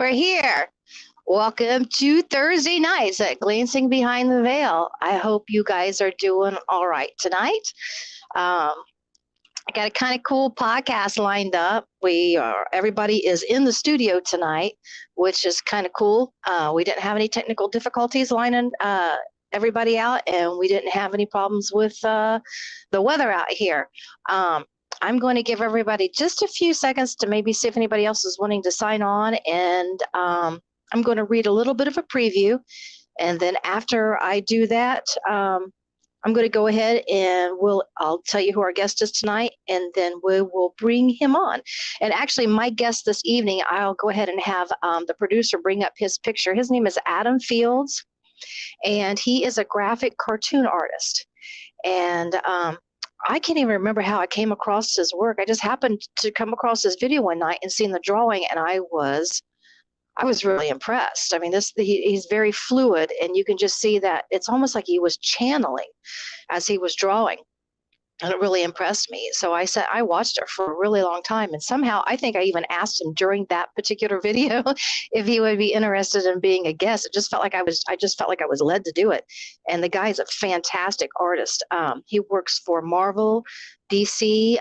we're here. Welcome to Thursday nights at Glancing Behind the Veil. I hope you guys are doing all right tonight. I got a kind of cool podcast lined up. Everybody is in the studio tonight, which is kind of cool. We didn't have any technical difficulties lining everybody out, and we didn't have any problems with the weather out here. I'm going to give everybody just a few seconds to maybe see if anybody else is wanting to sign on, and I'm going to read a little bit of a preview, and then after I do that, I'm going to go ahead and I'll tell you who our guest is tonight, and then we will bring him on. And actually, my guest this evening, I'll go ahead and have the producer bring up his picture. His name is Adam Fields, and he is a graphic cartoon artist. And I can't even remember how I came across his work. I just happened to come across his video one night and seen the drawing, and I was really impressed. I mean, he's very fluid, and you can just see that it's almost like he was channeling as he was drawing, and it really impressed me. So I watched it for a really long time, and somehow I think I even asked him during that particular video if he would be interested in being a guest. It just felt like I just felt like I was led to do it. And the guy is a fantastic artist. He works for Marvel, DC,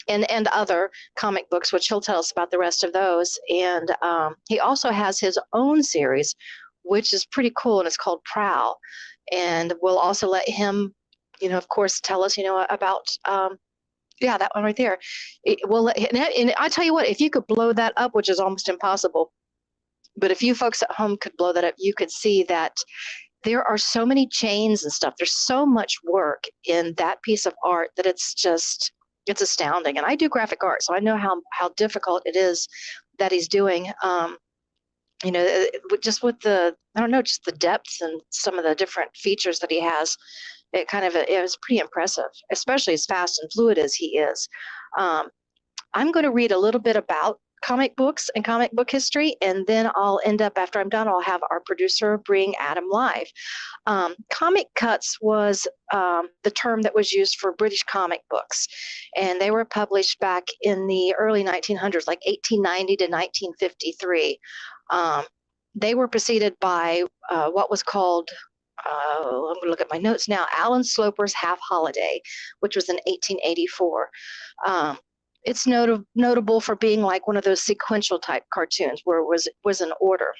and other comic books, which he'll tell us about the rest of those. And he also has his own series, which is pretty cool, and it's called Prowl. And we'll also let him, of course, tell us, about, that one right there. And I tell you what, if you could blow that up, which is almost impossible, but if you folks at home could blow that up, you could see that there are so many chains and stuff. There's so much work in that piece of art that it's astounding. And I do graphic art, so I know how difficult it is that he's doing. Just with just the depth and some of the different features that he has, it was pretty impressive, especially as fast and fluid as he is. I'm going to read a little bit about comic books and comic book history, and then I'll end up, after I'm done, I'll have our producer bring Adam live. Comic cuts was the term that was used for British comic books, and they were published back in the early 1900s, like 1890 to 1953. They were preceded by what was called, I'm going to look at my notes now, Alan Sloper's Half Holiday, which was in 1884. It's notable for being like one of those sequential type cartoons where it was in order.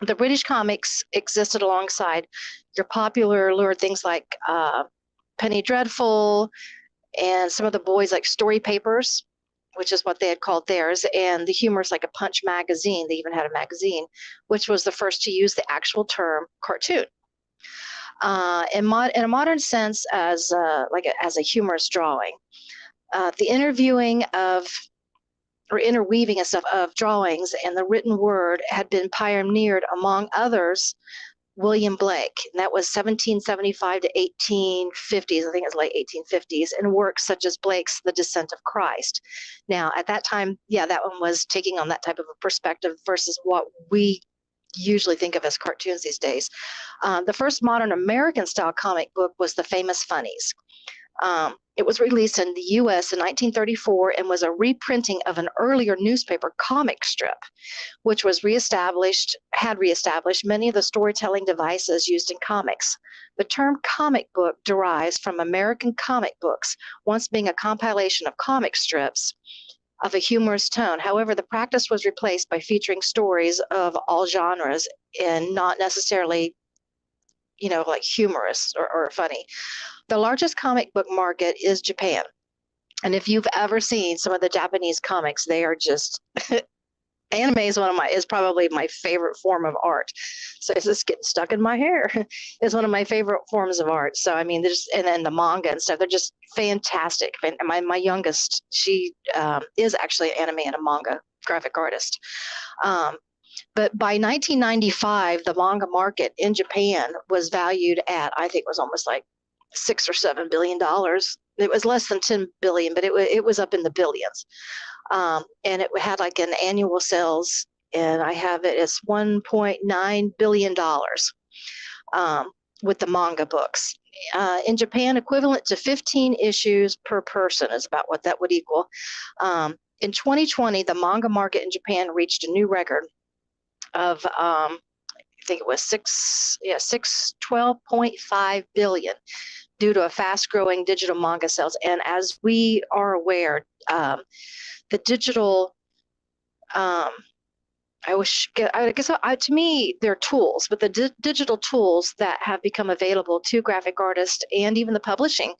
The British comics existed alongside your popular lurid things like Penny Dreadful and some of the boys like Story Papers, which is what they had called theirs, and the humors like a Punch magazine. They even had a magazine, which was the first to use the actual term cartoon. In a modern sense, as a humorous drawing. The interweaving and stuff of drawings and the written word had been pioneered, among others, William Blake, and that was 1775 to 1850s. I think it's late 1850s, and works such as Blake's The Descent of Christ. Now, at that time, that one was taking on that type of a perspective versus what we usually think of as cartoons these days. The first modern American-style comic book was The Famous Funnies. It was released in the U.S. in 1934 and was a reprinting of an earlier newspaper comic strip, which had reestablished many of the storytelling devices used in comics. The term comic book derives from American comic books, once being a compilation of comic strips of a humorous tone. However, the practice was replaced by featuring stories of all genres and not necessarily like humorous or funny. The largest comic book market is Japan. And if you've ever seen some of the Japanese comics, they are just, anime is probably my favorite form of art. So it's just getting stuck in my hair. It's one of my favorite forms of art. So, I mean, and then the manga and stuff, they're just fantastic. And my youngest, she is actually an anime and a manga graphic artist. But by 1995, the manga market in Japan was valued at, I think it was almost like $6 or $7 billion. It was less than 10 billion, but it was up in the billions. And it had like an annual sales, and I have it as $1.9 billion with the manga books. In Japan, equivalent to 15 issues per person is about what that would equal. In 2020, the manga market in Japan reached a new record of I think it was 612.5 billion due to a fast-growing digital manga sales. And as we are aware, the digital, I guess to me, they're tools, but the digital tools that have become available to graphic artists and even the publishing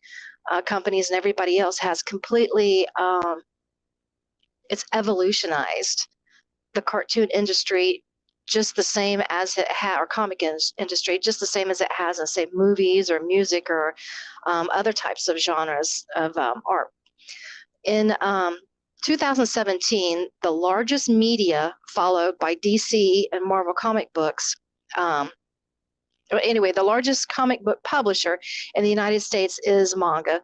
companies and everybody else has completely, it's evolutionized the cartoon industry just the same as it or comic industry, just the same as it has in, say, movies or music or other types of genres of art. In 2017, the largest media, followed by DC and Marvel comic books. Anyway, the largest comic book publisher in the United States is manga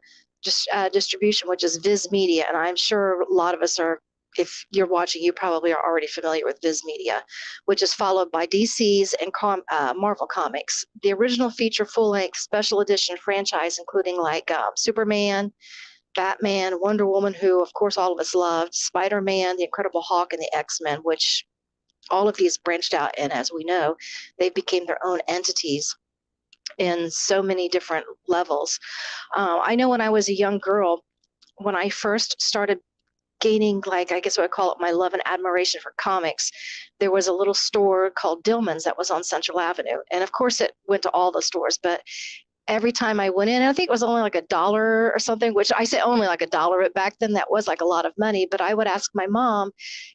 distribution, which is Viz Media, and I'm sure a lot of us are. If you're watching, you probably are already familiar with Viz Media, which is followed by DC's and Marvel Comics. The original feature full-length special edition franchise, including like Superman, Batman, Wonder Woman, who of course all of us loved, Spider-Man, the Incredible Hulk, and the X-Men, which all of these branched out, and as we know, they became their own entities in so many different levels. I know when I was a young girl, when I first started gaining, like, I guess what I call it, my love and admiration for comics, there was a little store called Dillman's that was on Central Avenue. And of course it went to all the stores, but every time I went in, I think it was only like $1 or something, which I say only like $1, but back then that was like a lot of money. But I would ask my mom,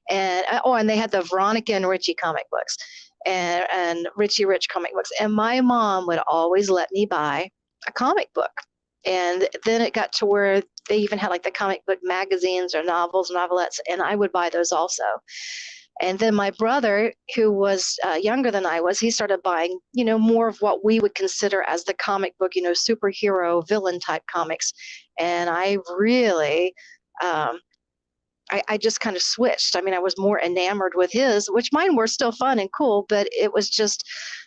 and they had the Veronica and Richie comic books and Richie Rich comic books. And my mom would always let me buy a comic book. And then it got to where they even had like the comic book magazines or novels, novelettes, and I would buy those also. And then my brother, who was younger than I was, he started buying, more of what we would consider as the comic book, superhero villain type comics. And I really, I just kind of switched. I mean, I was more enamored with his, which mine were still fun and cool, but it was just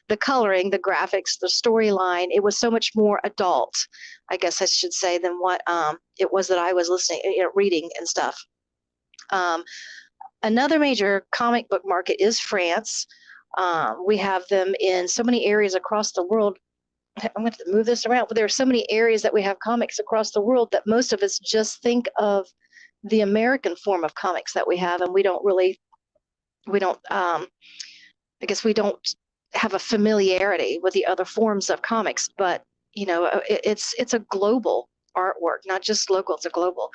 the coloring, the graphics, the storyline. It was so much more adult, I guess I should say, than what it was that I was reading and stuff. Another major comic book market is France. We have them in so many areas across the world. I'm going to move this around, but there are so many areas that we have comics across the world that most of us just think of the American form of comics that we have, and I guess we don't have a familiarity with the other forms of comics, but it's a global artwork, not just local, it's a global.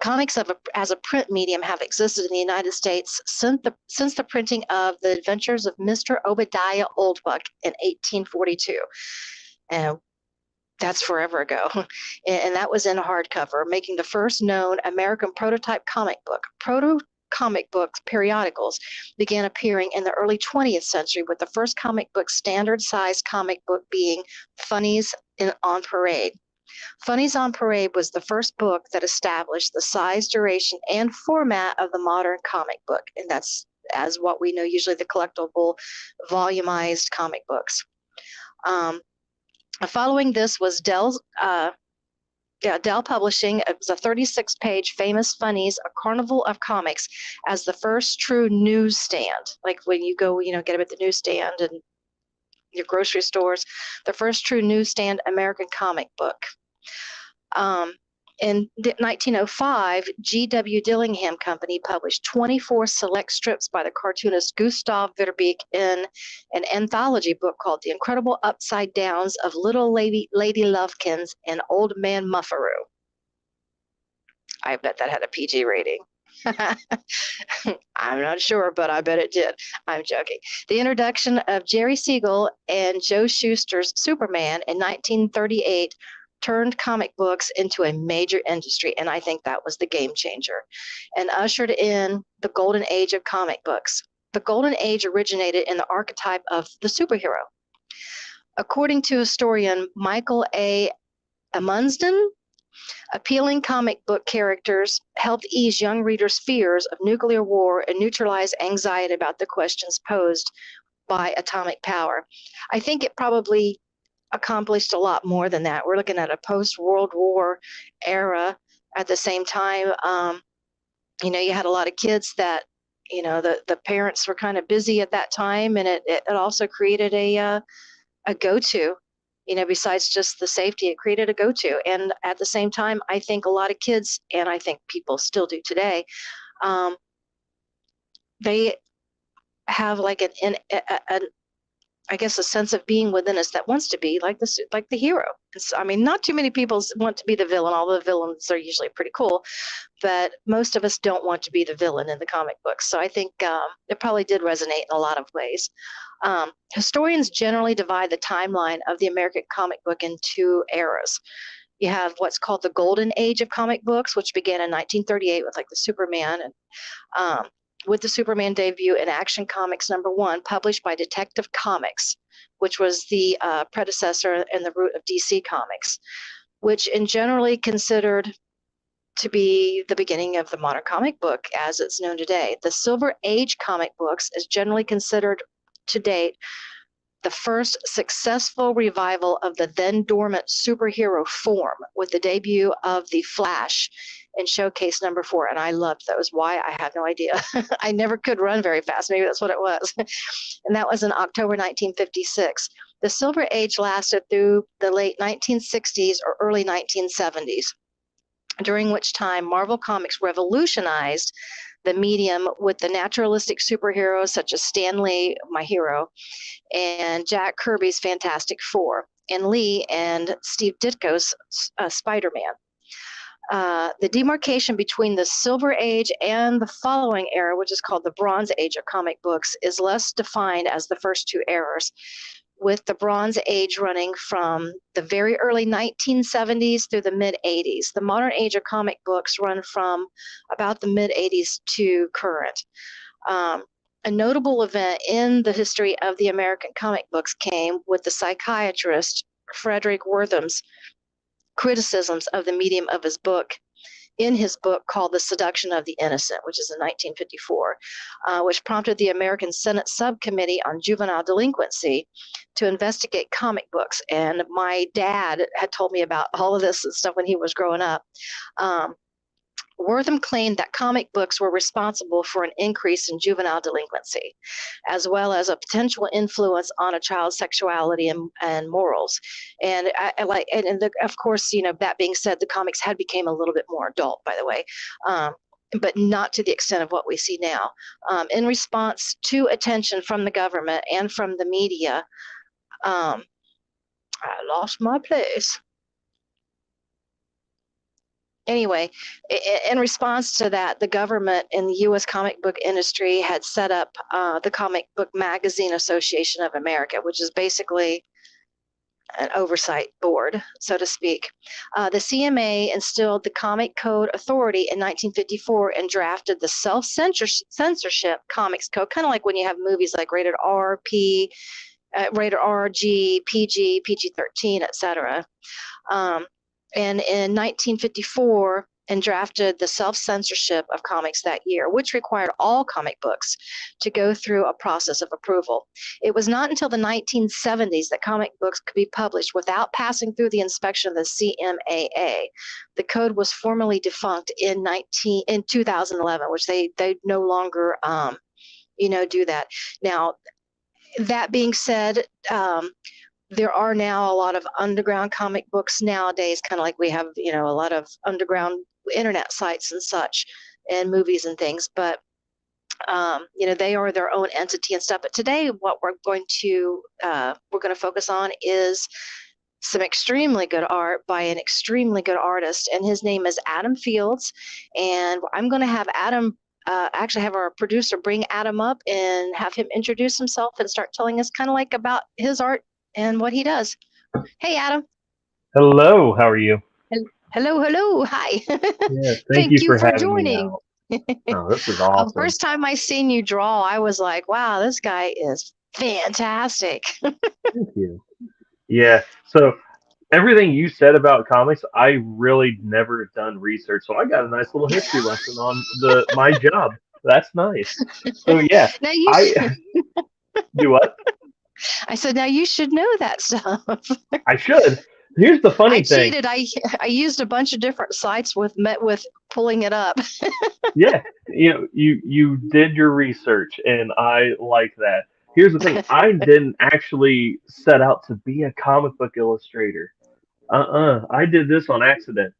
Comics as a print medium have existed in the United States since the printing of The Adventures of Mr. Obadiah Oldbuck in 1842. And that's forever ago. And that was in hardcover, making the first known American prototype comic book. Comic books periodicals began appearing in the early 20th century, with the first comic book standard size comic book being Funnies on Parade. Funnies on Parade was the first book that established the size, duration, and format of the modern comic book. And that's, as what we know, usually the collectible volumized comic books. Following this was Dell Publishing. It was a 36-page Famous Funnies, a carnival of comics, as the first true newsstand. Like when you go, get them at the newsstand and your grocery stores, the first true newsstand American comic book. In 1905, G.W. Dillingham Company published 24 select strips by the cartoonist Gustav Verbeek in an anthology book called The Incredible Upside Downs of Little Lady Lovekins and Old Man Muffaroo. I bet that had a PG rating. I'm not sure, but I bet it did. I'm joking. The introduction of Jerry Siegel and Joe Shuster's Superman in 1938 turned comic books into a major industry, and I think that was the game changer, and ushered in the golden age of comic books. The golden age originated in the archetype of the superhero. According to historian Michael A. Amundsden, appealing comic book characters helped ease young readers' fears of nuclear war and neutralize anxiety about the questions posed by atomic power. I think it probably accomplished a lot more than that. We're looking at a post-World War era. At the same time, you had a lot of kids that the parents were kind of busy at that time, and it also created a go-to. Besides just the safety, it created a go-to. And at the same time, I think a lot of kids, and I think people still do today, they have like I guess a sense of being within us that wants to be like the hero. Not too many people want to be the villain, although the villains are usually pretty cool, but most of us don't want to be the villain in the comic books. So I think it probably did resonate in a lot of ways. Historians generally divide the timeline of the American comic book in two eras. You have what's called the Golden Age of comic books, which began in 1938 with like the Superman and with the Superman debut in Action Comics #1, published by Detective Comics, which was the predecessor and the root of DC Comics, which in generally considered to be the beginning of the modern comic book as it's known today. The Silver Age comic books is generally considered to date the first successful revival of the then dormant superhero form, with the debut of the Flash in Showcase #4. And I loved those. Why? I have no idea. I never could run very fast. Maybe that's what it was. And that was in October 1956. The Silver Age lasted through the late 1960s or early 1970s, during which time Marvel Comics revolutionized the medium with the naturalistic superheroes such as Stan Lee, my hero, and Jack Kirby's Fantastic Four, and Lee and Steve Ditko's Spider-Man. The demarcation between the Silver Age and the following era, which is called the Bronze Age of comic books, is less defined as the first two eras, with the Bronze Age running from the very early 1970s through the mid-80s. The modern age of comic books run from about the mid-80s to current. A notable event in the history of the American comic books came with the psychiatrist Frederick Wortham's criticisms of the medium of his book, in his book called The Seduction of the Innocent, which is in 1954, which prompted the American Senate Subcommittee on Juvenile Delinquency to investigate comic books. And my dad had told me about all of this and stuff when he was growing up. Wortham claimed that comic books were responsible for an increase in juvenile delinquency, as well as a potential influence on a child's sexuality and morals. And of course, that being said, the comics had become a little bit more adult, by the way, but not to the extent of what we see now. In response to attention from the government and from the media, I lost my place. Anyway, in response to that, the government and the U.S. comic book industry had set up the Comic Book Magazine Association of America, which is basically an oversight board, so to speak. The CMA instilled the Comic Code Authority in 1954 and drafted the self-censorship Comics Code, kind of like when you have movies like rated R, rated R, G, PG, PG-13, etc. And in 1954, and drafted the self-censorship of comics that year, which required all comic books to go through a process of approval. It was not until the 1970s that comic books could be published without passing through the inspection of the CMAA. The code was formally defunct in 2011, which they no longer do that. Now, that being said, there are now a lot of underground comic books nowadays, kind of like we have, a lot of underground internet sites and such, and movies and things. But, they are their own entity and stuff. But today, what we're going to focus on is some extremely good art by an extremely good artist, and his name is Adam Fields. And I'm going to have Adam. Actually have our producer bring Adam up and have him introduce himself and start telling us kind of like about his art and what he does. Hey, Adam. Hello, how are you? Hello, hi. Yeah, thank Thank you you for for having me joining. out. Oh, this is awesome. First time I seen you draw, I was like, wow, this guy is fantastic. Thank you. Yeah, so everything you said about comics, I really never done research, so I got a nice little history lesson on my job. That's nice. So yeah, Now you I do what? I said, now you should know that stuff. I should. Here's the I funny thing. cheated. I used a bunch of different sites with pulling it up. Yeah, you did your research, and I like that. Here's the thing: I didn't actually set out to be a comic book illustrator. I did this on accident.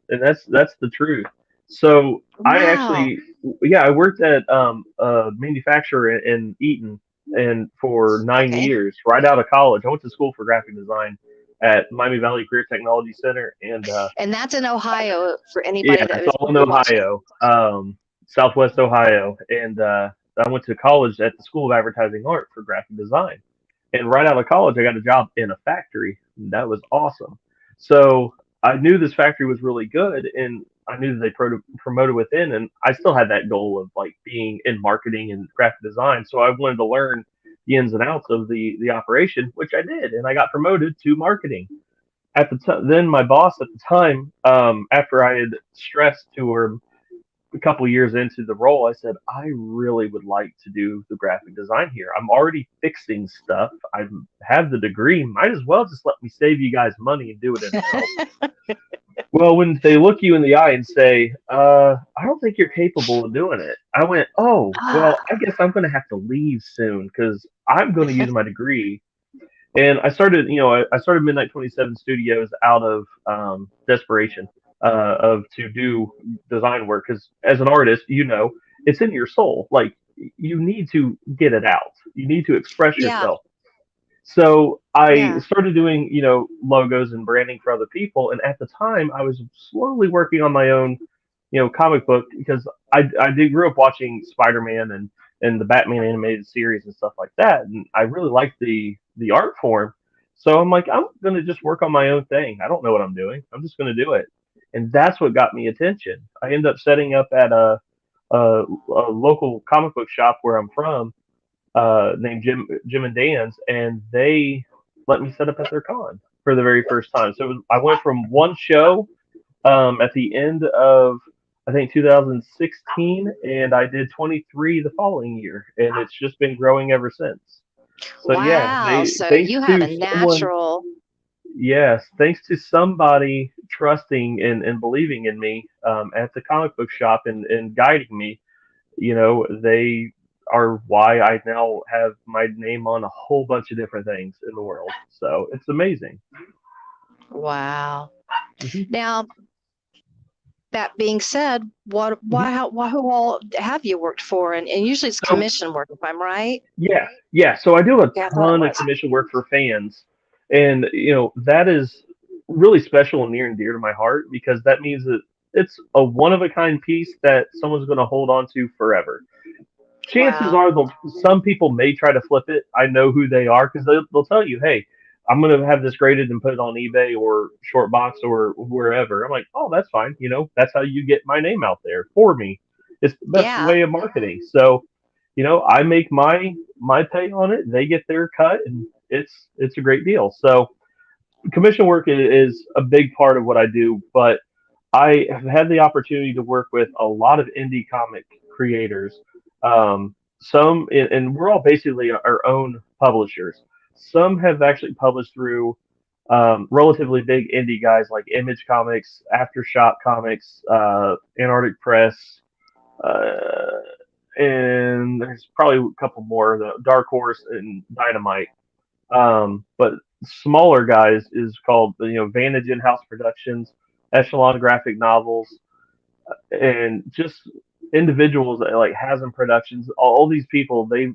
And that's the truth. So I Wow. actually, yeah, I worked at a manufacturer in Eaton, and for nine Okay. years, right out of college, I went to school for graphic design at Miami Valley Career Technology Center, and And that's in Ohio for yeah, anybody that it's is all in watching. Ohio, Southwest Ohio, and I went to college at the School of Advertising Art for graphic design. And right out of college, I got a job in a factory. That was awesome. So I knew this factory was really good, and I knew that they promoted within, and I still had that goal of like being in marketing and graphic design. So I wanted to learn the ins and outs of the operation, which I did, and I got promoted to marketing. At the time, then my boss at the time, after I had stressed to her a couple years into the role, I said, I really would like to do the graphic design here. I'm already fixing stuff. I have the degree. Might as well just let me save you guys money and do it in house. Well, when they look you in the eye and say, I don't think you're capable of doing it, I went, oh, well, Ah, I guess I'm going to have to leave soon because I'm going to use my degree. And I started, I started Midnight 27 Studios out of desperation of to do design work because as an artist, it's in your soul. Like you need to get it out. You need to express yeah, yourself. So I yeah. started doing, logos and branding for other people. And at the time, I was slowly working on my own, comic book because I did grew up watching Spider-Man and the Batman animated series and stuff like that, and I really liked the art form. So I'm like, I'm gonna just work on my own thing. I don't know what I'm doing. I'm just gonna do it, and that's what got me attention. I ended up setting up at a local comic book shop where I'm from, named Jim and Dan's, and they let me set up at their con for the very first time. So I went from one show at the end of I think 2016, and I did 23 the following year, and it's just been growing ever since. So yeah, Wow. they So thanks you have to a someone, natural. yes, thanks to somebody trusting and believing in me at the comic book shop and guiding me, they are why I now have my name on a whole bunch of different things in the world. So it's amazing. Wow. Hmm. Now, that being said, Hmm. who all have you worked for? And usually it's So commission work, if I'm right. yeah, yeah. So I do a Yeah, I thought it ton of was. commission work for fans, and that is really special and near and dear to my heart because that means that it's a one of a kind piece that someone's going to hold on to forever. Chances Wow. are some people may try to flip it. I know who they are because they'll tell you, hey, I'm going to have this graded and put it on eBay or Shortbox or wherever. I'm like, oh, that's fine. That's how you get my name out there for me. It's the best Yeah. way of marketing. So, I make my pay on it. They get their cut, and it's a great deal. So, commission work is a big part of what I do, but I have had the opportunity to work with a lot of indie comic creators. And we're all basically our own publishers. Some have actually published through relatively big indie guys like Image Comics, Aftershock Comics, Antarctic Press, uh, and there's probably a couple more, the Dark Horse and Dynamite. But smaller guys is called Vantage In-House Productions, Echelon Graphic Novels, and just individuals that like Hasm Productions. All these people they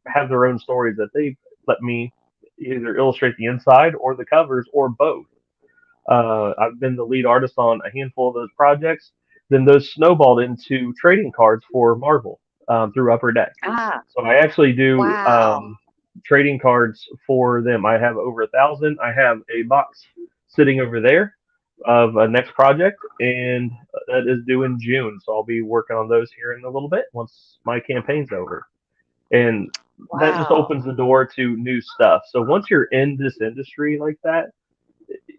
have their own stories that they let me either illustrate the inside or the covers or both. I've been the lead artist on a handful of those projects. Then those snowballed into trading cards for Marvel through Upper Deck. Ah, So I actually do wow. trading cards for them. I have over 1,000. I have a box sitting over there of a next project, and that is due in June. So I'll be working on those here in a little bit once my campaign's over. And that just Wow. opens the door to new stuff. So once you're in this industry like that,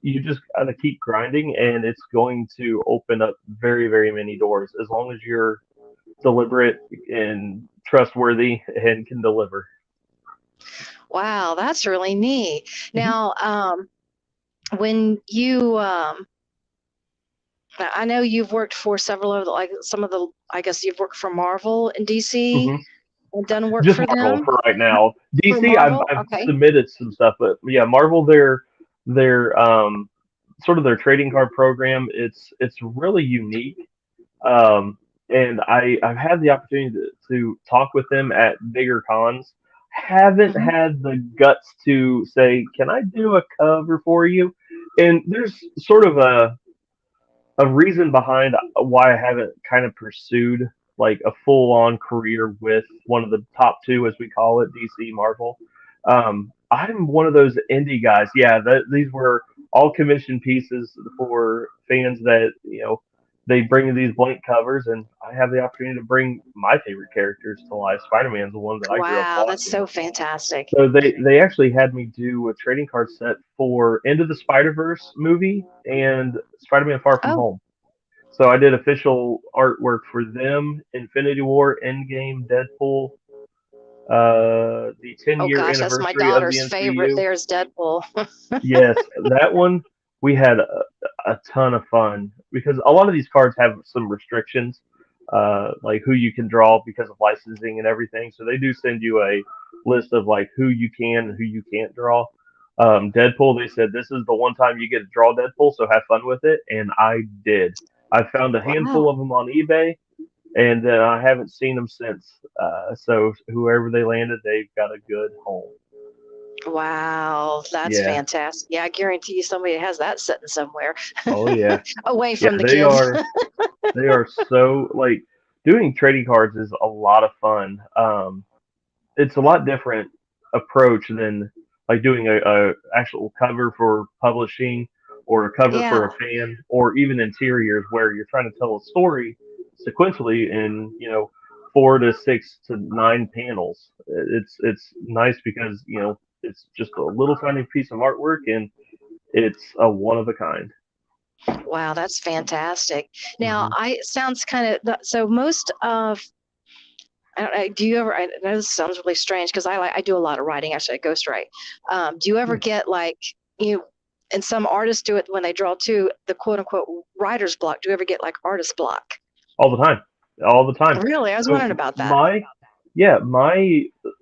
you just gotta keep grinding, and it's going to open up very, very many doors as long as you're deliberate and trustworthy and can deliver. Wow, that's really neat. Mhm. Now, when you Now, I know you've worked for several of the, like some of the, I guess you've worked for Marvel and DC Hmm. and done work Just for Marvel them. for right now. For DC, Marvel, I've okay. submitted some stuff, but yeah, Marvel, their sort of their trading card program. It's really unique. Um, and I've had the opportunity to talk with them at bigger cons. Haven't Hmm. had the guts to say, "Can I do a cover for you?" And there's sort of a reason behind why I haven't kind of pursued like a full on career with one of the top two, as we call it, DC Marvel. I'm one of those indie guys. Yeah, these were all commission pieces for fans that they bring these blank covers, and I have the opportunity to bring my favorite characters to life. Spider Man's the one that I grew up Wow, that's watching. so fantastic. So they actually had me do a trading card set for Into the Spider Verse movie and Spider Man Far From Oh, Home. So I did official artwork for them, Infinity War, Endgame, Deadpool, the 10-year oh year gosh, that's my anniversary of the daughter's favorite. MCU. There's Deadpool. Yes, that one we had a ton of fun because a lot of these cards have some restrictions, like who you can draw because of licensing and everything. So they do send you a list of like who you can and who you can't draw. Deadpool, they said this is the one time you get to draw Deadpool, so have fun with it, and I did. I found a handful Wow. of them on eBay, and then I haven't seen them since. So whoever they landed, they've got a good home. Wow, that's Yeah. fantastic. Yeah, I guarantee you somebody has that sitting somewhere Oh yeah. away Yeah, from the kids. they are so like doing trading cards is a lot of fun. It's a lot different approach than like doing a actual cover for publishing or a cover for Yeah. a fan or even interiors where you're trying to tell a story sequentially in 4 to 6 to 9 panels. It's nice because it's just a little tiny piece of artwork and it's a one of a kind. Wow, that's fantastic. Now, Hmm. I sounds kind of so most of I don't know, do you ever I know this sounds really strange because I do a lot of writing, actually I ghostwrite. Do you ever Yeah, get like you and some artists do it when they draw too, the quote unquote writer's block. Do you ever get like artist block? all the time, all the time. Really? I was So wondering about that.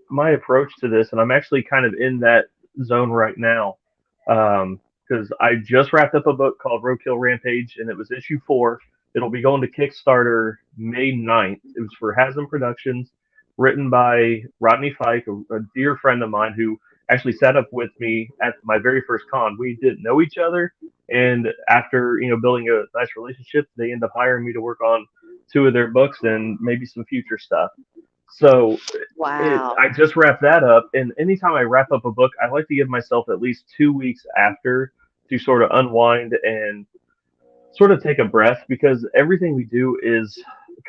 my approach to this, and I'm actually kind of in that zone right now, because I just wrapped up a book called Roadkill Rampage, and it was issue 4. It'll be going to Kickstarter May 9th. It was for Hasm Productions, written by Rodney Fike, a dear friend of mine who actually sat up with me at my very first con. We didn't know each other, and after building a nice relationship, they end up hiring me to work on 2 of their books and maybe some future stuff. So Wow. I just wrapped that up, and anytime I wrap up a book, I like to give myself at least 2 weeks after to sort of unwind and sort of take a breath because everything we do is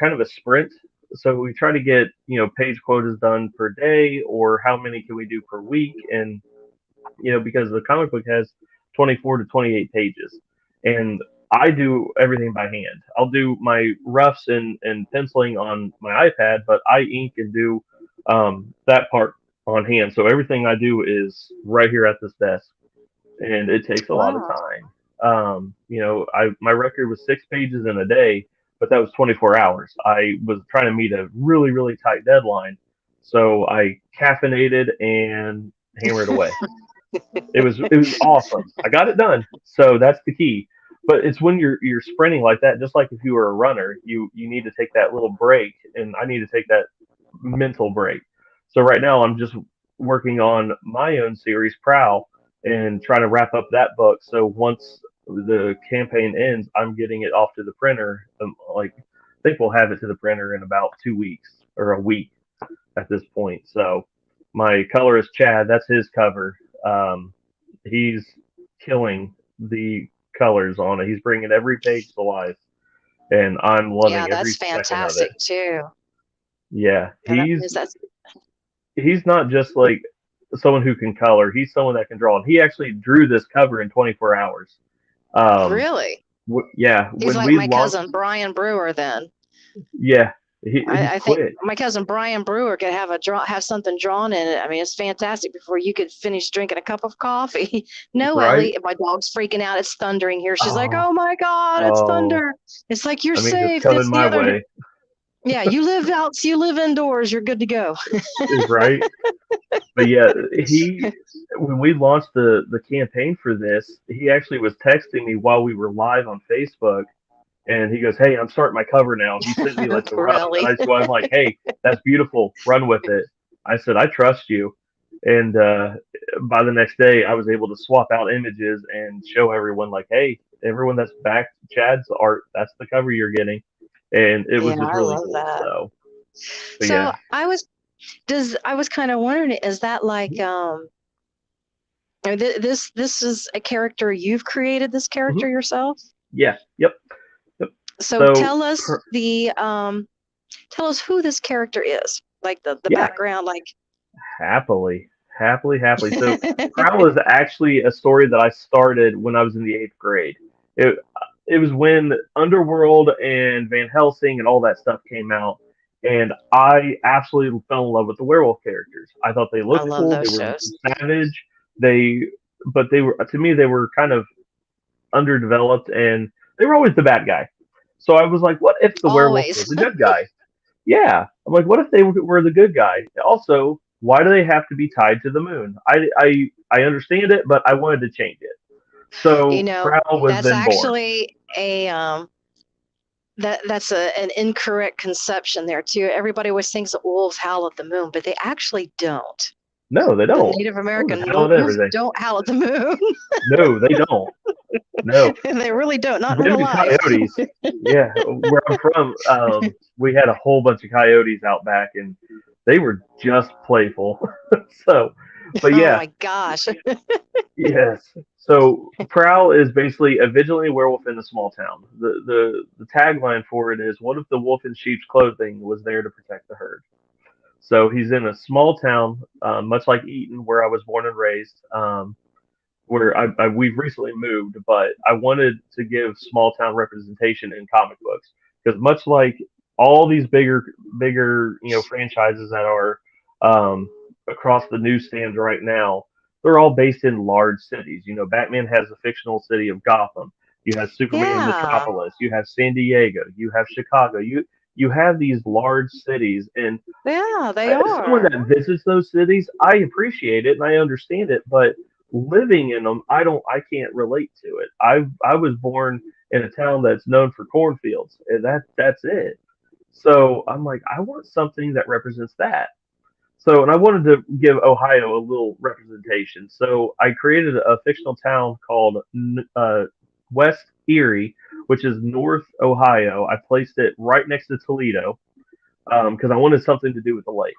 kind of a sprint. So we try to get page quotas done per day, or how many can we do per week, and because the comic book has 24 to 28 pages, and I do everything by hand. I'll do my roughs and penciling on my iPad, but I ink and do that part on hand. So everything I do is right here at this desk, and it takes a lot of Wow. time. I my record was 6 pages in a day, but that was 24 hours. I was trying to meet a really tight deadline, so I caffeinated and hammered away. It was awesome. I got it done. So that's the key. But it's when you're sprinting like that, just like if you were a runner, you need to take that little break, and I need to take that mental break. So right now I'm just working on my own series, Prowl, and trying to wrap up that book. So once the campaign ends, I'm getting it off to the printer. Like I think we'll have it to the printer in about 2 weeks or a week at this point. So my colorist Chad, that's his cover. Um, he's killing the colors on it. He's bringing every page to life, and I'm Yeah, loving every that's second of it. fantastic too. Yeah, And that means that's he's not just like someone who can color. He's someone that can draw. And he actually drew this cover in 24 hours. Um, really. yeah, He's when like we my launched, cousin Brian Brewer then. yeah, He's I think quick, my cousin Brian Brewer could have something drawn in it. I mean, it's fantastic before you could finish drinking a cup of coffee. No, right? Ellie, my dog's freaking out. It's thundering here. She's like, Oh, "Oh my God, it's oh, thunder!" It's like you're I mean, it's safe. coming That's the my other. way, Yeah, you live out. You live indoors. You're good to go. right? But yeah, he when we launched the campaign for this, he actually was texting me while we were live on Facebook, and he goes, "Hey, I'm starting my cover now." He sent me like the Poor rough, and Ellie. I'm like, "Hey, that's beautiful. Run with it." I said, "I trust you." And by the next day, I was able to swap out images and show everyone, like, "Hey, everyone that's backed Chad's art, that's the cover you're getting," and it was Yeah, just I really love cool. that. So, but So yeah, I was kind of wondering, is that like this is a character you've created this hmm character yourself? yeah, yep, yep. So So, tell us who this character is, like the yeah, background, like happily, happily. So Prowl is actually a story that I started when I was in the eighth grade. It it was when Underworld and Van Helsing and all that stuff came out, and I absolutely fell in love with the werewolf characters. I thought they I looked love cool. They those were shows. savage. They but they were to me they were kind of underdeveloped, and they were always the bad guy. So I was like, what if the werewolf Always. was the good guy? Yeah, I'm like, what if they were the good guy? Also, why do they have to be tied to the moon? I understand it, but I wanted to change it. You So know, Prowl was that's then born. actually a that's an incorrect conception there too. Everybody always thinks that wolves howl at the moon, but they actually don't. No, they The don't. Native Wolves American howl at wolves everything. don't howl at the moon. No, they don't. No, They really don't, not in them real and life. coyotes. Yeah, where I'm from, we had a whole bunch of coyotes out back, and they were just playful. So, but Oh yeah, my gosh. yes. So Prowl is basically a vigilante werewolf in a small town. The tagline for it is, "What if the wolf in sheep's clothing was there to protect the herd?" So he's in a small town, much like Eaton, where I was born and raised. Where we've recently moved, but I wanted to give small town representation in comic books because much like all these bigger franchises that are um, across the newsstands right now, they're all based in large cities. Batman has the fictional city of Gotham. You have Superman Yeah. Metropolis. You have San Diego. You have Chicago. You have these large cities, and Yeah, they as someone are. that visits those cities, I appreciate it and I understand it, but living in them, I can't relate to it. I was born in a town that's known for cornfields, and that's it. So I'm like, I want something that represents that. So, and I wanted to give Ohio a little representation. So I created a fictional town called West Erie, which is North Ohio. I placed it right next to Toledo because I wanted something to do with the lake.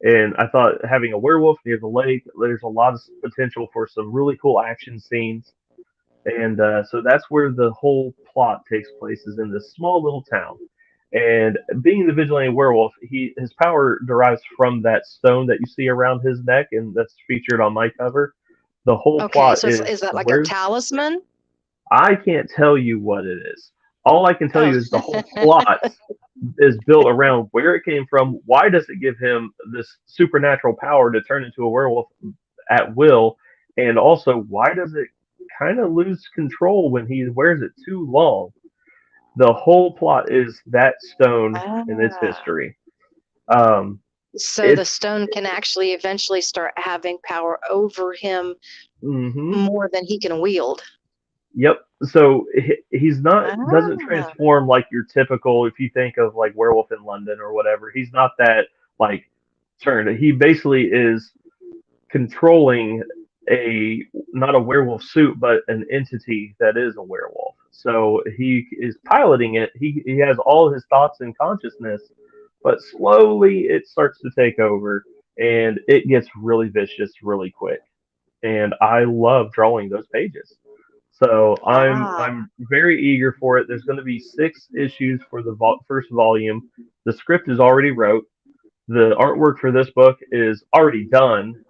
And I thought having a werewolf near the lake, there's a lot of potential for some really cool action scenes. And so that's where the whole plot takes place, is in this small little town. And being the vigilante werewolf, his power derives from that stone that you see around his neck, and that's featured on my cover. The whole Okay, plot so is is that like a where talisman? I can't tell you what it is. All I can tell Oh, you is the whole plot is built around where it came from. Why does it give him this supernatural power to turn into a werewolf at will? And also, why does it kind of lose control when he wears it too long? The whole plot is that stone and its ah. history. Um, So the it's stone can actually eventually start having power over him mm-hmm. more than he can wield. Yep. So he's not doesn't Ah, transform like your typical, if you think of like Werewolf in London or whatever. He's not that like turned. He basically is controlling a not a werewolf suit, but an entity that is a werewolf. So he is piloting it. He has all his thoughts and consciousness, but slowly it starts to take over, and it gets really vicious really quick. And I love drawing those pages. So wow. I'm very eager for it. There's going to be 6 issues for the first volume. The script is already wrote. The artwork for this book is already done.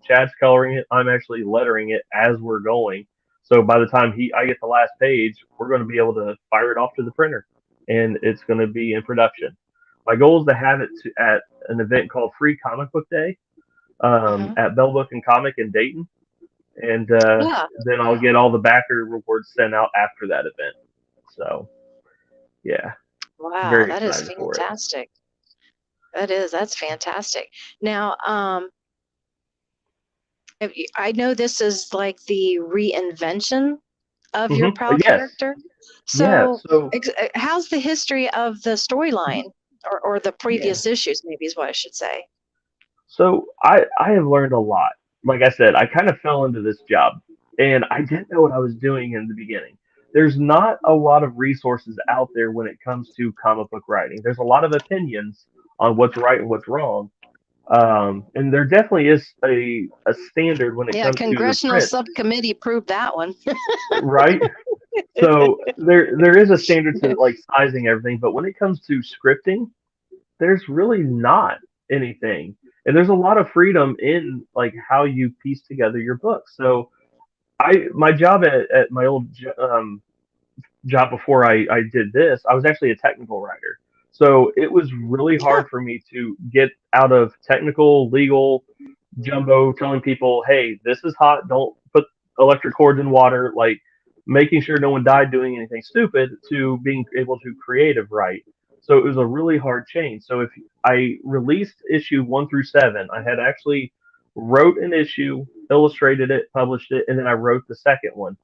Chad's coloring it. I'm actually lettering it as we're going. So by the time I get the last page, we're going to be able to fire it off to the printer, and it's going to be in production. my goal is to have it at an event called Free Comic Book Day Hmm. at Bell Book and Comic in Dayton, and Yeah. then I'll get all the backer rewards sent out after that event. So yeah, Wow, very that is excited for it. fantastic. That is, that's fantastic. Now, I know this is like the reinvention of your PAL Yes, character. yeah. So, So how's the history of the storyline, or the yeah, previous issues, maybe is what I should say. so I have learned a lot. Like I said, I kind of fell into this job, and I didn't know what I was doing in the beginning. There's not a lot of resources out there when it comes to comic book writing. There's a lot of opinions on what's right and what's wrong, and there definitely is a standard when it Yeah, comes to the congressional print, subcommittee proved that one. right? So there is a standard to like sizing everything, but when it comes to scripting, there's really not anything, and there's a lot of freedom in like how you piece together your book. So my job at my old job before I did this, I was actually a technical writer. So it was really Huh. hard for me to get out of technical, legal jumbo telling people, hey, this is hot, don't put electric cords in water, like making sure no one died doing anything stupid, to being able to creative write. So it was a really hard change. So if I released issue 1 through 7, I had actually wrote an issue, illustrated it, published it, and then I wrote the second one.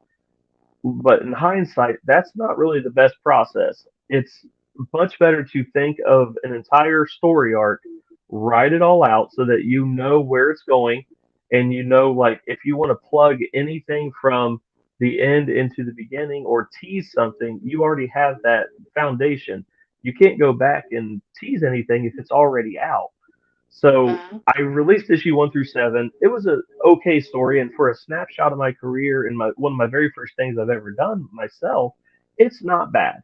But in hindsight, that's not really the best process. It's much better to think of an entire story arc, write it all out so that you know where it's going, and you know, like, if you want to plug anything from the end into the beginning or tease something, you already have that foundation. You can't go back and tease anything if it's already out. So Mhm. I released issue 1 through 7. It was a okay story, and for a snapshot of my career and my one of my very first things I've ever done myself, it's not bad.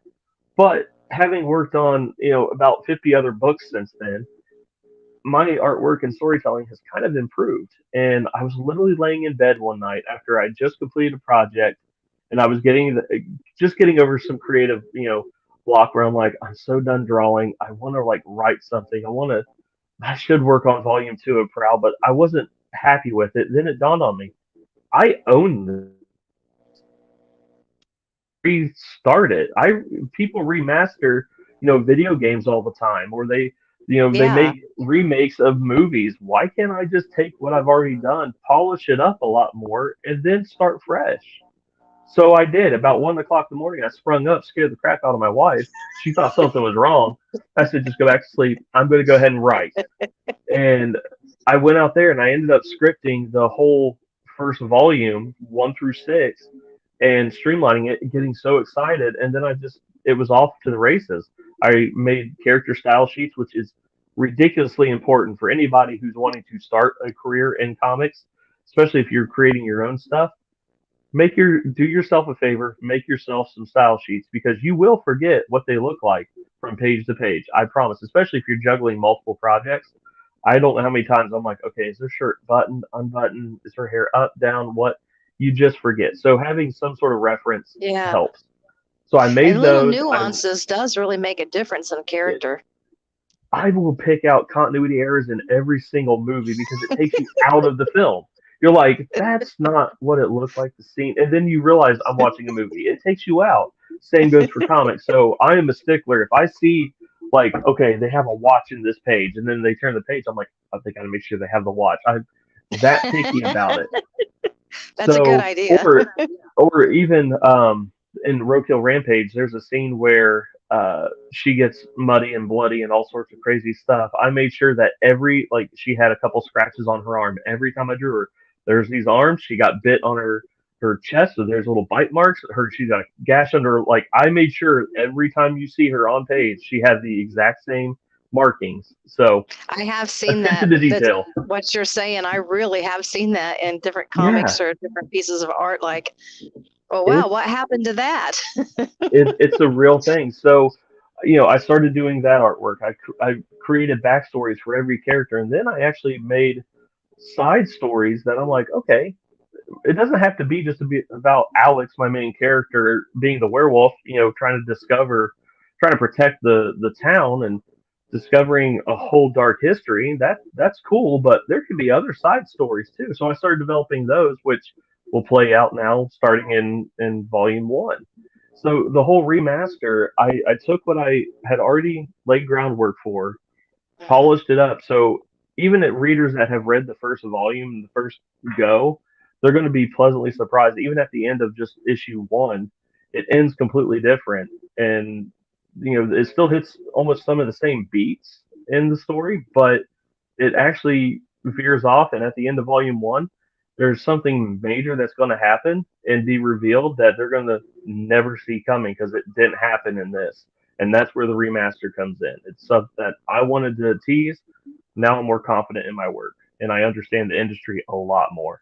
But having worked on about 50 other books since then, my artwork and storytelling has kind of improved. And I was literally laying in bed one night after I just completed a project, and I was just getting over some creative block where I'm like, I'm so done drawing. I want to like write something. I should work on volume 2 of Prowl, but I wasn't happy with it. Then it dawned on me, I own this. Restart it. I People remaster, video games all the time, or they Yeah. make remakes of movies. Why can't I just take what I've already done, polish it up a lot more, and then start fresh? So I did. About 1 o'clock in the morning, I sprung up, scared the crap out of my wife. She thought something was wrong. I said, just go back to sleep. I'm going to go ahead and write. And I went out there and I ended up scripting the whole first volume, 1 through 6, and streamlining it, getting so excited. And then it was off to the races. I made character style sheets, which is ridiculously important for anybody who's wanting to start a career in comics, especially if you're creating your own stuff. Do yourself a favor, make yourself some style sheets, because you will forget what they look like from page to page. I promise, especially if you're juggling multiple projects. I don't know how many times I'm like, okay, is her shirt buttoned, unbuttoned, is her hair up, down, what? You just forget. So having some sort of reference Yeah. helps. So I And made little those. nuances does really make a difference in character. I will pick out continuity errors in every single movie because it takes you out of the film. You're like, that's not what it looked like, the scene. And then you realize I'm watching a movie. It takes you out. Same goes for comics. So I am a stickler. If I see, like, okay, they have a watch in this page, and then they turn the page, I'm like, oh, they got to make sure they have the watch. I'm that picky about it. That's a good So, idea. or even in Roadkill Rampage, there's a scene where she gets muddy and bloody and all sorts of crazy stuff. I made sure that she had a couple scratches on her arm. Every time I drew her, there's these arms. She got bit on her chest, so there's little bite marks. She got a gash under her. Like, I made sure every time you see her on page, she had the exact same markings. So I have seen attention that. to That's detail. what you're saying. I really have seen that in different Yeah, comics or different pieces of art. Like, oh wow, what it's happened to that? it's a real thing. So, I started doing that artwork. I created backstories for every character, and then I actually made side stories that I'm like, okay, it doesn't have to be just to be about Alex, my main character, being the werewolf, trying to protect the town, and discovering a whole dark history, that's cool, but there could be other side stories too. So I started developing those, which will play out now starting in volume one. So the whole remaster, I took what I had already laid groundwork for, Mhm. polished it up. So even at readers that have read the first volume, the first go, they're going to be pleasantly surprised. Even at the end of just issue one, it ends completely different, and it still hits almost some of the same beats in the story, but it actually veers off. And at the end of volume one, there's something major that's going to happen and be revealed that they're going to never see coming because it didn't happen in this. And that's where the remaster comes in. It's something that I wanted to tease. Now I'm more confident in my work and I understand the industry a lot more.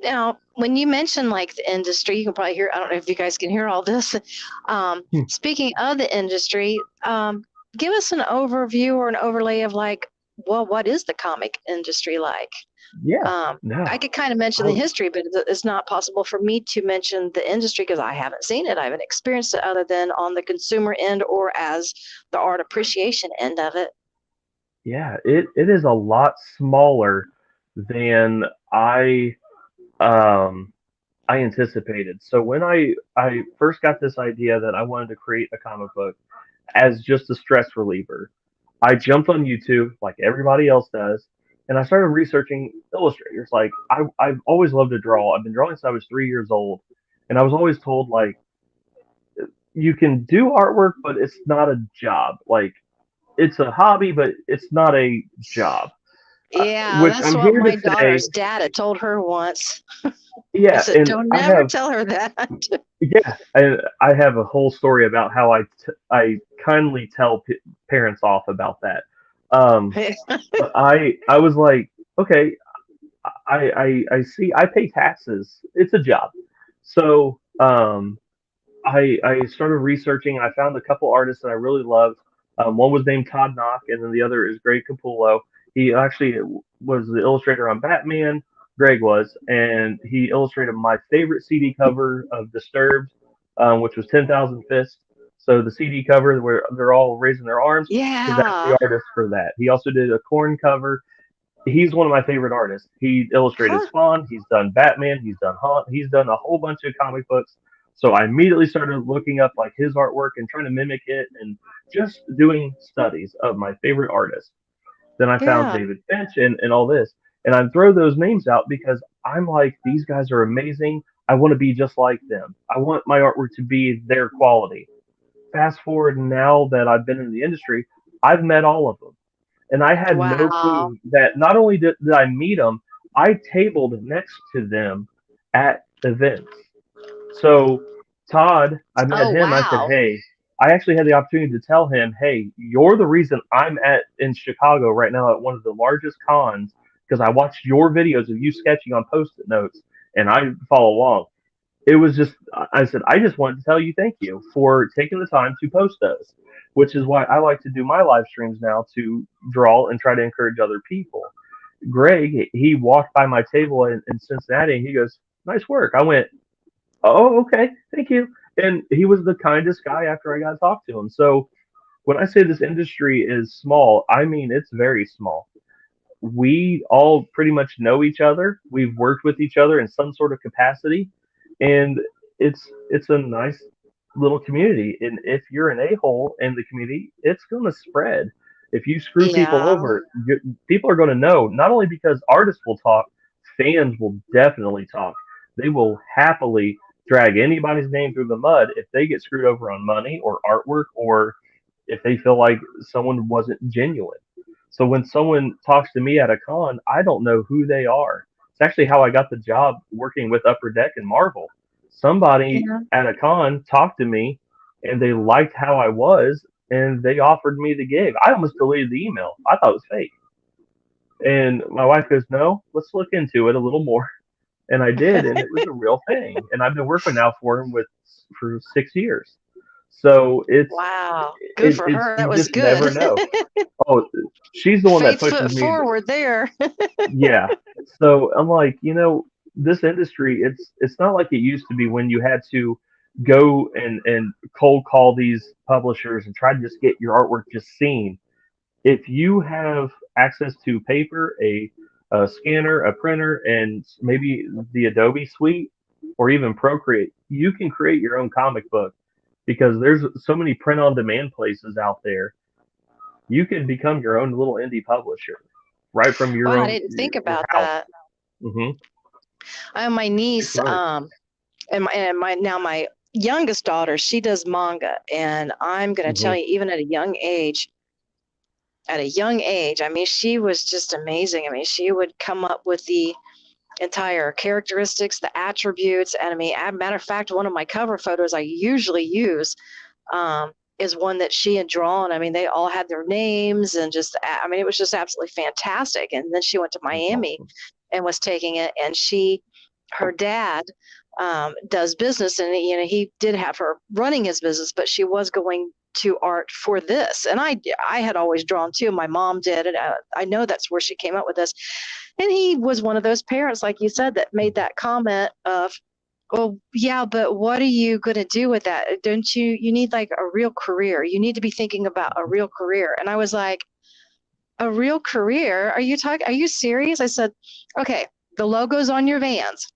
Now, when you mention like the industry, you can probably hear, I don't know if you guys can hear all this. Hmm. Speaking of the industry, give us an overview or an overlay of like, well, what is the comic industry like? Yeah, Um, no, I could kind of mention the I, history, but it's not possible for me to mention the industry because I haven't seen it. I haven't experienced it other than on the consumer end or as the art appreciation end of it. yeah, it is a lot smaller than um I anticipated. So when I first got this idea that I wanted to create a comic book as just a stress reliever, I jumped on YouTube like everybody else does, and I started researching illustrators. Like I've always loved to draw. I've been drawing since I was 3 years old, and I was always told like you can do artwork, but it's not a job. Like it's a hobby, but it's not a job. Yeah, Which that's I'm what here to my say, daughter's dad had told her once. He yeah, said, and don't I never have tell her that. Yeah, I have a whole story about how I kindly tell parents off about that. Um, but I was like, okay, I see I pay taxes. It's a job. So I started researching. I found a couple artists that I really loved. One was named Todd Knock, and then the other is Greg Capullo. He actually was the illustrator on Batman. Greg was, and he illustrated my favorite CD cover of Disturbed, which was 10,000 Fists. So the CD cover where they're all raising their arms, he's actually Yeah. the artist for that. He also did a Corn cover. He's one of my favorite artists. He illustrated Huh. Spawn. He's done Batman. He's done Haunt. He's done a whole bunch of comic books. So I immediately started looking up like his artwork and trying to mimic it and just doing studies of my favorite artists. Then I found Yeah. David Finch and all this. And I throw those names out because I'm like, these guys are amazing. I want to be just like them. I want my artwork to be their quality. Fast forward now that I've been in the industry, I've met all of them. And I had no Wow. clue that not only did I meet them, I tabled next to them at events. So Todd, I met Oh, him. I said, wow. "Hey, I actually had the opportunity to tell him, hey, you're the reason I'm at in Chicago right now at one of the largest cons because I watched your videos of you sketching on post-it notes and I follow along. It was just I said I just wanted to tell you thank you for taking the time to post those, which is why I like to do my live streams now to draw and try to encourage other people. Greg, he walked by my table in Cincinnati and he goes, "Nice work." I went, "Oh, okay, thank you." And he was the kindest guy after I got to talk to him. So when I say this industry is small, I mean it's very small. We all pretty much know each other. We've worked with each other in some sort of capacity, and it's a nice little community. And if you're an a-hole in the community, it's going to spread. If you screw people Yeah. over, people are going to know. Not only because artists will talk, fans will definitely talk. They will happily drag anybody's name through the mud if they get screwed over on money or artwork or if they feel like someone wasn't genuine. So when someone talks to me at a con, I don't know who they are. It's actually how I got the job working with Upper Deck and Marvel. Somebody Yeah. at a con talked to me and they liked how I was and they offered me the gig. I almost deleted the email. I thought it was fake. And my wife goes, "No, let's look into it a little more." And I did, and it was a real thing. And I've been working now for him for 6 years. So Wow. Good for it's her. That you was just good. never know. Oh, she's the one that Faith pushes foot me. forward there. Yeah. So I'm like, this industry, it's not like it used to be when you had to. go and cold call these publishers and try to just get your artwork just seen. If you have access to paper, a scanner, a printer, and maybe the Adobe suite or even Procreate, you can create your own comic book because there's so many print on demand places out there. You can become your own little indie publisher right from Wow, your I own didn't think your about house. that. Hmm. I have my It niece, works. and my now my youngest daughter, she does manga, and I'm gonna tell Hmm. you, even at a young age, I mean, she was just amazing. I mean, she would come up with the entire characteristics, the attributes, and I mean, as a matter of fact, one of my cover photos I usually use is one that she had drawn. I mean, they all had their names and just, I mean, it was just absolutely fantastic. And then she went to That's Miami awesome. and was taking it, and her dad does business, and he did have her running his business, but she was going to art for this. And I had always drawn too. My mom did, and I know that's where she came up with this. And he was one of those parents, like you said, that made that comment of, well, yeah, but what are you going to do with that? Don't you need like a real career? You need to be thinking about a real career. And I was like, a real career? Are you serious? I said, okay, the logos on your vans.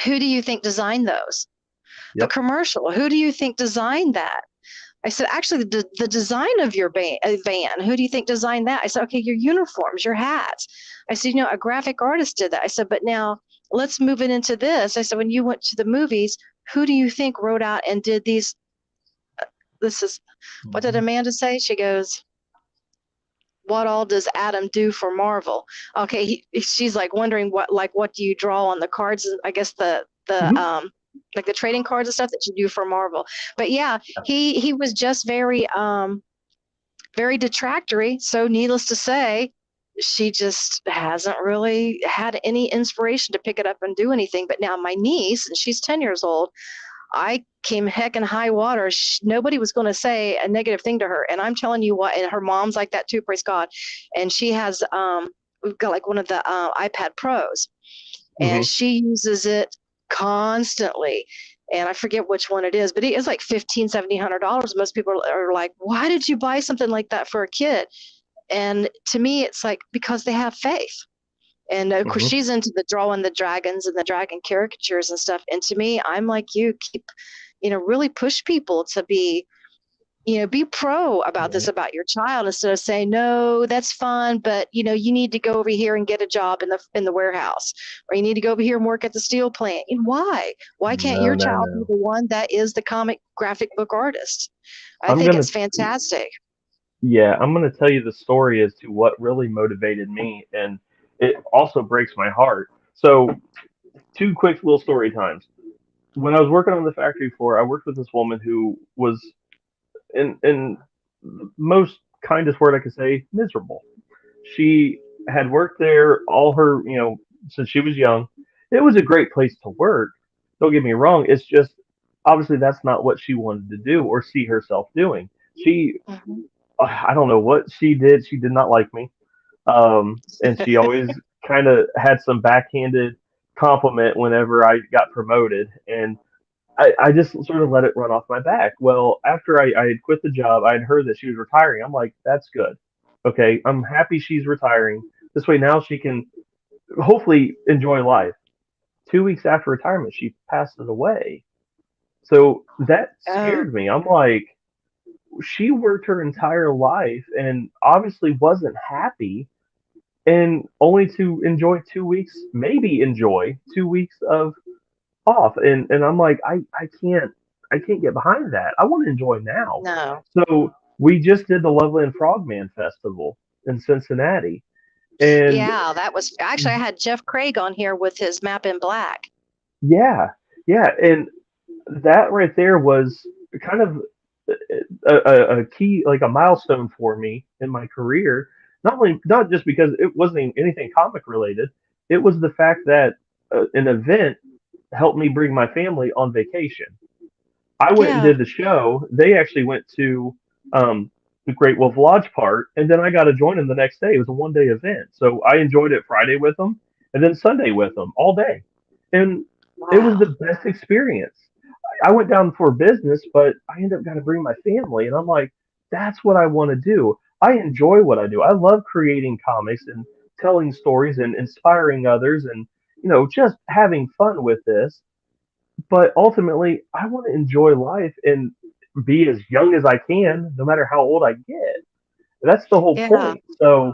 Who do you think designed those? The Yep. commercial, who do you think designed that? I said, actually, the design of your van, who do you think designed that? I said, okay, your uniforms, your hats. I said, a graphic artist did that. I said, but now let's move it into this. I said, when you went to the movies, who do you think wrote out and did these? This is, what did Hmm. Amanda say? She goes, what all does Adam do for Marvel? Okay, she's like wondering what do you draw on the cards? I guess the Hmm. like the trading cards and stuff that you do for Marvel. But yeah, he was just very detractory. So needless to say, she just hasn't really had any inspiration to pick it up and do anything. But now my niece, and she's 10 years old, I came heck and high water. Nobody was going to say a negative thing to her. And I'm telling you what, and her mom's like that too, praise God. And she has, we've got like one of the iPad Pros, and Hmm. she uses it constantly. And I forget which one it is, but it's like 15, $1,700. Most people are like, why did you buy something like that for a kid? And to me, it's like, because they have faith. And of course, Hmm. she's into the drawing the dragons and the dragon caricatures and stuff. And to me, I'm like you, keep, really push people to be pro about this Right. about your child instead of saying, no, that's fun, but you need to go over here and get a job in the warehouse, or you need to go over here and work at the steel plant. And why can't No, your no, child be no. the one that is the comic graphic book artist? I I'm think gonna it's fantastic. Yeah, I'm going to tell you the story as to what really motivated me, and it also breaks my heart. So, two quick little story times. When I was working on the factory floor, I worked with this woman who was, in the most kindest word I could say, miserable. She had worked there all her, since she was young. It was a great place to work. Don't get me wrong. It's just obviously that's not what she wanted to do or see herself doing. She Mhm. I don't know what she did. She did not like me. And she always kind of had some backhanded compliment whenever I got promoted. And I just sort of let it run off my back. Well, after I had quit the job, I had heard that she was retiring. I'm like, that's good. Okay, I'm happy she's retiring. This way now she can hopefully enjoy life. 2 weeks after retirement, she passes away. So that Oh, scared me. I'm like, she worked her entire life and obviously wasn't happy and only to enjoy 2 weeks, maybe enjoy 2 weeks of off. And I'm like, I can't get behind that. I want to enjoy now. no. So we just did the Loveland Frogman Festival in Cincinnati. And Yeah, that was actually, I had Jeff Craig on here with his Map in Black. yeah, yeah. And that right there was kind of a key, like a milestone for me in my career. Not just because it wasn't anything comic related, it was the fact that an event helped me bring my family on vacation. I went and Yeah. did the show. They actually went to the Great Wolf Lodge part, and then I got to join them the next day. It was a 1 day event, so I enjoyed it Friday with them, and then Sunday with them all day, and it was Wow. the best experience. I went down for business, but I ended up got to bring my family, and I'm like, that's what I want to do. I enjoy what I do. I love creating comics and telling stories and inspiring others, and just having fun with this. But ultimately, I want to enjoy life and be as young as I can, no matter how old I get. That's the whole Yeah. point. So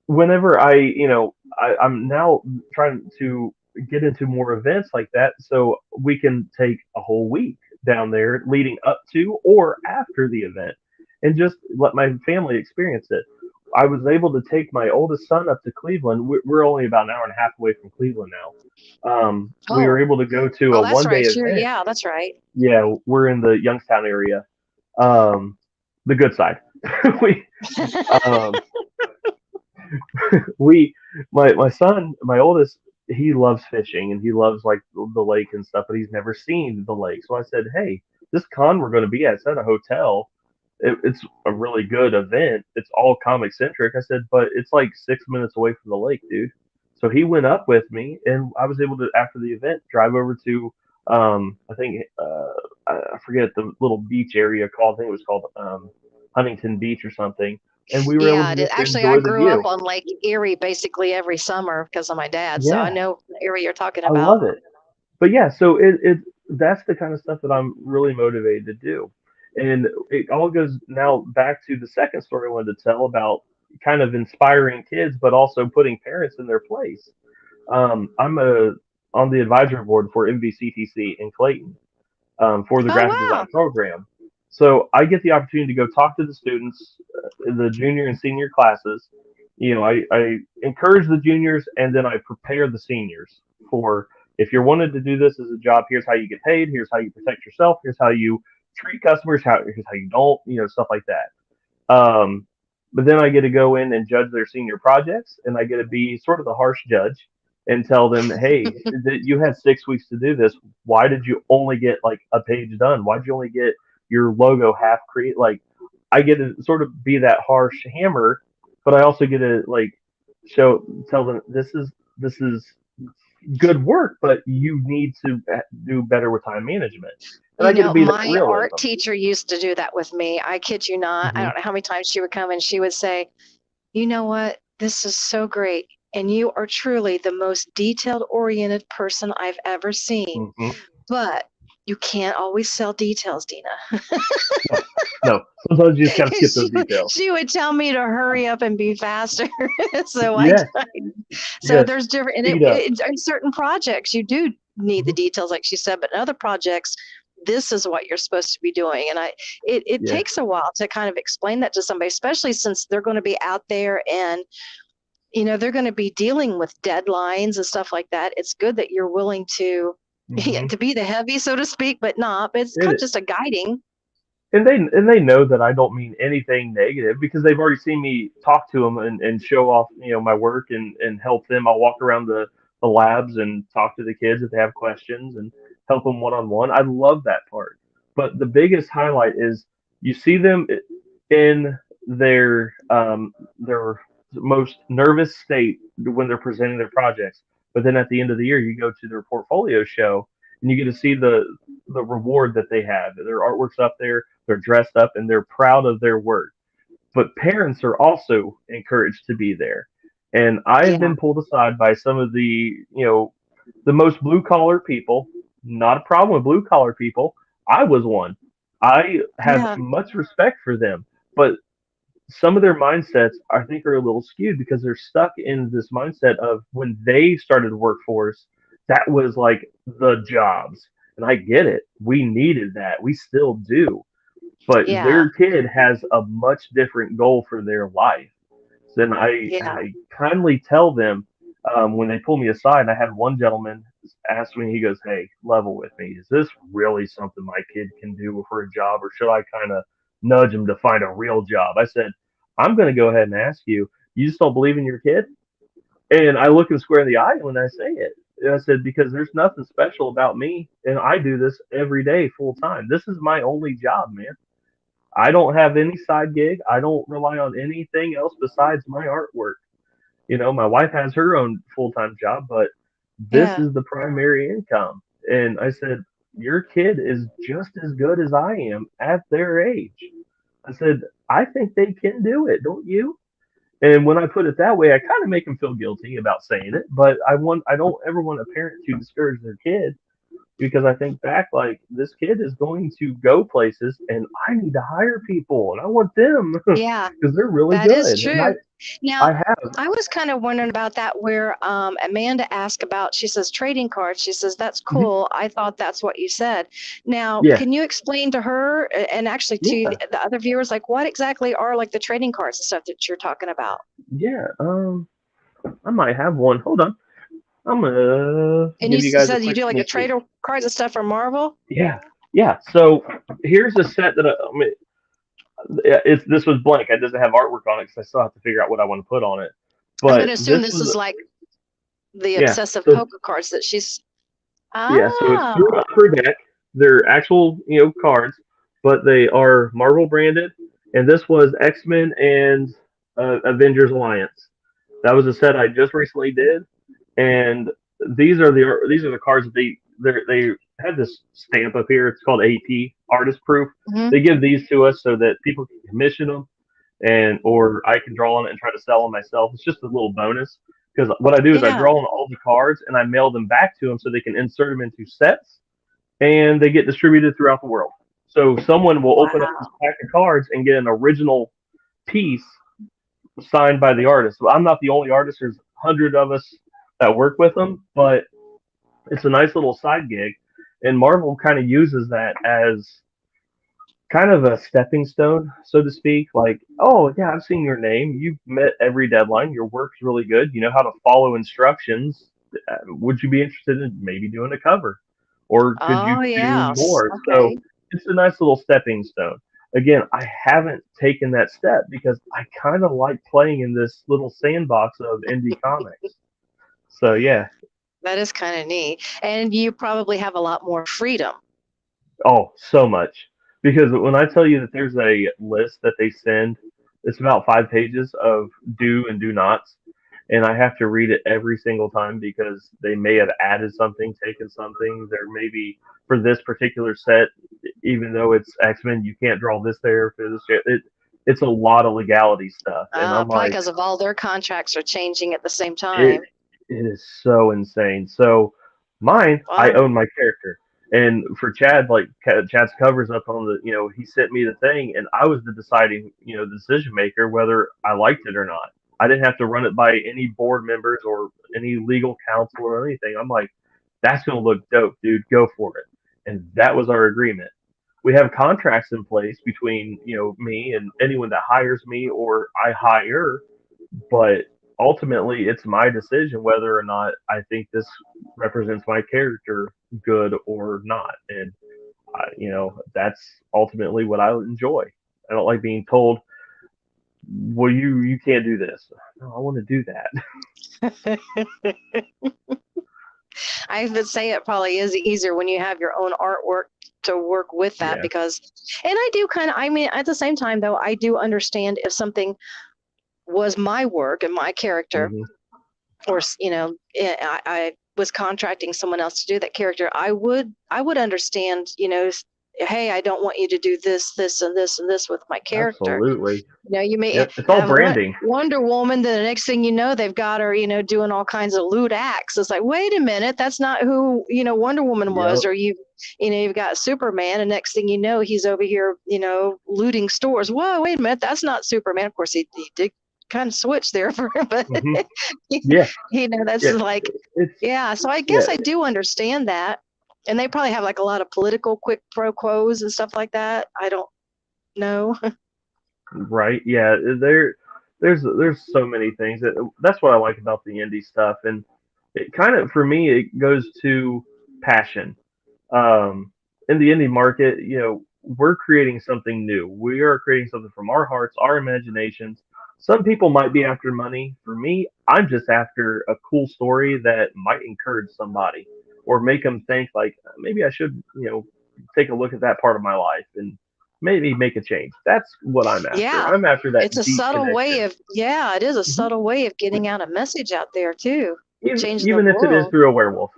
whenever I'm now trying to get into more events like that so we can take a whole week down there leading up to or after the event and just let my family experience it. I was able to take my oldest son up to Cleveland. We're only about an hour and a half away from Cleveland now. We were Oh, able to go to a oh, that's 1 day right. Sure. event. Yeah, that's right. Yeah, we're in the Youngstown area, um, the good side. we um, we my son, my oldest, he loves fishing and he loves like the lake and stuff, but he's never seen the lake. So I said, hey, this con we're going to be at, it's at a hotel. It's a really good event. It's all comic centric. I said, but it's like 6 minutes away from the lake, dude. So he went up with me, and I was able to, after the event, drive over to, I think, I forget the little beach area called. I think it was called Huntington Beach or something. And we were able Yeah, to I did. just Actually, I enjoy the grew up view. on Lake Erie basically every summer because of my dad, so I Yeah, know the area you're talking I about. love it. But yeah, so it that's the kind of stuff that I'm really motivated to do. And it all goes now back to the second story I wanted to tell about kind of inspiring kids, but also putting parents in their place. I'm on the advisory board for MVCTC in Clayton, for the Oh, graphic wow. design program. So I get the opportunity to go talk to the students, the junior and senior classes. I encourage the juniors and then I prepare the seniors for, if you're wanting to do this as a job, here's how you get paid, here's how you protect yourself, here's how you treat customers, here's how you don't, stuff like that. But then I get to go in and judge their senior projects, and I get to be sort of the harsh judge and tell them, hey, you had 6 weeks to do this. Why did you only get like a page done? Why did you only get your logo half create? Like, I get to sort of be that harsh hammer, but I also get to like tell them this is good work, but you need to do better with time management. And I get to be that My art realism. teacher used to do that with me. I kid you not. I Hmm. don't know how many times she would come and she would say, you know what? This is so great. And you are truly the most detailed oriented person I've ever seen. Hmm. But you can't always sell details, Deana. No, no. Sometimes you just gotta skip she, those details. she would tell me to hurry up and be faster. so I, Yes, so yes. there's different, and Speed up. in certain projects, you do need the Hmm. details, like she said, but in other projects, this is what you're supposed to be doing. And it Yeah. takes a while to kind of explain that to somebody, especially since they're going to be out there and they're going to be dealing with deadlines and stuff like that. It's good that you're willing to Hmm. to be the heavy, so to speak, but not. But it's kind of It, just a guiding. and they know that I don't mean anything negative because they've already seen me talk to them and show off my work and help them. I'll walk around the labs and talk to the kids if they have questions and help them one on one. I love that part. But the biggest highlight is you see them in their most nervous state when they're presenting their projects. But then at the end of the year, you go to their portfolio show and you get to see the reward that they have. Their artwork's up there, they're dressed up, and they're proud of their work. But parents are also encouraged to be there. And I have Yeah, been pulled aside by some of the most blue collar people. Not a problem with blue collar people. I was one. I have yeah, much respect for them, but some of their mindsets I think are a little skewed because they're stuck in this mindset of when they started workforce, that was like the jobs. And I get it. We needed that. We still do. But yeah, their kid has a much different goal for their life. So then yeah, I kindly tell them when they pull me aside. I had one gentleman ask me, he goes, hey, level with me. Is this really something my kid can do for a job, or should I kind of nudge him to find a real job? I said, I'm going to go ahead and ask you, you just don't believe in your kid? And I look him square in the eye when I say it. And I said, because there's nothing special about me, and I do this every day full time. This is my only job, man. I don't have any side gig. I don't rely on anything else besides my artwork. My wife has her own full time job, but this yeah. is the primary income. And I said, your kid is just as good as I am at their age. I said, I think they can do it, don't you? And when I put it that way, I kind of make them feel guilty about saying it, but I don't ever want a parent to discourage their kid because I think back like this kid is going to go places and I need to hire people and I want them Yeah, because they're really that is good. And true. I Now, have, I was kind of wondering about that where Amanda asked about, she says, trading cards. She says, that's mhm, cool. I thought that's what you said. Now, yeah, can you explain to her and actually to yeah, the other viewers, like what exactly are like the trading cards and stuff that you're talking about? yeah. I might have one. Hold on. I'm gonna And you give you guys a said you quick do like the sneak peek. trader cards and stuff for Marvel? Yeah, yeah. So here's a set that I mean, yeah, it's this was blank. It doesn't have artwork on it because I still have to figure out what I want to put on it. I'm going But to assume this this was is like the yeah. obsessive So poker cards that she's. yeah. So it's Ah, through upper deck. They're actual cards, but they are Marvel branded. And this was X Men and Avengers Alliance. That was a set I just recently did, and these are the cards that they have this stamp up here. It's called AP artist proof. hmm, They give these to us so that people can commission them and or I can draw on it and try to sell them myself. It's just a little bonus because what I do is I yeah. draw on all the cards and I mail them back to them so they can insert them into sets and they get distributed throughout the world. So someone will open up this Wow. pack of cards and get an original piece signed by the artist. So I'm not the only artist. There's 100 of us that work with them, but it's a nice little side gig. And Marvel kind of uses that as kind of a stepping stone, so to speak. Like, oh yeah, I've seen your name. You've met every deadline. Your work's really good. You know how to follow instructions. Would you be interested in maybe doing a cover, or could you Oh, do yes. more? So Okay. it's a nice little stepping stone. Again, I haven't taken that step because I kind of like playing in this little sandbox of indie comics. So yeah, That is kind of neat. And you probably have a lot more freedom. oh, so much. Because when I tell you that there's a list that they send, it's about 5 pages of do and do nots, and I have to read it every single time because they may have added something, taken something. There may be for this particular set, even though it's X Men, you can't draw this there for this. It's a lot of legality stuff, and I'm Probably like, because of all their contracts are changing at the same it time. it is so insane. So mine, I Wow. own my character, and for Chad, like Chad's covers up on the, he sent me the thing, and I was the deciding, decision maker whether I liked it or not. I didn't have to run it by any board members or any legal counsel or anything. I'm like, that's gonna look dope, dude. Go for it. And that was our agreement. We have contracts in place between me and anyone that hires me or I hire, but ultimately it's my decision whether or not I think this represents my character good or not. And that's ultimately what I enjoy. I don't like being told, well, you can't do this. No, I want to do that. I would say it probably is easier when you have your own artwork to work with that Yeah. because, and I do kind of, I mean, at the same time though, I do understand if something was my work and my character, Hmm. or I was contracting someone else to do that character, I would understand, hey, I don't want you to do this and this and this with my character. Absolutely. You may Yep. It's all have branding. Wonder Woman, then the next thing you know, they've got her, doing all kinds of lewd acts. It's like, wait a minute, that's not who, Wonder Woman was. Yep. Or you've got Superman, and next thing you know, he's over here, looting stores. Whoa, wait a minute, that's not Superman. Of course, he did kind of switch there for, but Hmm. Yeah. that's Yeah. like, It's yeah. So I yeah. guess I do understand that. And they probably have like a lot of political quick pro quos and stuff like that. I don't know. Right. Yeah. There's so many things that's what I like about the indie stuff, and it kind of for me it goes to passion. In the indie market, we're creating something new. We are creating something from our hearts, our imaginations. Some people might be after money. For me, I'm just after a cool story that might encourage somebody or make them think like maybe I should, take a look at that part of my life and maybe make a change. That's what I'm after. Yeah, I'm after that it's a deep subtle way connection. of, yeah, it is a Mhm. subtle way of getting out a message out there too, even changing the even if it is world. through a werewolf,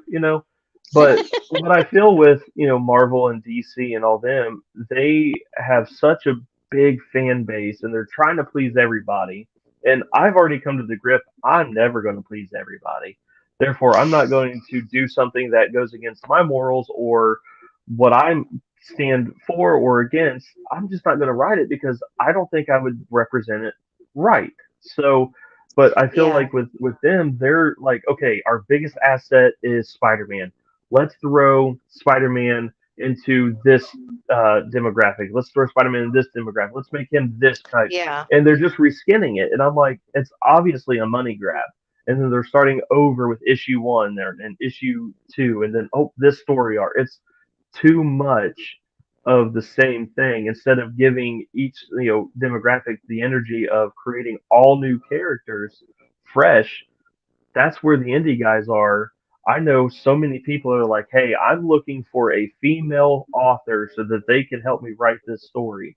But what I feel with, Marvel and DC and all them, they have such a big fan base and they're trying to please everybody. And I've already come to the grip, I'm never going to please everybody. Therefore, I'm not going to do something that goes against my morals or what I stand for or against. I'm just not going to write it because I don't think I would represent it right. So, but I feel Yeah. like with them, they're like, okay, our biggest asset is Spider-Man. Let's throw Spider-Man into this demographic. Let's throw Spider-Man in this demographic. Let's make him this type. Yeah. And they're just reskinning it. And I'm like, it's obviously a money grab. And then they're starting over with issue one there and issue two, and then this story arc. It's too much of the same thing instead of giving each demographic the energy of creating all new characters fresh. That's where the indie guys are. I know so many people are like, hey, I'm looking for a female author so that they can help me write this story.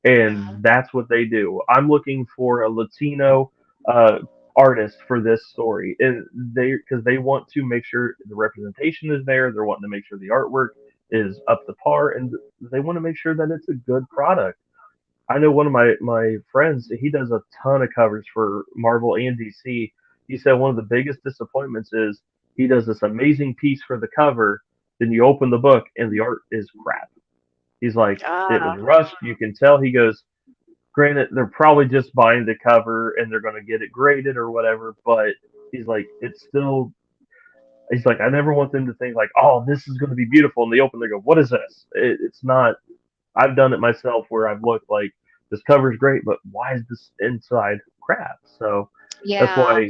And Mhm. that's what they do. I'm looking for a Latino uh, artist for this story. And because they want to make sure the representation is there, they're wanting to make sure the artwork is up to par, and they want to make sure that it's a good product. I know one of my friends, he does a ton of covers for Marvel and DC. He said one of the biggest disappointments is he does this amazing piece for the cover, then you open the book and the art is crap. He's like, it was Ah, rushed. You can tell. He goes, granted, they're probably just buying the cover and they're going to get it graded or whatever, but he's like, it's still. He's like, I never want them to think like, oh, this is going to be beautiful, and they open, they go, what is this? It's not. I've done it myself where I've looked like this cover's great, but why is this inside crap? So that's yeah. why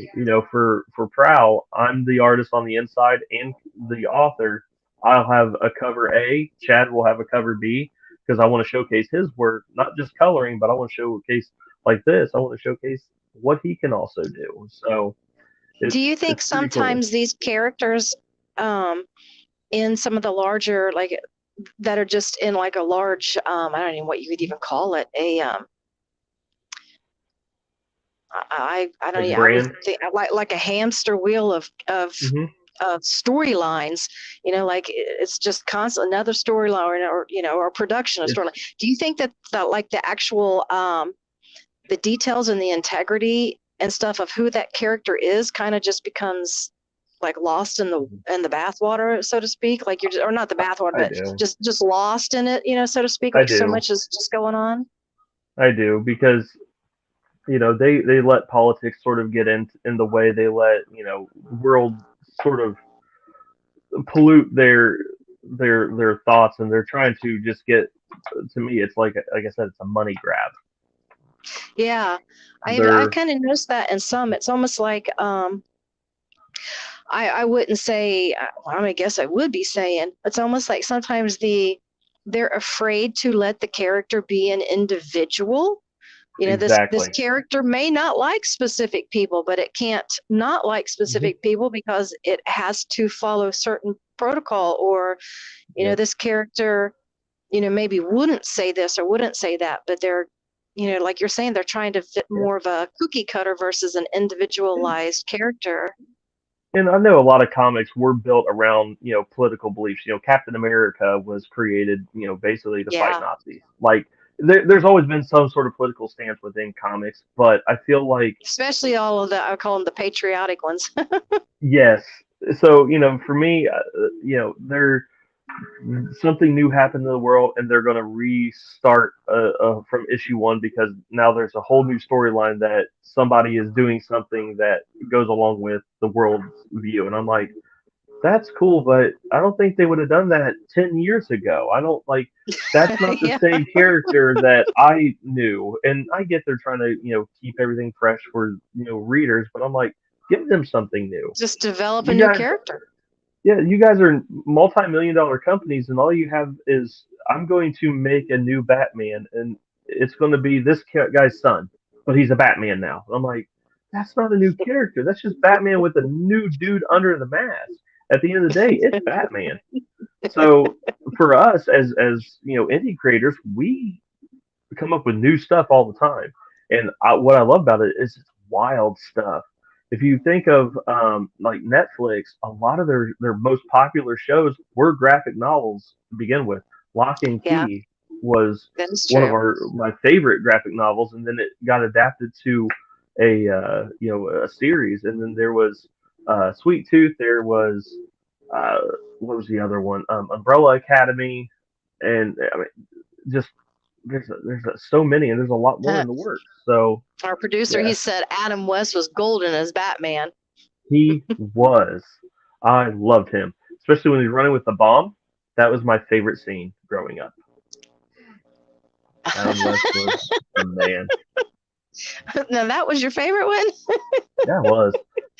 for Prowl, I'm the artist on the inside and the author. I'll have a cover A. Chad will have a cover B because I want to showcase his work, not just coloring, but I want to showcase like this. I want to showcase what he can also do. So Do you think it's pretty cool. sometimes these characters, um, in some of the larger, like that are just in like a large, I don't know what you would even call it, a I don't Like know, I would brand. think like a hamster wheel Hmm. of storylines, like it's just constant another storyline or or production of storyline. It's Do you think that like the actual the details and the integrity and stuff of who that character is kind of just becomes like lost in the bathwater, so to speak? Like you're just, or not the bathwater, I but do. just lost in it, so to speak. I Like so do. much is just going on. I do because they let politics sort of get in the way. They let world sort of pollute their thoughts, and they're trying to just get. To me, it's like I said, it's a money grab. Yeah, I've They're kind of noticed that in some. It's almost like I wouldn't say. I mean, I guess I would be saying it's almost like sometimes they're afraid to let the character be an individual. This exactly. character may not like specific people, but it can't not like Hmm. specific people because it has to follow certain protocol, or Yeah. this character maybe wouldn't say this or wouldn't say that, but they're like you're saying, they're trying to fit Yeah. more of a cookie cutter versus an individualized character. And I know a lot of comics were built around, political beliefs. Captain America was created, basically to fight Yeah, Nazis. Like there's always been some sort of political stance within comics, but I feel like especially all of the, I call them the patriotic ones. yes. So for me, they're something new happened in the world, and they're going to restart from issue one because now there's a whole new storyline that somebody is doing something that goes along with the world's view, and I'm like, that's cool, but I don't think they would have done that 10 years ago. I don't like that's not the Yeah, same character that I knew, and I get they're trying to keep everything fresh for readers, but I'm like, give them something new. just develop a You new guys character. yeah, you guys are multi-million-dollar companies, and all you have is I'm going to make a new Batman, and it's going to be this guy's son, but he's a Batman now. I'm like, that's not a new character. That's just Batman with a new dude under the mask. At the end of the day, it's Batman. So for us as indie creators, we come up with new stuff all the time, and what I love about it is it's wild stuff. if you think of like Netflix, a lot of their most popular shows were graphic novels to begin with. Lock and Yeah, Key was that is one of true. my favorite graphic novels, and then it got adapted to a a series, and then there was Sweet Tooth. There was uh, what was the other one? Umbrella Academy, and I mean, just so many, and there's a lot more in the works. So Our producer, yeah, he said Adam West was golden as Batman. he was. I loved him, especially when he's running with the bomb. That was my favorite scene growing up. Adam West was the man. Now that was your favorite one? That was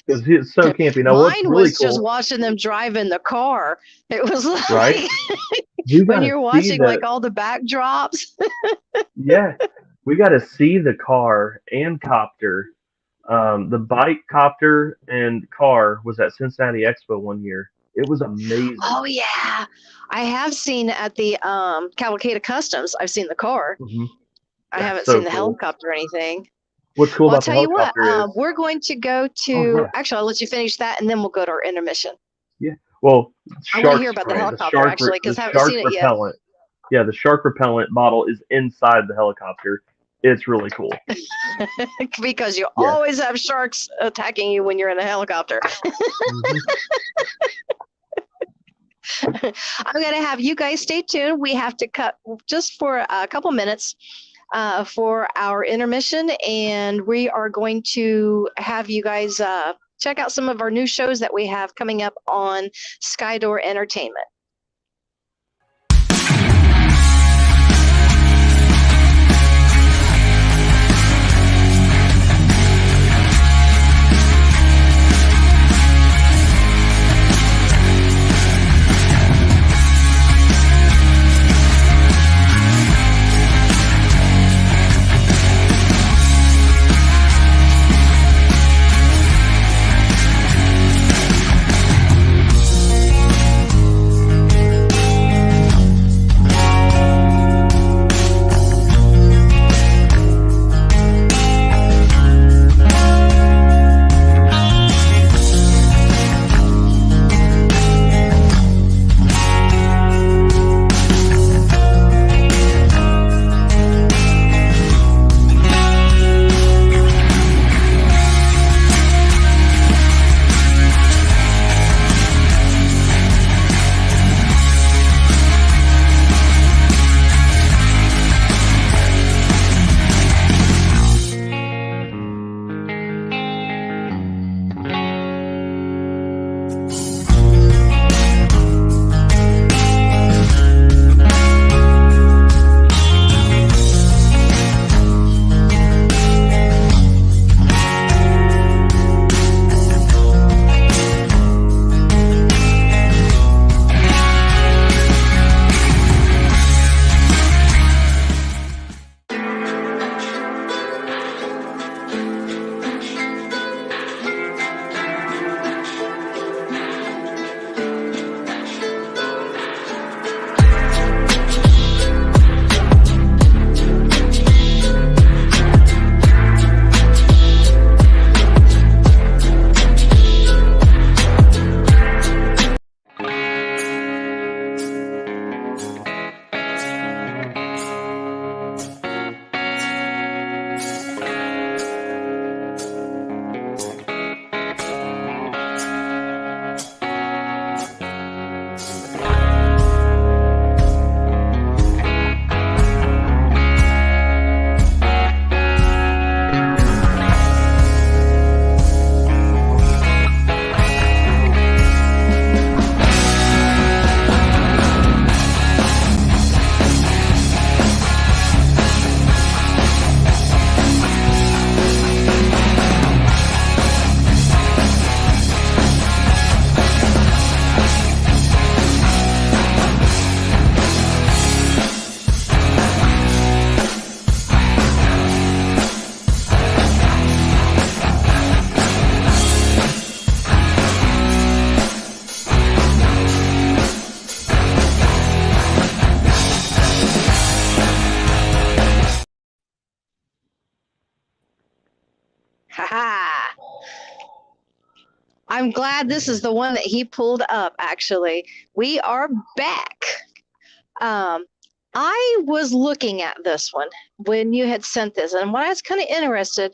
because he is so campy. Now, what's Mine really was just cool, watching them drive in the car. It was right? like We got when to you're see watching the like all the backdrops. yeah, we got to see the car and copter. The bike, copter, and car was at Cincinnati Expo one year. It was amazing. Oh yeah, I have seen at the Cavalcada Customs. I've seen the car. Hmm. I That's haven't so seen the cool. helicopter or anything. What's cool Well, I'll about the tell you what. helicopter is, We're going to go oh to. yeah, Actually, I'll let you finish that, and then we'll go to our intermission. yeah. Well, I want to shark hear about the spray, helicopter actually, the because I haven't shark seen it yet. repellent. Yeah, the shark repellent model is inside the helicopter. It's really cool. Because you Yeah. always have sharks attacking you when you're in a helicopter. Hmm. I'm going to have you guys stay tuned. We have to cut just for a couple minutes for our intermission, and we are going to have you guys check out some of our new shows that we have coming up on Skydor Entertainment. I'm glad this is the one that he pulled up, actually. We are back. Um, I was looking at this one when you had sent this, and what I was kind of interested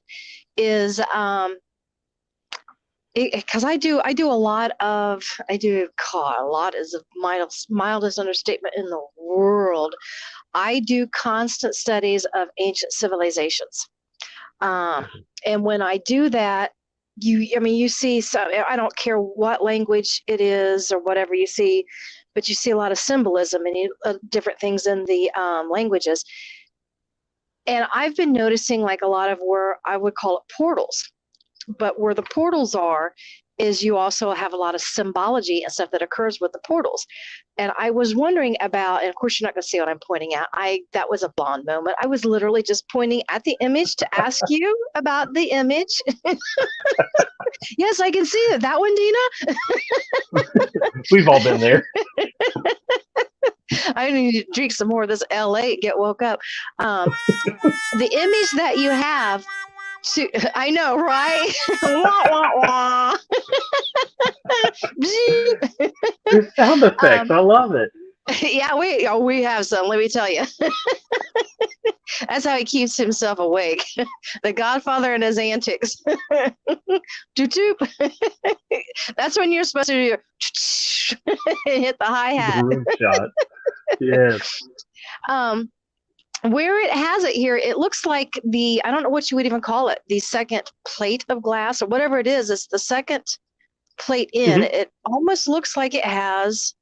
is because I do a lot of God, a lot is a mildest understatement in the world. I do constant studies of ancient civilizations. Um, and when I do that, you see, so I don't care what language it is or whatever you see, but you see a lot of symbolism and different things in the languages. And I've been noticing like a lot of where I would call it portals, but where the portals are is you also have a lot of symbology and stuff that occurs with the portals. And I was wondering about, and of course you're not going to see what I'm pointing at. That was a Bond moment. I was literally just pointing at the image to ask you about the image. Yes, I can see it. That one, Deana. We've all been there. I need to drink some more of this LA, get woke up. The image that you have, I know, right? There's sound effects. I love it. Yeah, we have some. Let me tell you, that's how he keeps himself awake. The Godfather and his antics. Doop doop. That's when you're supposed to do hit the hi hat. Groove shot. Yes. Where it has it here, it looks like I don't know what you would even call it, the second plate of glass or whatever it is. It's the second plate in. Mm-hmm. It almost looks like it has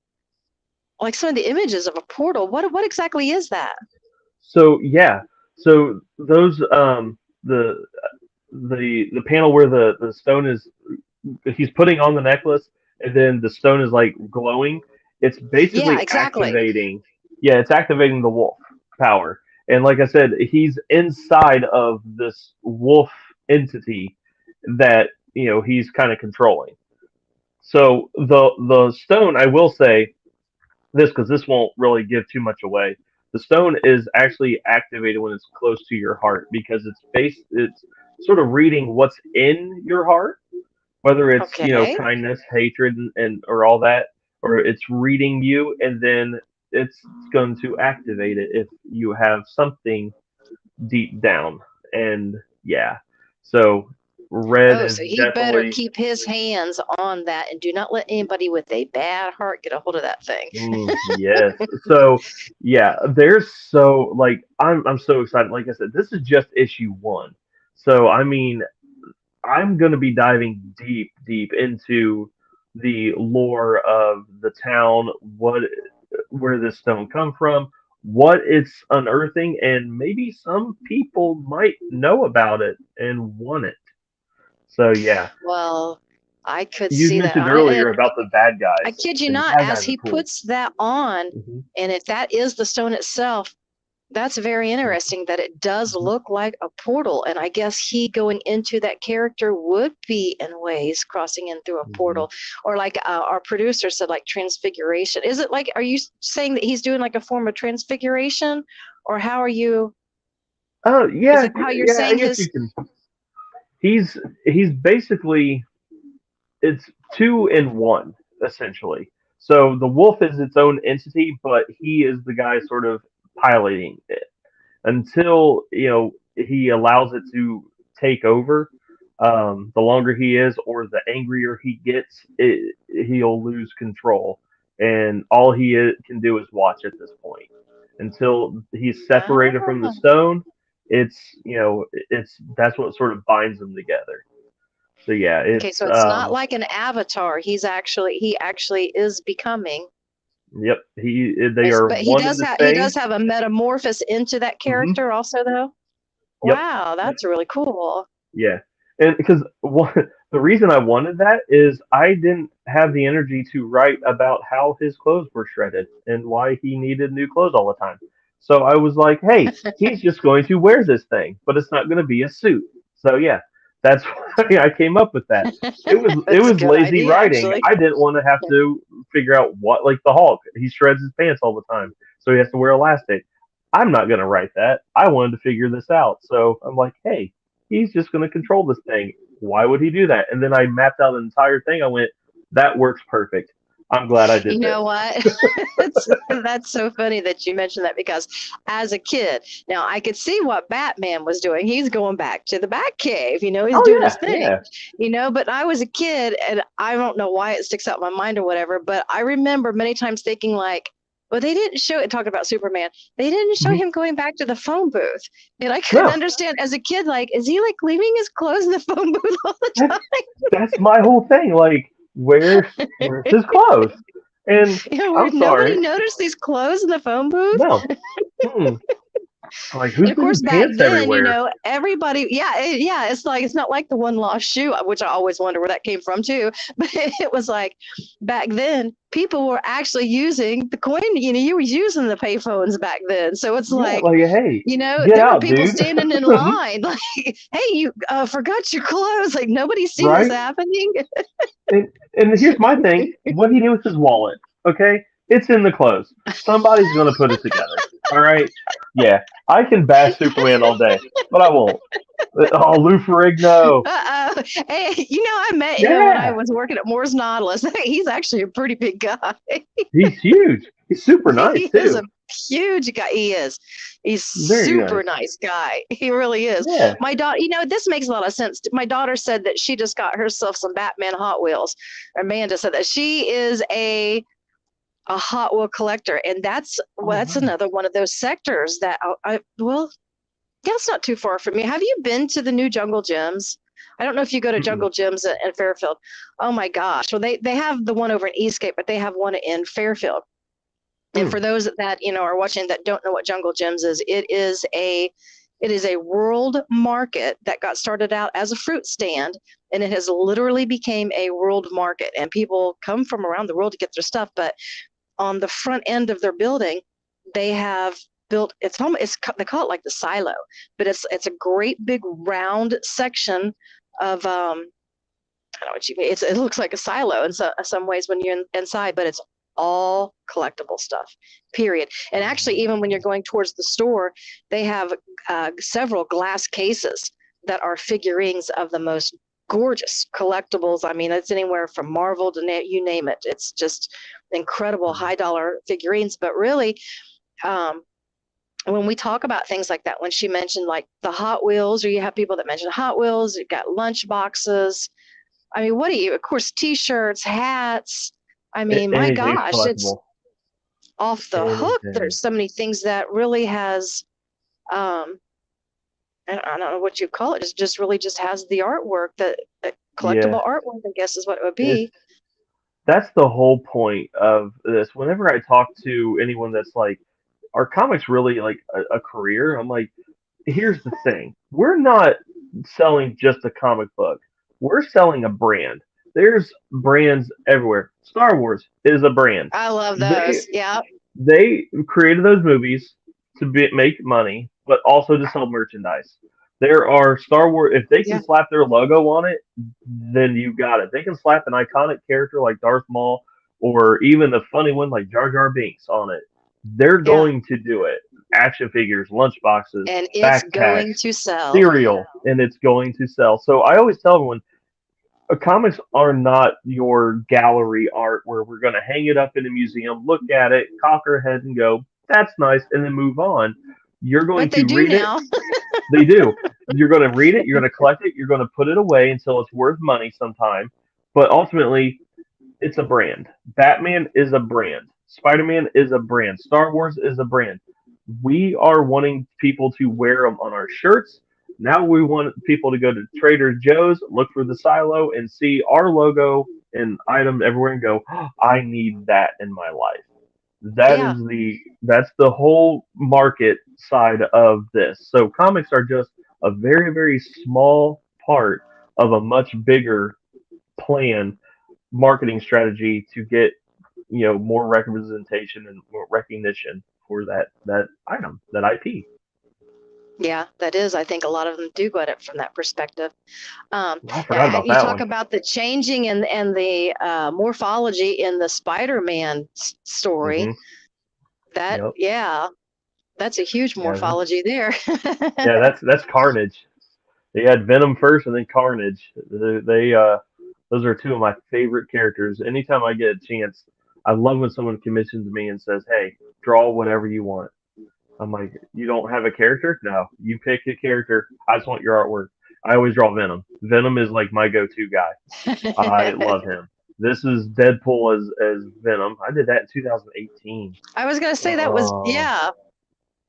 like some of the images of a portal. What exactly is that? So yeah. So those the panel where the stone is, he's putting on the necklace and then the stone is like glowing. It's Yeah, basically exactly. activating. Yeah, it's activating the wolf power. And like I said, he's inside of this wolf entity that he's kind of controlling. So the stone, I will say this because this won't really give too much away. The stone is actually activated when it's close to your heart because it's sort of reading what's in your heart, whether it's Okay. kindness, hatred, and or all that, or it's reading you, and then it's going to activate it if you have something deep down. And yeah, so red Oh, is so he better definitely. keep his hands on that and do not let anybody with a bad heart get a hold of that thing. Yes. So yeah, there's so like I'm so excited. Like I said, this is just issue one. So I mean, I'm gonna be diving deep into the lore of the town, where this stone come from, what it's unearthing, and maybe some people might know about it and want it. So yeah, Well, I could you see that. mentioned earlier about the bad I guys, kid you and the not, bad as guys are he cool. puts that on, Hmm. and if that is the stone itself, that's very interesting that it does Hmm. look like a portal. And I guess he going into that character would be in ways crossing in through a Hmm. portal, or like our producer said, like transfiguration. Is it like, are you saying that he's doing like a form of transfiguration, or how are you? Oh Is yeah, that how you're yeah. I saying guess you his? can. He's basically, it's two in one essentially. So the wolf is its own entity, but he is the guy sort of piloting it until he allows it to take over. The longer he is, or the angrier he gets, he'll lose control, and all can do is watch at this point until he's separated from the Ah, stone. It's that's what sort of binds them together. So yeah, okay, it's so it's not like an avatar. He actually is becoming. yep. They are But he one and does the have he same. does have a metamorphosis into that Hmm. character also though. Yep. Wow, Yep. that's really cool. Yeah, and because the reason I wanted that is I didn't have the energy to write about how his clothes were shredded and why he needed new clothes all the time. So I was like, hey, he's just going to wear this thing, but it's not going to be a suit. So yeah, that's why I came up with that. It That's a was good lazy idea writing. actually. I didn't want to have to figure out what, like the Hulk. He shreds his pants all the time, so he has to wear elastic. I'm not going to write that. I wanted to figure this out. So I'm like, hey, he's just going to control this thing. Why would he do that? And then I mapped out the entire thing. I went, that works perfect. I'm glad I You did this. know what? That's so funny that you mentioned that, because as a kid, now I could see what Batman was doing. He's going back to the Batcave, he's Oh doing his yeah, thing, yeah. but I was a kid and I don't know why it sticks out in my mind or whatever, but I remember many times thinking like, well, they didn't show it talking about Superman. They didn't show Mhm. him going back to the phone booth. And I couldn't No, understand as a kid, like, is he like leaving his clothes in the phone booth all the that's time? that's my whole thing. Like, where's his clothes? And Where I'm nobody sorry, noticed these clothes in the phone booth. no. Mm-mm. Like, And who's of course, leaving back pants then, everywhere? everybody, it's like, it's not like the one lost shoe, which I always wonder where that came from too. But it was like back then, people were actually using the coin, you were using the payphones back then. So it's Yeah, like, like, hey, get there were out, people dude. standing in line, like, hey, you forgot your clothes. Like, nobody's seen this Right? happening. And here's my thing. What do you do with his wallet? Okay? It's in the clothes. Somebody's gonna put it together. Alright? Yeah. I can bash Superman all day, but I won't. Oh, Lou Ferrigno. Hey, I met him when I Yeah. was working at Moore's Nautilus. He's actually a pretty big guy. He's huge. He's super nice He is a too. huge guy. He is. He's Very super nice. nice guy. He really is. Yeah. My daughter, this makes a lot of sense. My daughter said that she just got herself some Batman Hot Wheels. Amanda said that she is a Hot Wheel collector, and Oh that's nice. another one of those sectors that well, that's not too far from me. Have you been to the new Jungle Gyms? I don't know if you go to Mm-mm. Jungle Gyms in Fairfield. Oh my gosh. Well, they have the one over in Eastgate, but they have one in Fairfield. And for Mm. those that are watching that don't know what Jungle Gyms is, it is a world market that got started out as a fruit stand, and it has literally became a world market, and people come from around the world to get their stuff. But on the front end of their building, they have built, they call it like the silo, but it's a great big round section of I don't know what you mean. It looks like a silo in some ways when you're inside, but it's all collectible stuff, period. And actually, even when you're going towards the store, they have several glass cases that are figurines of the most gorgeous collectibles. I mean, it's anywhere from Marvel to you name it. It's just incredible high dollar figurines. But really, um, when we talk about things like that, when she mentioned like the Hot Wheels, or you have people that mention Hot Wheels, you've got lunch boxes. I mean, what do you, of course, t-shirts, hats. I mean, my Anything's gosh, it's collectible. off the hook. Anything. There's so many things that really has, um, I don't know what you call it. It just really just has the artwork that Yeah. collectible artwork, I guess is what it would It's be. that's the whole point of this. Whenever I talk to anyone that's like, are comics really like a career? I'm like, here's the thing. We're not selling just a comic book. We're selling a brand. There's brands everywhere. Star Wars is a brand. I love They those. Yeah. they created those movies to make money, but also to sell merchandise. There are Star Wars. If they can Yeah. slap their logo on it, then you got it. They can slap an iconic character like Darth Maul, or even a funny one like Jar Jar Binks on it. They're Yeah. going to do it. Action figures, lunchboxes, And it's going backpacks, to sell. cereal, and it's going to sell. So I always tell everyone, comics are not your gallery art where we're going to hang it up in a museum, look at it, cock our head, and go, "That's nice," and then move on. You're going But they to do read it. now. They do. You're going to read it. You're going to collect it. You're going to put it away until it's worth money sometime. But ultimately, it's a brand. Batman is a brand. Spider-Man is a brand. Star Wars is a brand. We are wanting people to wear them on our shirts. Now we want people to go to Trader Joe's, look for the silo, and see our logo and item everywhere and go, oh, I need that in my life. Yeah. That's the whole market side of this. So comics are just a very, very small part of a much bigger plan marketing strategy to get more representation and more recognition for that item, that IP. Yeah, that is. I think a lot of them do get it from that perspective. I forgot about You that talk one. about the changing and the morphology in the Spider-Man story. Hmm. That, Yep. yeah, that's a huge Yeah. morphology there. Yeah. That's Carnage. They had Venom first and then Carnage. Those are two of my favorite characters. Anytime I get a chance, I love when someone commissions me and says, "Hey, draw whatever you want." I'm like, "You don't have a character? No, you pick a character. I just want your artwork." I always draw Venom. Venom is like my go-to guy. I love him. This is Deadpool as Venom. I did that in 2018. I was gonna say that was, Oh, yeah, it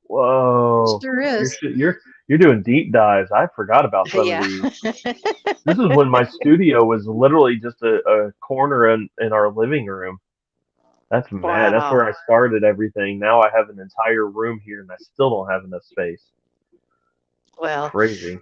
whoa! sure You're is. sh- you're you're doing deep dives. I forgot about some of Yeah. these. This is when my studio was literally just a corner in our living room. That's mad. That's Wow. where I started everything. Now I have an entire room here, and I still don't have enough space. Well, Crazy.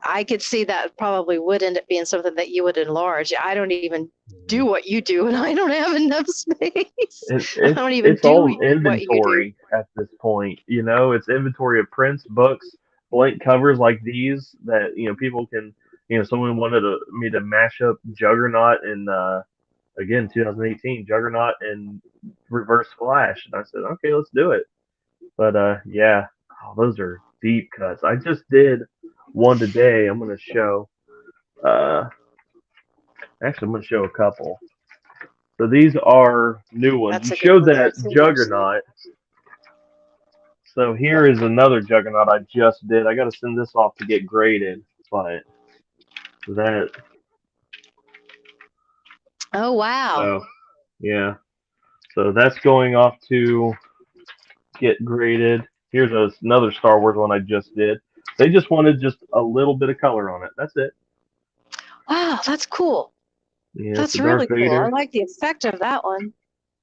I could see that probably would end up being something that you would enlarge. I don't even do what you do, and I don't have enough space. It, I it's don't even it's do all what you do. inventory at this point. It's inventory of prints, books, blank covers like these that people can. Someone wanted me to mash up Juggernaut and again 2018 Juggernaut and Reverse Flash, and I said, okay, let's do it. But yeah, oh, those are deep cuts. I just did one today. I'm gonna show. Uh, actually, I'm gonna show a couple. So these are new ones. You That's a good showed one there that too, actually. Juggernaut. So here is another Juggernaut I just did. I got to send this off to get graded, but that Oh wow. so yeah. So that's going off to get graded. Here's another Star Wars one I just did. They just wanted just a little bit of color on it. That's it. Wow, that's cool. Yeah, it's That's a Darth really cool. I Vader. like the effect of that one.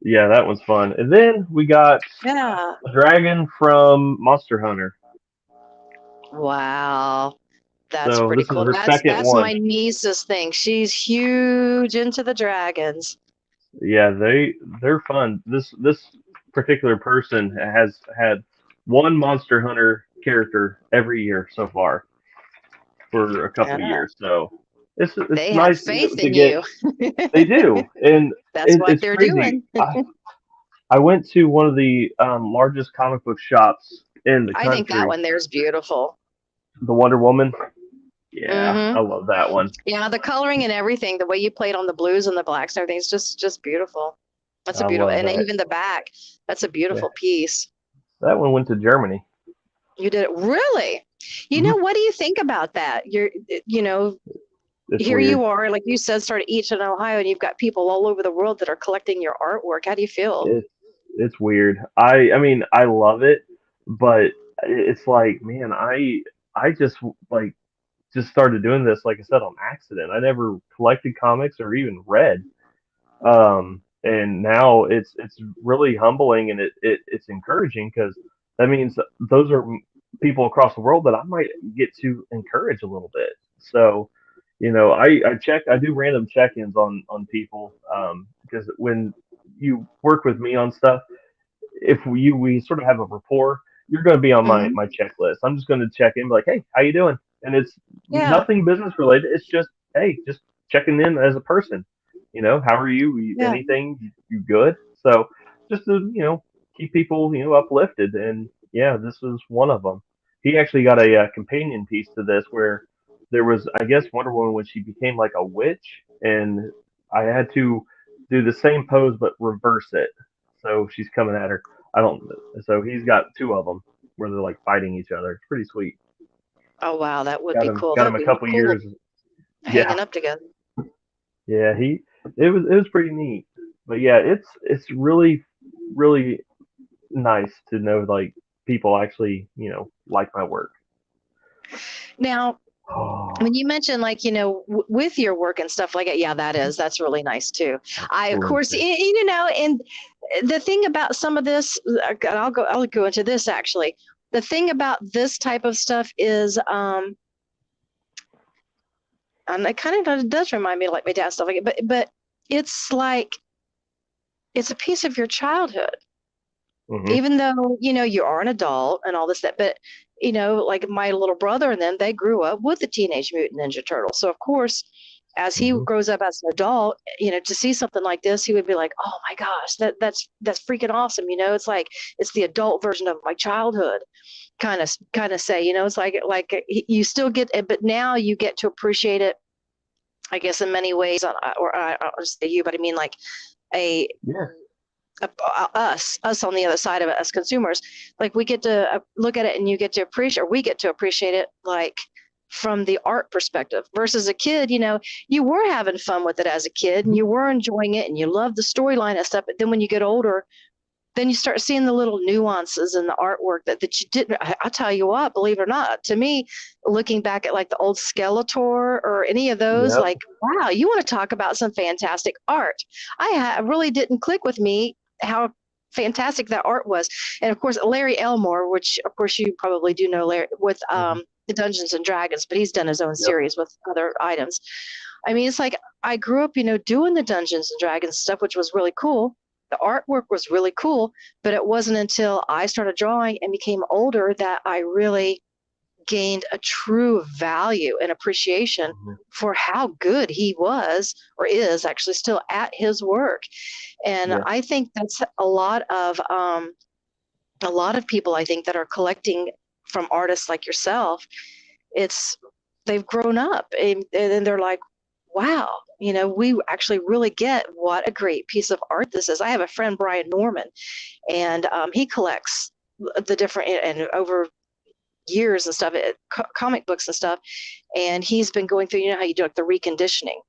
Yeah, that one's fun. And then we got Yeah. a dragon from Monster Hunter. Wow. That's So pretty this is cool. her second That's one. my niece's thing. She's huge into the dragons. Yeah, they're fun. This particular person has had one Monster Hunter character every year so far for a couple Yeah. years. So it's They have nice faith to in get. you. They do, and That's what it's they're crazy. doing. I went to one of the largest comic book shops in the I think that country, one there's beautiful. the Wonder Woman. Yeah, Hmm. I love that one. Yeah, the coloring and everything, the way you played on the blues and the blacks and everything is just beautiful. That's a I beautiful, love and that. even the back, that's a Yeah, beautiful piece. that one went to Germany. You did it really. Hmm. What do you think about that? You know, It's here weird. you are, like you said, started each in Ohio, and you've got people all over the world that are collecting your artwork. How do you feel? It's weird. I mean I love it, but it's like man, I just like just started doing this like I said on accident. I never collected comics or even read. And now it's really humbling and it's encouraging because that means those are people across the world that I might get to encourage a little bit. So, I do random check-ins on people because when you work with me on stuff, if we sort of have a rapport, you're going to be on my Hmm. my checklist. I'm just going to check in, be like, hey, how you doing? And it's Yeah, nothing business related. It's just hey, just checking in as a person. How are you? yeah. Anything? You good? So just to keep people uplifted. And yeah, this was one of them. He actually got a companion piece to this where there was, I guess, Wonder Woman when she became like a witch, and I had to do the same pose but reverse it. So she's coming at her. I don't. So he's got two of them where they're like fighting each other. It's pretty sweet. Oh wow, that would Got be him. cool. Got That'd him a be couple cool years. Yeah, hanging up together. yeah. It was pretty neat. But yeah, it's really really nice to know like people actually like my work. Now, Oh, when you mentioned like with your work and stuff like that, yeah, that's really nice too. I of course absolutely. and the thing about some of this, I'll go into this actually. The thing about this type of stuff is and it kind of does remind me of like my dad stuff like it, but it's like it's a piece of your childhood, Hmm. even though you are an adult and all this that, but like my little brother and them, they grew up with the Teenage Mutant Ninja Turtles, so of course as he Hmm. grows up as an adult, to see something like this, he would be like, "Oh my gosh, that's freaking awesome!" It's like it's the adult version of my childhood. Kind of say, it's like you still get it, but now you get to appreciate it. I guess in many ways, or I don't say you, but I mean like a Yeah. us on the other side of it as consumers, like we get to look at it and you get to appreciate, or we get to appreciate it like from the art perspective versus a kid. You were having fun with it as a kid and Mhm. you were enjoying it and you loved the storyline and stuff, but then when you get older, then you start seeing the little nuances in the artwork that you didn't. I'll tell you what, believe it or not, to me, looking back at like the old Skeletor or any of those, Yep. like, wow, you want to talk about some fantastic art. Really didn't click with me how fantastic that art was. And of course, Larry Elmore, which of course you probably do know Larry with Hmm. the Dungeons and Dragons, but he's done his own Yep. series with other items. I mean, it's like I grew up, doing the Dungeons and Dragons stuff, which was really cool. The artwork was really cool, but it wasn't until I started drawing and became older that I really gained a true value and appreciation Hmm. for how good he was or is actually still at his work. And Yeah. I think that's a lot of people I think that are collecting from artists like yourself. It's they've grown up and they're like, wow, we actually really get what a great piece of art this is. I have a friend, Brian Norman, and he collects the different and over years and stuff, comic books and stuff. And he's been going through, how you do like the reconditioning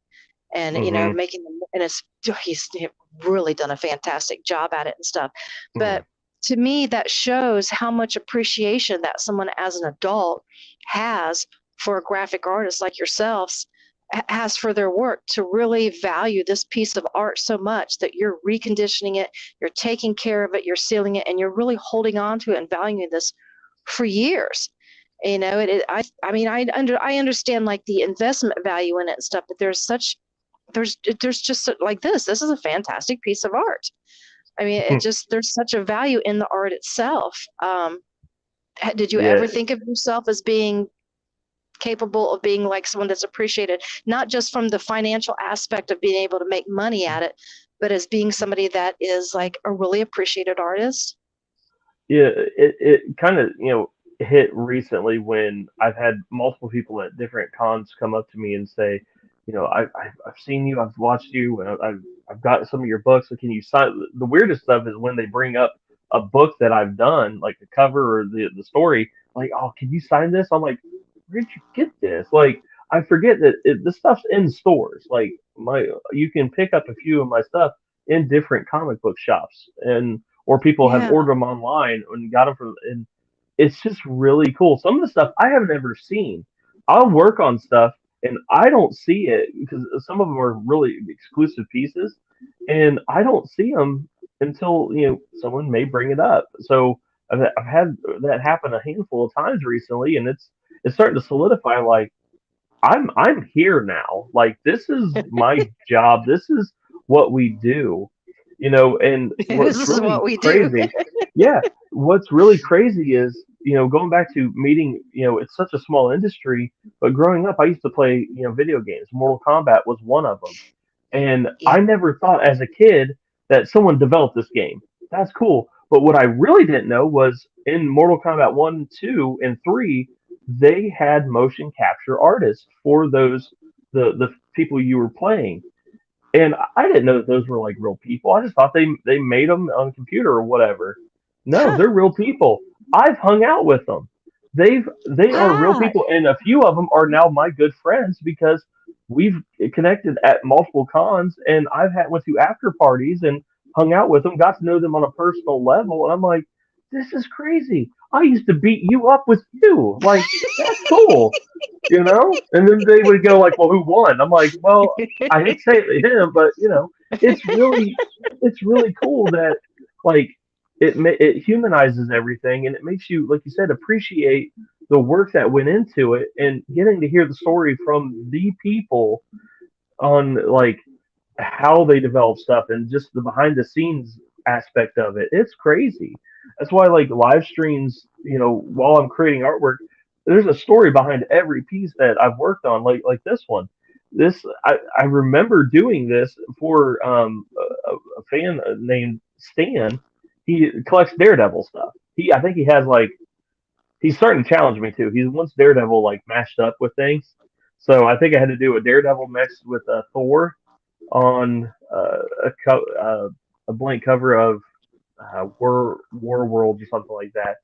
and Hmm. making them, and he's really done a fantastic job at it and stuff. Hmm. But to me, that shows how much appreciation that someone as an adult has for a graphic artist like yourselves has for their work, to really value this piece of art so much that you're reconditioning it, you're taking care of it, you're sealing it, and you're really holding on to it and valuing this for years. I mean, I understand like the investment value in it and stuff, but there's just like this is a fantastic piece of art. I mean, it just there's such a value in the art itself. Did you Yeah. ever think of yourself as being capable of being like someone that's appreciated, not just from the financial aspect of being able to make money at it, but as being somebody that is like a really appreciated artist? Yeah, it kind of hit recently when I've had multiple people at different cons come up to me and say, I've seen you, I've watched you, and I've got some of your books. So can you sign? The weirdest stuff is when they bring up a book that I've done, like the cover or the story, like, oh, can you sign this? I'm like, where'd you get this? Like, I forget that this stuff's in stores. Like you can pick up a few of my stuff in different comic book shops, and or people have Yeah. ordered them online and got them from, and it's just really cool. Some of the stuff I have never seen. I'll work on stuff and I don't see it because some of them are really exclusive pieces, and I don't see them until someone may bring it up. So I've had that happen a handful of times recently, and it's starting to solidify. Like I'm here now. Like this is my job. This is what we do. And This what's is what really we do. crazy, yeah, what's really crazy is, going back to meeting, it's such a small industry, but growing up I used to play, video games. Mortal Kombat was one of them. And Yeah. I never thought as a kid that someone developed this game. That's cool. But what I really didn't know was in Mortal Kombat 1, 2, and 3, they had motion capture artists for the people you were playing. And I didn't know that those were like real people. I just thought they made them on a computer or whatever. No, Huh. they're real people. I've hung out with them. They are real Ah, people, and a few of them are now my good friends because we've connected at multiple cons, and I've had went to after parties and hung out with them, got to know them on a personal level, and I'm like, this is crazy. I used to beat you up with you. Like that's cool. And then they would go like, "Well, who won?" I'm like, "Well, I hate saying it to him, but it's really, it's really cool that like it humanizes everything, and it makes you, like you said, appreciate the work that went into it, and getting to hear the story from the people on like how they develop stuff and just the behind the scenes aspect of it. It's crazy. That's why like live streams, while I'm creating artwork, there's a story behind every piece that I've worked on, like this one. I remember doing this for a fan named Stan. He collects Daredevil stuff. I think he has like he's starting to challenge me too. He wants Daredevil like mashed up with things. So I think I had to do a Daredevil mixed with a Thor on a blank cover of War World or something like that.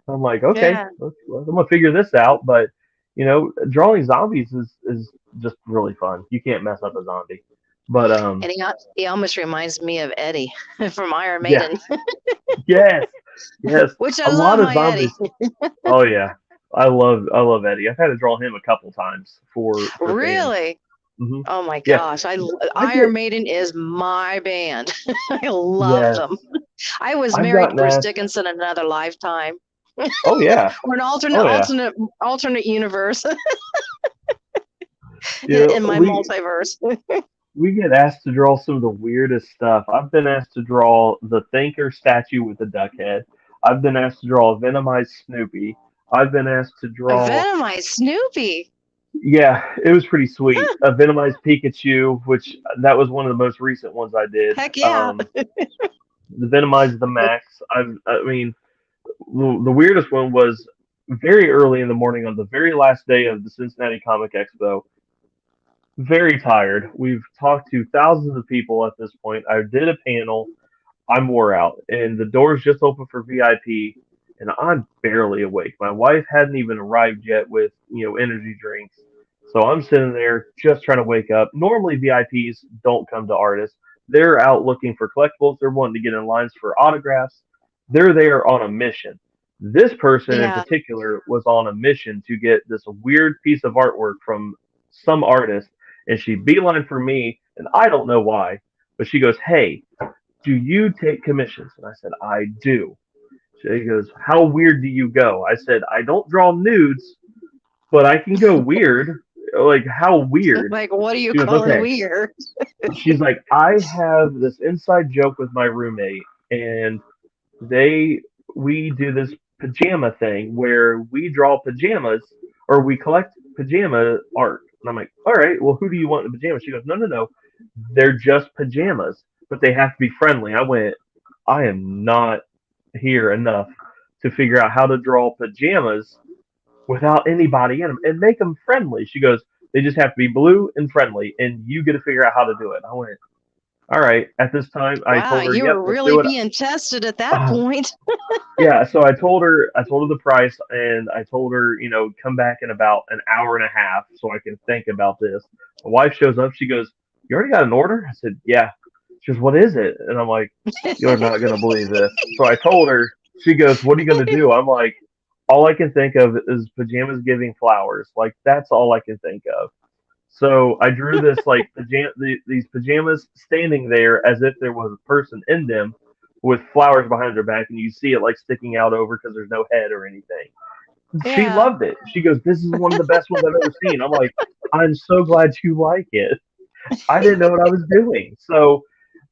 I'm like, okay, Yeah. I'm gonna figure this out. But drawing zombies is just really fun. You can't mess up a zombie. But And he almost reminds me of Eddie from Iron yeah, Maiden, yes, yes, which I a love lot of my Eddie. zombies. Oh yeah, I love Eddie. I've had to draw him a couple times for fans. Really? Hmm. Oh my Yeah, gosh. I get Iron Maiden is my band. I love yes. them. I was I've married to gotten Bruce asked. Dickinson in another lifetime. Oh yeah, Or an alternate oh yeah. alternate universe You know, in my multiverse. we get asked to draw some of the weirdest stuff. I've been asked to draw the Thinker statue with the duck head. I've been asked to draw a Venomized Snoopy. I've been asked to A draw, Venomized Snoopy. yeah, it was pretty sweet. A Venomized Pikachu, which that was one of the most recent ones I did. Heck yeah. The Venomized the Max. I mean, the weirdest one was very early in the morning on the very last day of the Cincinnati Comic Expo. Very tired. We've talked to thousands of people at this point. I did a panel. I'm wore out, and the doors just opened for VIP, and I'm barely awake. My wife hadn't even arrived yet with energy drinks, so I'm sitting there just trying to wake up. Normally, VIPs don't come to artists; they're out looking for collectibles. They're wanting to get in lines for autographs. They're there on a mission. This person in Yeah. particular was on a mission to get this weird piece of artwork from some artist, and she beeline for me, and I don't know why, but she goes, "Hey, do you take commissions?" And I said, I do. She goes, how weird do you go? I said, I don't draw nudes, but I can go weird. Like, how weird? Like, what are you She goes, calling okay. weird? She's like, I have this inside joke with my roommate, and they we do this pajama thing where we draw pajamas or we collect pajama art. And I'm like, all right, well, who do you want in the pajamas? She goes, no, no, no, they're just pajamas, but they have to be friendly. I went, I am not here enough to figure out how to draw pajamas without anybody in them and make them friendly. She goes, they just have to be blue and friendly, and you get to figure out how to do it. I went, all right. At this time, I Wow, told her, you yep, were let's really do it. being tested at that point. Yeah, so I told her the price, and I told her, come back in about an hour and a half so I can think about this. My wife shows up. She goes, "You already got an order?" I said, "Yeah." She goes, "What is it?" And I'm like, "You're not gonna believe this." So I told her. She goes, "What are you gonna do?" I'm like, "All I can think of is pajamas giving flowers. Like that's all I can think of." So I drew this like these pajamas standing there as if there was a person in them with flowers behind their back, and you see it like sticking out over because there's no head or anything. She Yeah. loved it. She goes, "This is one of the best ones I've ever seen." I'm like, "I'm so glad you like it." I didn't know what I was doing. So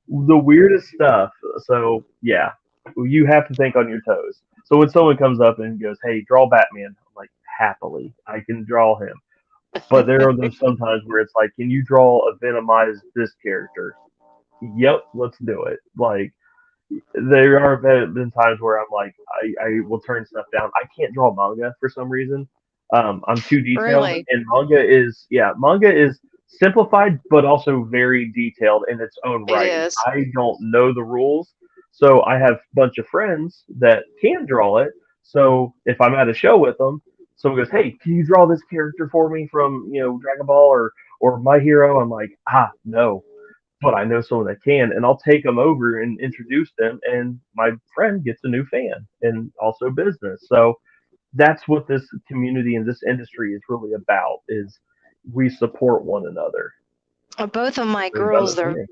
the weirdest stuff. So yeah, you have to think on your toes. So when someone comes up and goes, "Hey, draw Batman," I'm like, happily, I can draw him. But there are those sometimes where it's like, can you draw a Venomized this character? Yep, let's do it. Like there are been times where I'm like, I will turn stuff down. I can't draw manga for some reason. I'm too detailed, Really? and manga is simplified but also very detailed in its own It right. is. I don't know the rules, so I have a bunch of friends that can draw it. So if I'm at a show with them, someone goes, "Hey, can you draw this character for me from Dragon Ball or My Hero?" I'm like, no, but I know someone that can, and I'll take them over and introduce them, and my friend gets a new fan and also business. So that's what this community and this industry is really about: is we support one another. Both of my They've done girls, it for they're me.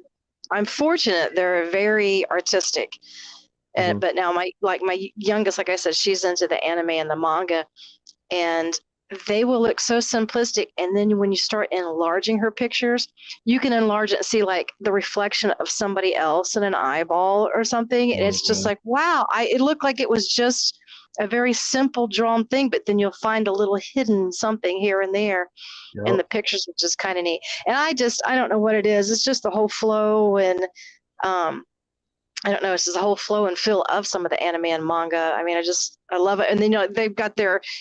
I'm fortunate. They're very artistic. Hmm. But now my youngest, like I said, she's into the anime and the manga, and they will look so simplistic. And then when you start enlarging her pictures, you can enlarge it and see like the reflection of somebody else in an eyeball or something. And it's just Hmm. like, wow, it looked like it was just a very simple drawn thing, but then you'll find a little hidden something here and there in Yep. the pictures, which is kind of neat. And I don't know what it is. It's just the whole flow and um, I don't know. It's just the whole flow and feel of some of the anime and manga. I mean, I love it. And then they've got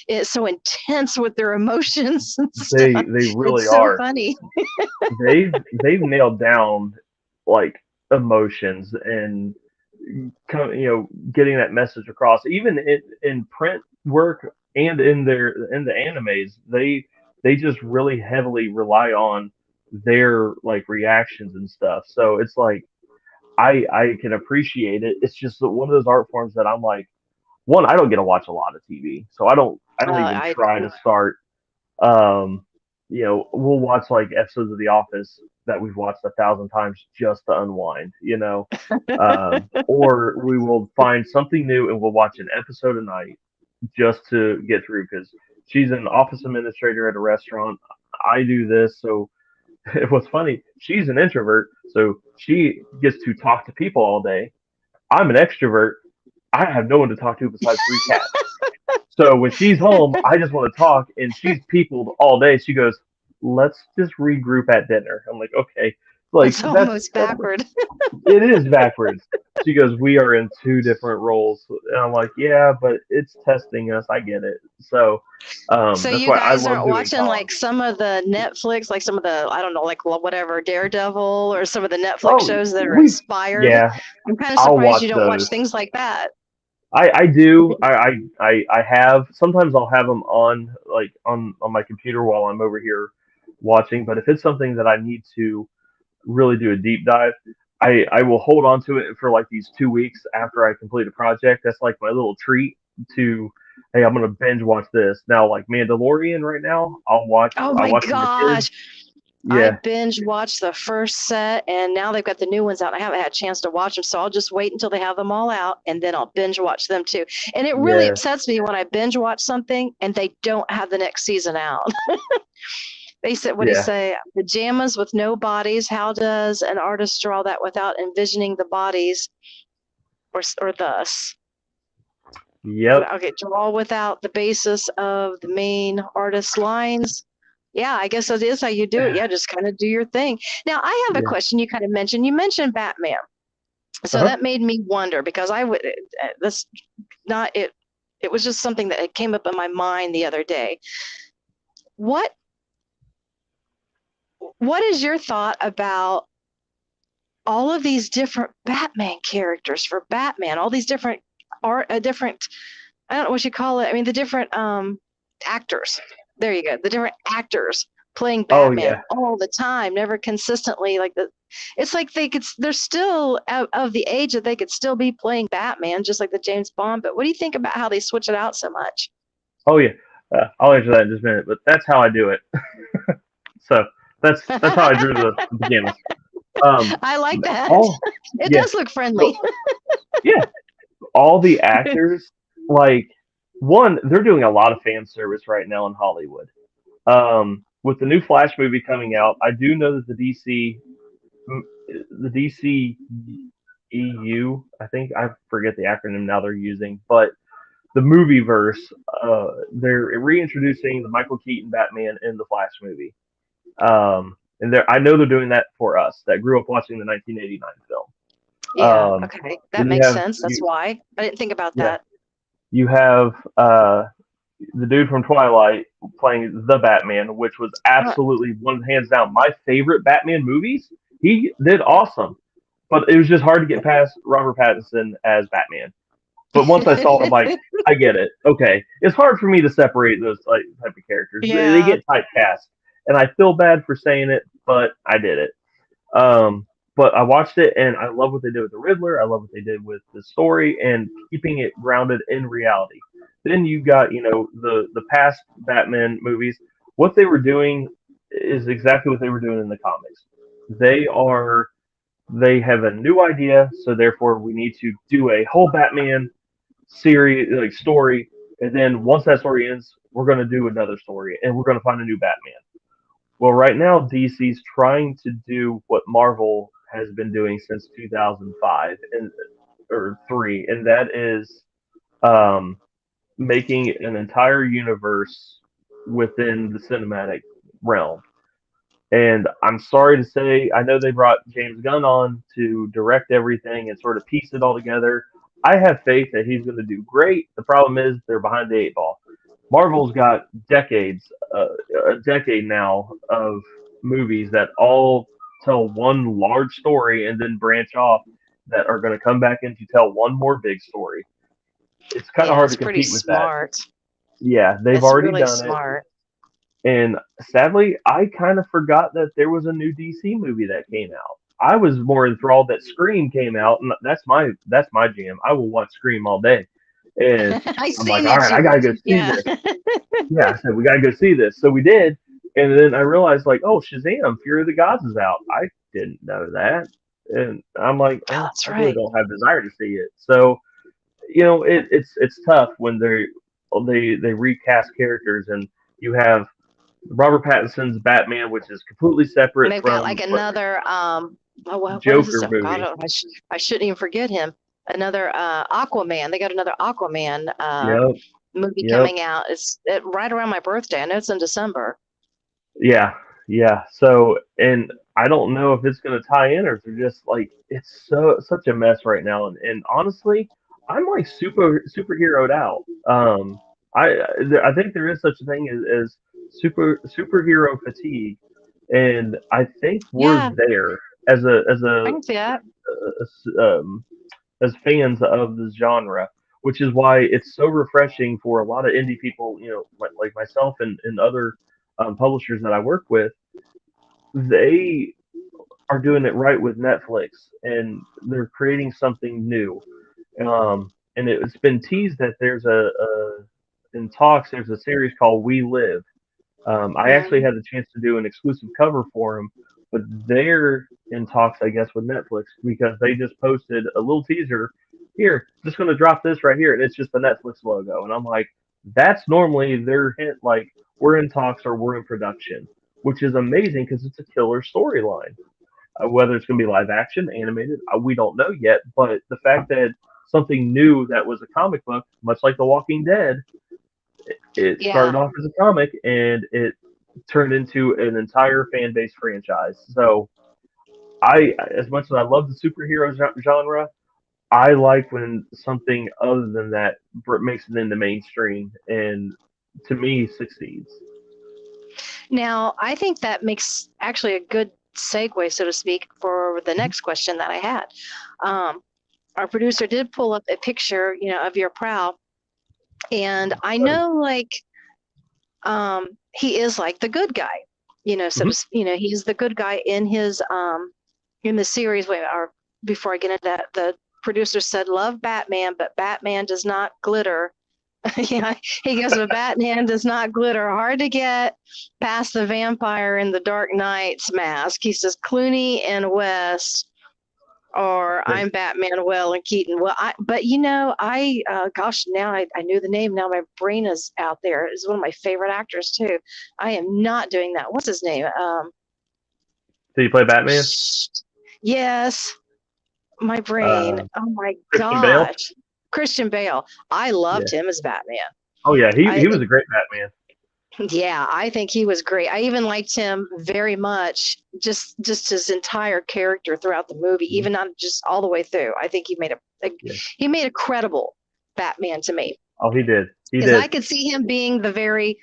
it's so intense with their emotions and stuff. They really It's so are. funny. They've nailed down like emotions and getting that message across. Even in print work and in the animes, they just really heavily rely on their like reactions and stuff. So it's like I can appreciate it. It's just one of those art forms that I'm like, one, I don't get to watch a lot of TV, so I don't even I try to start. Um, we'll watch like episodes of The Office that we've watched 1,000 times just to unwind, or we will find something new and we'll watch an episode a night just to get through because she's an office administrator at a restaurant. I do this, so what's funny, she's an introvert, so she gets to talk to people all day. I'm an extrovert. I have no one to talk to besides three cats. So when she's home, I just want to talk, and she's peopled all day. She goes, "Let's just regroup at dinner." I'm like, "Okay." Like it's almost that's backward. it is backwards. She goes, "We are in two different roles," and I'm like, "Yeah, but it's testing us. I get it." So So that's you why I guys love aren't doing watching comms. like some of the Netflix, like some of the, I don't know, like whatever, Daredevil or some of the Netflix Oh, shows that are we inspired. yeah, I'm kind of I'll surprised watch you don't watch those. things like that. I do. I have. Sometimes I'll have them on like on my computer while I'm over here watching. But if it's something that I need to really do a deep dive, I will hold on to it for like these 2 weeks after I complete a project. That's like my little treat to, hey, I'm gonna binge watch this. Now like Mandalorian right now, Oh I my watch with the kids. gosh. I Yeah, binge watched the first set and now they've got the new ones out. I haven't had a chance to watch them, so I'll just wait until they have them all out and then I'll binge watch them too. And it really yeah, upsets me when I binge watch something and they don't have the next season out. They said, what do you yeah, say? Pajamas with no bodies. How does an artist draw that without envisioning the bodies or thus? yep, Okay, draw without the basis of the main artist's lines. Yeah, I guess that is how you do it. Yeah, just kind of do your thing. Now, I have a yeah. question you mentioned Batman. Uh So huh. that made me wonder because I would, this not it, it was just something that came up in my mind the other day. What what is your thought about all of these different Batman characters for Batman, all these different art, different, I don't know what you call it. I mean, the different actors. There you go. The different actors playing Oh Batman yeah, all the time, never consistently. It's like they're still of the age that they could still be playing Batman, just like the James Bond. But what do you think about how they switch it out so much? oh yeah. I'll answer that in just a minute, but that's how I do it. So that's how I drew the pajamas. Um, I like that. all It yeah. does look So friendly. yeah, all the actors like one, they're doing a lot of fan service right now in Hollywood. With the new Flash movie coming out, I do know that the DC EU, I think I forget the acronym now they're using, but the movie verse, they're reintroducing the Michael Keaton Batman in the Flash movie. And I know they're doing that for us that grew up watching the 1989 film. Yeah, okay. That Then you makes have sense. That's why. I didn't think about yeah, that. you have the dude from Twilight playing the Batman, which was Uh, absolutely one hands down my favorite Batman movies. He did awesome, but it was just hard to get past Robert Pattinson as Batman. But once I saw it, I'm like, I get it. Okay, it's hard for me to separate those like type of characters. They yeah. get typecast, and I feel bad for saying it, but I did it. Um, but I watched it, and I love what they did with the Riddler. I love what they did with the story and keeping it grounded in reality. Then you got the past Batman movies. What they were doing is exactly what they were doing in the comics. They are they have a new idea, so therefore we need to do a whole Batman series like story, and then once that story ends, we're going to do another story, and we're going to find a new Batman. Well, right now DC's trying to do what Marvel has been doing since 2005 and or three, and that is um, making an entire universe within the cinematic realm. And I'm sorry to say, I know they brought James Gunn on to direct everything and sort of piece it all together. I have faith that he's going to do great. The problem is they're behind the eight ball. Marvel's got decades, a decade now of movies that all tell one large story and then branch off that are going to come back in to tell one more big story. It's kind of Yeah, hard it's to pretty compete with that. smart. Yeah, they've That's already really done it. smart. And sadly, I kind of forgot that there was a new DC movie that came out. I was more enthralled that Scream came out, and that's my jam. I will watch Scream all day. And I I'm like, seen all that right, I you, gotta go see yeah. this. Yeah, I said we gotta go see this. So we did, and then I realized like, oh, Shazam! Fury of the Gods is out. I didn't know that, and I'm like, Oh, oh, that's I really right. don't have desire to see it. So it's tough when they recast characters and you have Robert Pattinson's Batman, which is completely And separate they've got like from another oh, what is this? Joker Oh God, movie. I shouldn't even forget him. Another Aquaman. They got another Aquaman Yep, movie yep, coming out. It's right around my birthday. I know it's in December. yeah, yeah. So, and I don't know if it's going to tie in or if they're just like it's such a mess right now. And honestly, I'm like superheroed out. I think there is such a thing as superhero fatigue, and I think we're Yeah, there as a I can see that. as fans of this genre, which is why it's so refreshing for a lot of indie people, like myself and other publishers that I work with. They are doing it right with Netflix, and they're creating something new. And it's been teased that there's a in talks. There's a series called We Live. I actually Mm. had the chance to do an exclusive cover for them, but they're in talks, I guess, with Netflix because they just posted a little teaser. Here, just going to drop this right here, and it's just the Netflix logo. And I'm like, that's normally their hint, like we're in talks or we're in production, which is amazing because it's a killer storyline. Whether it's going to be live action, animated, we don't know yet. But the fact that something new that was a comic book, much like The Walking Dead, it Yeah. started off as a comic and it turned into an entire fan base franchise. So as much as I love the superhero genre, I like when something other than that makes it into mainstream and to me succeeds. Now, I think that makes actually a good segue, so to speak, for the Mhm. next question that I had. Um, our producer did pull up a picture, of your prow, and I know like he is like the good guy, so Mhm. to, he's the good guy in the series. Wait, or before I get into that, the producer said, "Love Batman, but Batman does not glitter." Yeah, he goes, "But Batman does not glitter. Hard to get past the vampire in the Dark Knight's mask." He says Clooney and West, or I'm Batman Well and Keaton. Well, but gosh, now I knew the name. Now my brain is out there. Is one of my favorite actors too. I am not doing that. What's his name? Did you play Batman? Yes, my brain. Uh, Oh my Christian Bale? gosh, Christian Bale. I Yeah. loved him as Batman. Oh yeah, he I was a great Batman. Yeah, I think he was great. I even liked him very much, just his entire character throughout the movie, Mhm. even not just all the way through. I think Yeah. he made a credible Batman to me, Oh, he did. He because I did. could see him being the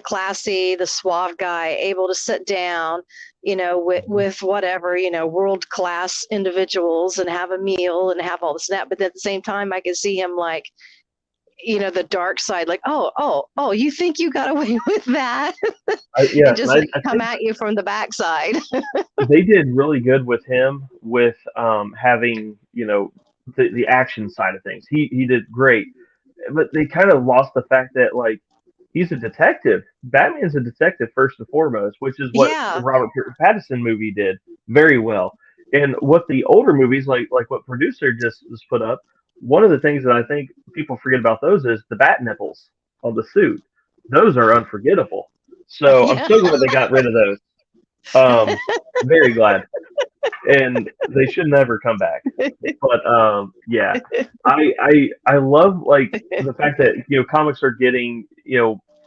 classy, the suave guy, able to sit down, Mhm. with whatever, world class individuals and have a meal and have all this and that. But at the same time, I could see him like, the dark side, like, oh, you think you got away with that? And Yes, just and like I come think at you from the backside. they did really good with him with having the action side of things. He did great, but they kind of lost the fact that like he's a detective. Batman's a detective first and foremost, which is what the Yeah, Robert Pattinson movie did very well. And what the older movies, like what producer just put up, one of the things that I think people forget about those is the bat nipples on the suit. Those are unforgettable. So I'm yeah. so glad they got rid of those. Um, very glad. and they should never come back. But yeah, I love like the fact that comics are getting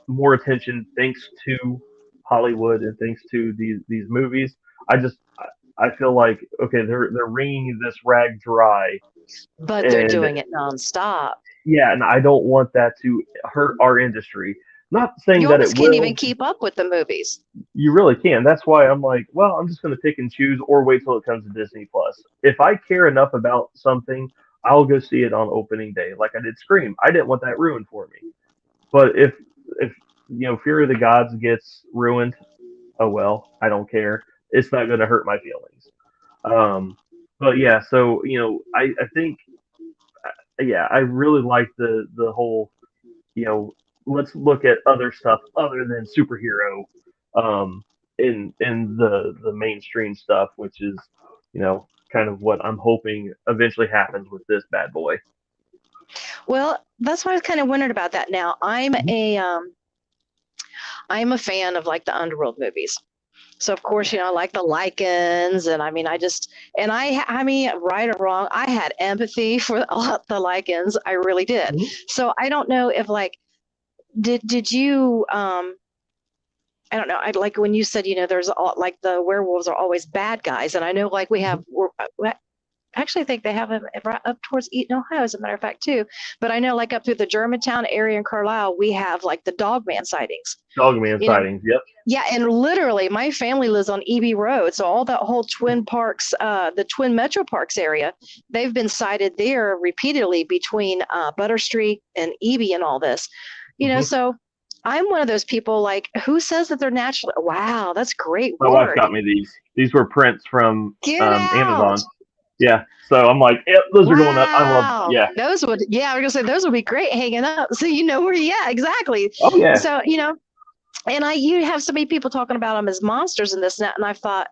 more attention thanks to Hollywood and thanks to these movies. I feel like okay, they're wringing this rag dry, But they're and doing it nonstop. yeah, and I don't want that to hurt our industry. Not saying You that it almost can't even will. keep up with the movies. You really can. That's why I'm like, well, I'm just going to pick and choose or wait till it comes to Disney Plus. If I care enough about something, I'll go see it on opening day, like I did Scream. I didn't want that ruined for me. But if Fury of the Gods gets ruined, oh well, I don't care. It's not going to hurt my feelings. Um, but yeah, so I think yeah, I really like the whole you know, let's look at other stuff other than superhero um, in the mainstream stuff, which is kind of what I'm hoping eventually happens with this bad boy. Well, that's why I was kind of wondering about that. Now, I'm a fan of like the underworld movies. So of course, I like the lichens, and I mean, I mean, right or wrong, I had empathy for the lichens. I really did. Mm-hmm. So I don't know if like, did you, I don't know. I like when you said, there's all like the werewolves are always bad guys, and I know like we have, actually think they have them right up towards Eaton, Ohio, as a matter of fact, too. But I know like up through the Germantown area in Carlisle, we have like the Dogman sightings. Dogman sightings, yep. Yeah, and literally, my family lives on EB Road, so all that whole Twin Parks, the Twin Metro Parks area, they've been sighted there repeatedly between Butter Street and EB and all this. Mm-hmm. So I'm one of those people like who says that they're natural. Wow, that's great My wife work. got me these. These were prints from Get out. Amazon. Yeah, so I'm like, yep, those are going up. I love, Wow. yeah. Those would, I was gonna say those would be great hanging up. So where, yeah, exactly. Oh yeah. So and you have so many people talking about them as monsters and this and that, and I thought,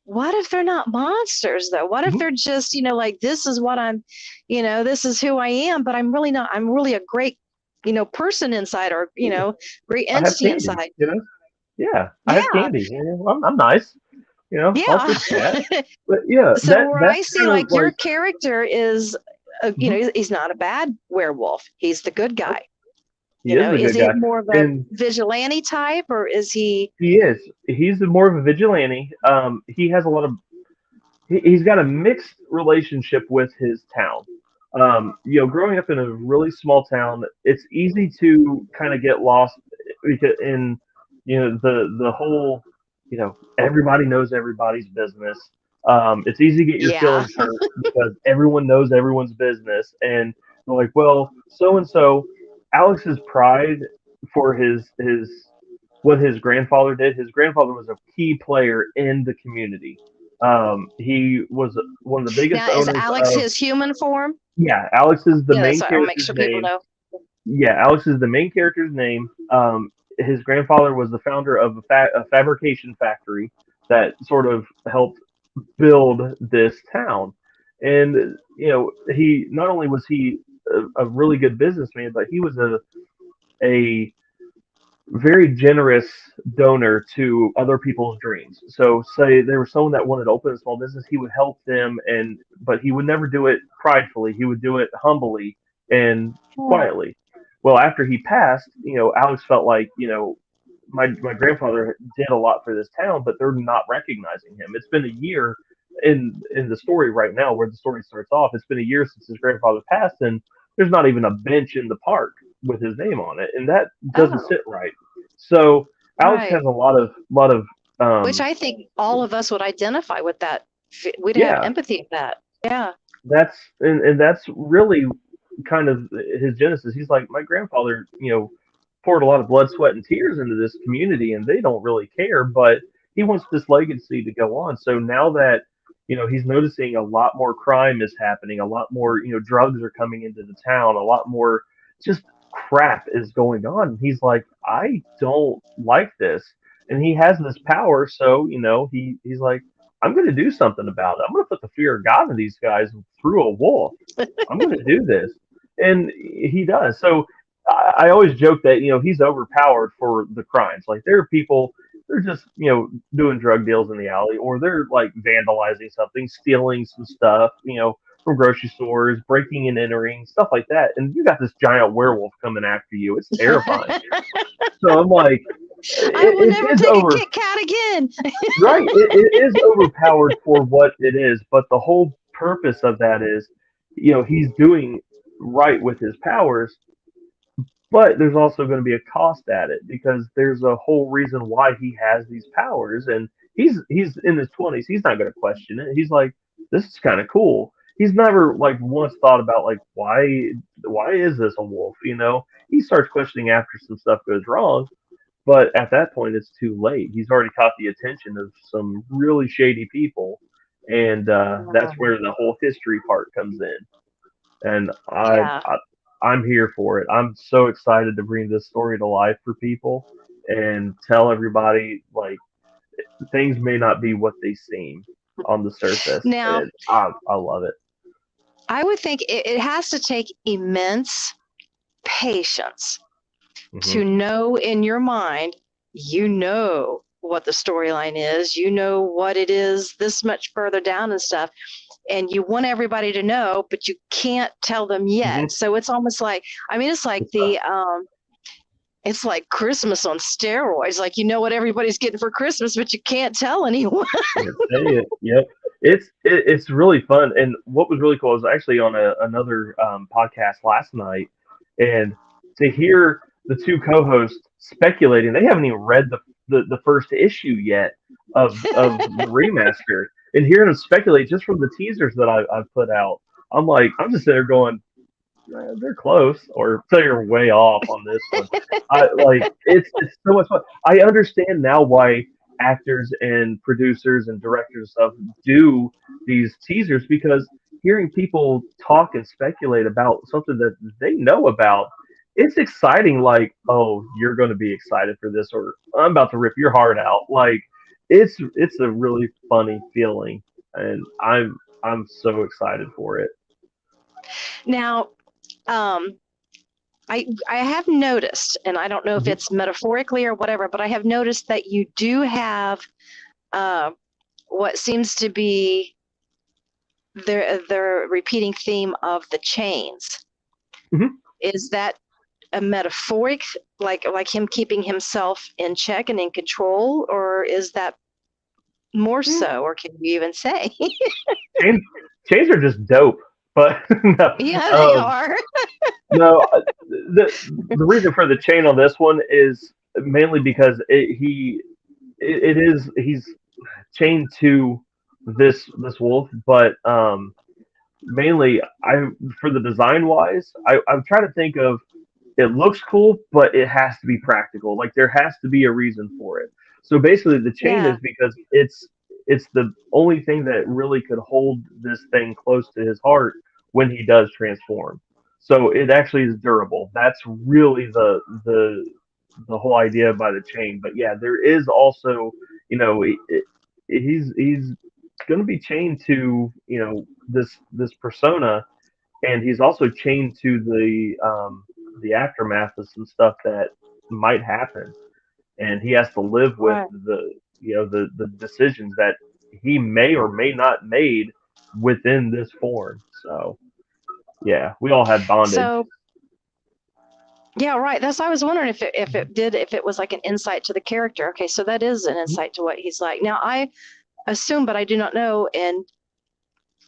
what if they're not monsters though? What if they're just, like this is what I'm, this is who I am, but I'm really not. I'm really a great, person inside, or great entity inside. Yeah, I have candy. I'm nice. Yeah. I'll sit that. But yeah, So where I see like your like, character is, he's not a bad werewolf. He's the good guy. He is a is good he guy. more of a vigilante type, or is he? He is. He's more of a vigilante. He has a lot of. He's got a mixed relationship with his town. Growing up in a really small town, it's easy to kind of get lost because in the whole everybody knows everybody's business. It's easy to get your feelings hurt because everyone knows everyone's business, and they're like, well, so and so. Alex's pride for his what his grandfather did. His grandfather was a key player in the community. He was one of the biggest now, owners. Is Alex his human form? Yeah, Alex is the main character's I'll make sure people know. Yeah, Alex is the main character's name. His grandfather was the founder of a fabrication factory that sort of helped build this town. And he not only was he a really good businessman, but he was a very generous donor to other people's dreams. So, say there was someone that wanted to open a small business, he would help them, but he would never do it pridefully. He would do it humbly and quietly. Well, after he passed, Alex felt like my grandfather did a lot for this town, but they're not recognizing him. It's been a year in the story right now, where the story starts off. It's been a year since his grandfather passed, and there's not even a bench in the park with his name on it, and that doesn't sit right. So Alex has a lot of which I think all of us would identify with that. We'd have empathy with that. Yeah. That's and that's really kind of his genesis. He's like, my grandfather, poured a lot of blood, sweat, and tears into this community, and they don't really care, but he wants this legacy to go on. So now that he's noticing a lot more crime is happening, a lot more drugs are coming into the town, a lot more just crap is going on. He's like, I don't like this, and he has this power. So he's like, I'm going to do something about it. I'm going to put the fear of God in these guys through a wall. I'm going to do this, and he does. So I always joke that he's overpowered for the crimes. Like there are people they're just doing drug deals in the alley, or they're like vandalizing something, stealing some stuff, from grocery stores, breaking and entering, stuff like that. And you got this giant werewolf coming after you. It's terrifying. So I'm like, I will it never is take a over. Kit Kat again. Right. It is overpowered for what it is, but the whole purpose of that is, he's doing right with his powers, but there's also going to be a cost at it because there's a whole reason why he has these powers, and he's in his 20s. He's not going to question it. He's like, this is kind of cool. He's never like once thought about like why is this a wolf? He starts questioning after some stuff goes wrong, but at that point, it's too late. He's already caught the attention of some really shady people, and that's where the whole history part comes in. And Yeah. I'm here for it. I'm so excited to bring this story to life for people and tell everybody like things may not be what they seem on the surface. Now, And I love it. I would think it has to take immense patience Hmm. to know in your mind, what the storyline is, what it is this much further down and stuff. And you want everybody to know, but you can't tell them Hmm. yet. So it's almost like, I mean, it's like Christmas on steroids. Like, what everybody's getting for Christmas, but you can't tell anyone. Can't say it. Yep. It's really fun. And what was really cool was actually on another podcast last night, and to hear the two co-hosts speculating, they haven't even read the first issue yet of the remaster, and hearing them speculate just from the teasers that I've put out, I'm just sitting there going, they're close, or so you're way off on this one. I like it's so much fun. I understand now why actors and producers and directors and stuff do these teasers because hearing people talk and speculate about something that they know about, it's exciting. Like, oh, you're going to be excited for this, or I'm about to rip your heart out. Like, it's a really funny feeling, and I'm so excited for it. Now, um, I have noticed, and I don't know if Mhm. it's metaphorically or whatever, but I have noticed that you do have uh, what seems to be the repeating theme of the chains. Mhm. Is that a metaphoric, like him keeping himself in check and in control, or is that more so, or can you even say? Chains, chains are just dope, but no, Yeah, they um, are. no. The reason for the chain on this one is mainly because it is he's chained to this wolf, but mainly I for the design wise, I'm trying to think of it looks cool, but it has to be practical. Like there has to be a reason for it. So basically, the chain Yeah. is because it's the only thing that really could hold this thing close to his heart when he does transform. So it actually is durable. That's really the whole idea by the chain. But yeah, there is also he's going to be chained to this persona, and he's also chained to the aftermath of some stuff that might happen, and he has to live with Right. the decisions that he may or may not made within this form. So yeah, we all have bondage. So yeah, right. That's why I was wondering if it was like an insight to the character. Okay, so that is an insight to what he's like. Now I assume, but I do not know, and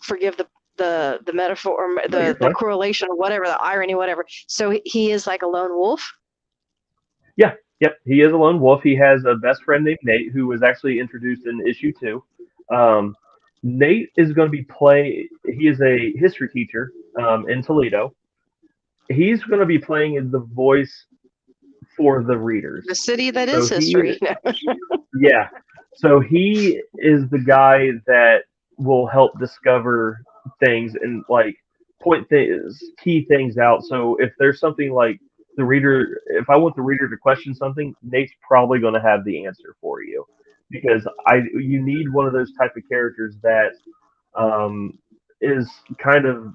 forgive the metaphor or No, you're the fine. correlation or whatever, the irony, whatever. So he is like a lone wolf. Yeah, yep. He is a lone wolf. He has a best friend named Nate, who was actually introduced in issue 2. Um, Nate is going to be play. He is a history teacher in Toledo. He's going to be playing the voice for the The readers. city that So is history. yeah. So he is the guy that will help discover things and like point things, key things out. So if there's something like if I want the reader to question something, Nate's probably going to have the answer for you because you need one of those type of characters that um, is kind of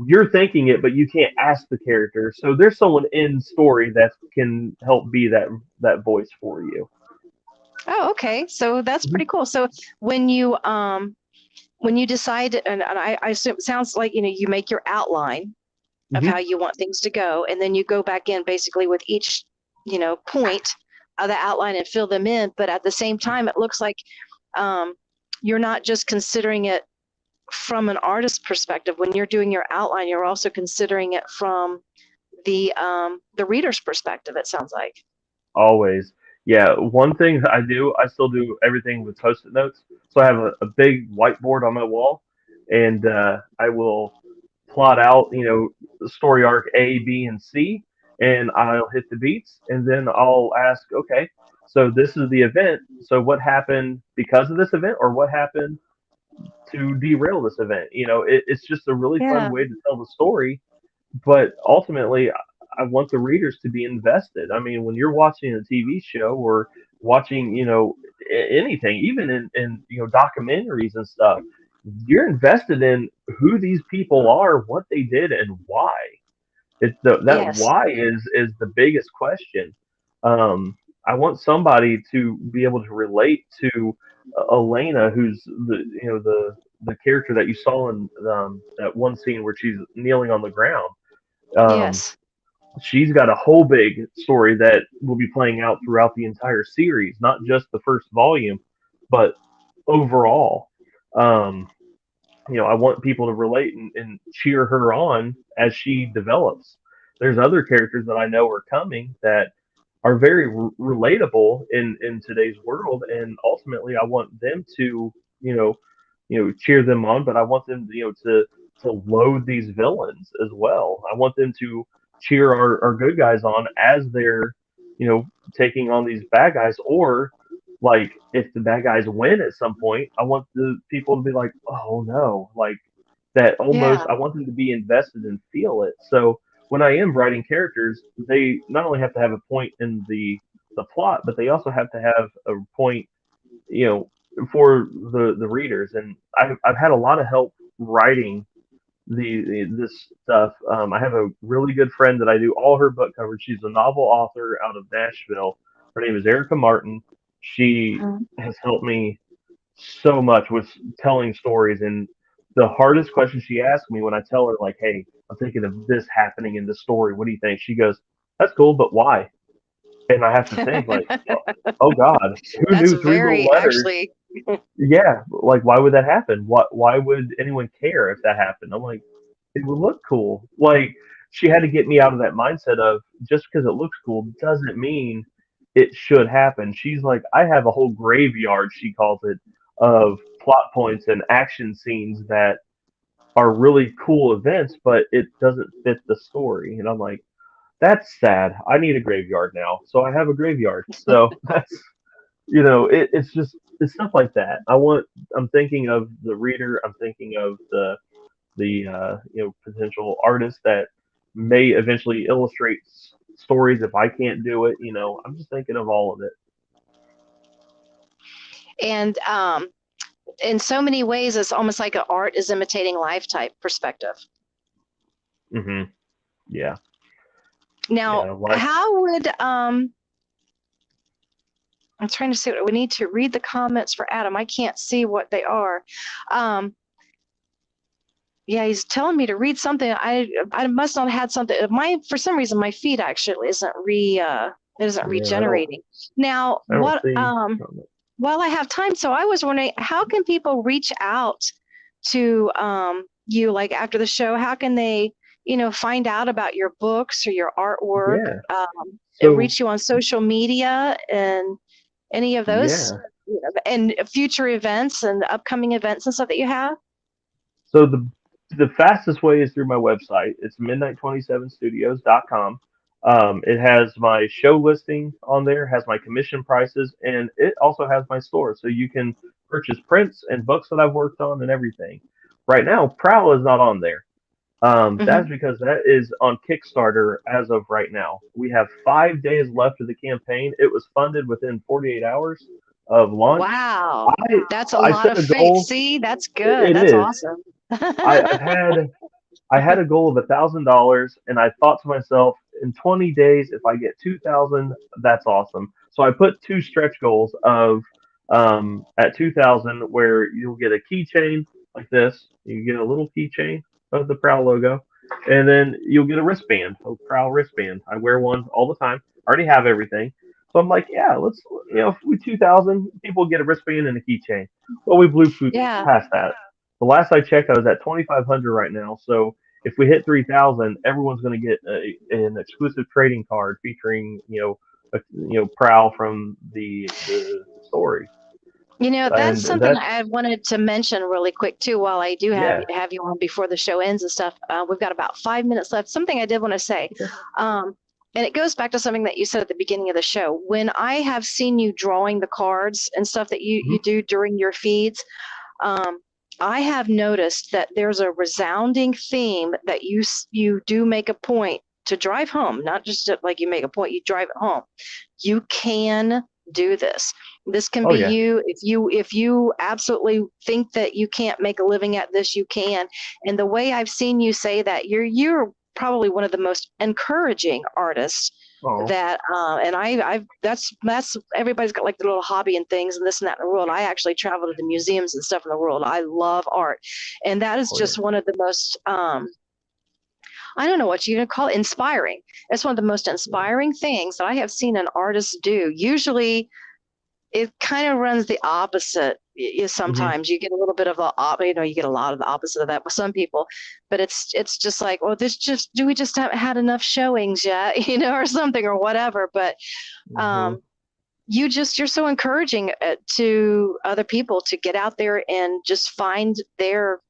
you're thinking it, but you can't ask the character. So there's someone in story that can help be that voice for you. Oh, okay. So that's Mhm. pretty cool. So when you when you decide, and I assume it sounds like you make your outline of Mhm. how you want things to go, and then you go back in basically with each point of the outline and fill them in. But at the same time, it looks like um, you're not just considering it from an artist's perspective. When you're doing your outline, you're also considering it from the reader's perspective. It sounds like. Always. Yeah, one thing that I do, I still do everything with post-it notes. So I have a big whiteboard on my wall, and I will plot out, the story arc A, B, and C, and I'll hit the beats, and then I'll ask, okay, so this is the event. So what happened because of this event, or what happened to derail this event? It's just a really fun Yeah. way to tell the story, but ultimately, I want the readers to be invested. I mean, when you're watching a TV show or watching, anything, even in documentaries and stuff, you're invested in who these people are, what they did, and why. That Yes. why is the biggest question. I want somebody to be able to relate to Elena, who's the character that you saw in that one scene where she's kneeling on the ground. Um, Yes. she's got a whole big story that will be playing out throughout the entire series, not just the first volume, but overall. Um, I want people to relate and cheer her on as she develops. There's other characters that I know are coming that are very relatable in today's world, and ultimately, I want them to, you know, cheer them on, but I want them, to load these villains as well. I want them to cheer our good guys on as they're, taking on these bad guys, or like if the bad guys win at some point, I want the people to be like, oh no, like that almost. Yeah. I want them to be invested and feel it. So when I am writing characters, they not only have to have a point in the plot, but they also have to have a point, you know, for the readers. And I've had a lot of help writing this stuff. I have a really good friend that I do all her book covers. She's a novel author out of Nashville. Her name is Erica Martin. She Mhm. has helped me so much with telling stories. And the hardest question she asked me when I tell her, like, hey, I'm thinking of this happening in the story. What do you think? She goes, that's cool, but why? And I have to think, like, oh God, who That's knew three little very letters? actually. Yeah, like, why would that happen? Why would anyone care if that happened? I'm like, it would look cool. Like, she had to get me out of that mindset of just because it looks cool doesn't mean it should happen. She's like, I have a whole graveyard, she calls it, of plot points and action scenes that are really cool events, but it doesn't fit the story. And I'm like, that's sad. I need a graveyard now. So I have a graveyard. So that's, it's just, it's stuff like that. I'm thinking of the reader. I'm thinking of the potential artists that may eventually illustrate stories if I can't do it. I'm just thinking of all of it. And in so many ways, it's almost like an art is imitating life type perspective. Hmm. Yeah. Now, Yeah. Like, how would I'm trying to see what we need to read the comments for Adam. I can't see what they are. Um, yeah, he's telling me to read something. I must not have had something. My For some reason my feed actually isn't yeah, I don't, regenerating. Now, I don't what see. while I have time, so I was wondering, how can people reach out to you, like after the show? How can they, find out about your books or your artwork, Yeah. and So, reach you on social media and any of those, yeah. and future events and upcoming events and stuff that you have? So the fastest way is through my website. It's midnight27studios.com. It has my show listing on there, has my commission prices, and it also has my store. So you can purchase prints and books that I've worked on and everything. Right now, Prowl is not on there. That's Hmm. because that is on Kickstarter as of right now. We have 5 days left of the campaign. It was funded within 48 hours of launch. Wow, I that's a I lot set of a faith. goal. See, that's good. It That's is. awesome. I, I've had I had a goal of $1,000, and I thought to myself, in 20 days, if I get 2,000, that's awesome. So I put two stretch goals of at 2,000 where you'll get a keychain like this. You get a little keychain of the Prowl logo, and then you'll get a wristband, a Prowl wristband. I wear one all the time. I already have everything. So I'm like, yeah, let's, if we 2,000 people get a wristband and a keychain. Well, we blew Yeah. past that. The last I checked, I was at 2,500 right now. So if we hit 3,000, everyone's going to get an exclusive trading card featuring, Prowl from the story. That's And something that's, I wanted to mention really quick too. While I do yeah. have you on before the show ends and stuff, we've got about 5 minutes left. Something I did want to say, Okay. um, and it goes back to something that you said at the beginning of the show. When I have seen you drawing the cards and stuff that you Mhm. do during your feeds, um, I have noticed that there's a resounding theme that you do make a point to drive home, not just like you make a point, you drive it home. You can do this. This can Oh, be yeah. you. If you absolutely think that you can't make a living at this, you can. And the way I've seen you say that, you're probably one of the most encouraging artists Oh, that and I've that's everybody's got like the little hobby and things and this and that in the world. I actually travel to the museums and stuff in the world. I love art. And that is oh, yeah. just one of the most I don't know what you're gonna call it, inspiring. It's one of the most Yeah. inspiring things that I have seen an artist do. Usually it kind of runs the opposite. Hmm. Sometimes you get a little bit of you get a lot of the opposite of that with some people, but it's just like, well, this just do we just haven't had enough showings yet, or something or whatever. But Hmm. um, you're so encouraging to other people to get out there and just find their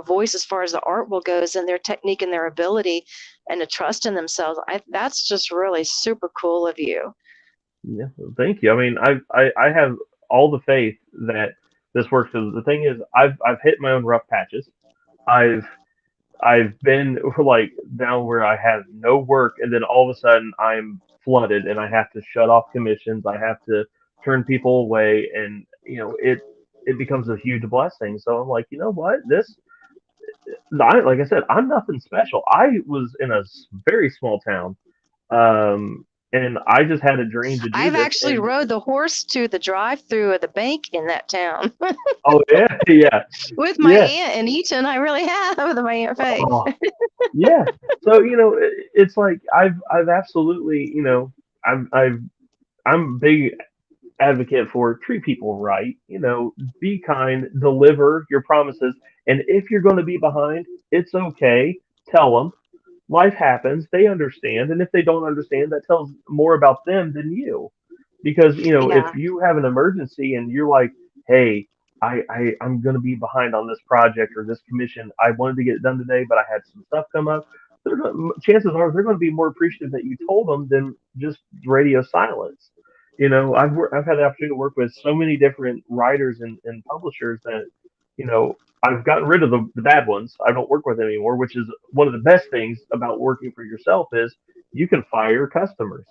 voice as far as the art will goes and their technique and their ability and to trust in themselves. That's just really super cool of you. Yeah. Well, thank you. I mean, I have all the faith that this works. 'Cause the thing is, I've hit my own rough patches. I've I've been like down where I have no work, and then all of a sudden I'm flooded, and I have to shut off commissions. I have to turn people away, and it becomes a huge blessing. So I'm like, you know what? Like I said, I'm nothing special. I was in a very small town, and I just had a dream to do I've this. actually And rode the horse to the drive-through of the bank in that town oh yeah, yeah, with my yeah. aunt and Eaton. I really have with my aunt Faye. Oh, yeah. So it's like I've absolutely I'm a big advocate for treat people right. Be kind, deliver your promises, and if you're going to be behind, it's okay. Tell them. Life happens. They understand, and if they don't understand, that tells more about them than you. Because if Yeah, you have an emergency and you're like, hey, I'm going to be behind on this project or this commission. I wanted to get it done today, but I had some stuff come up. Chances are they're going to be more appreciative that you told them than just radio silence. I've had the opportunity to work with so many different writers and publishers that I've gotten rid of the bad ones. I don't work with them anymore, which is one of the best things about working for yourself is you can fire your customers.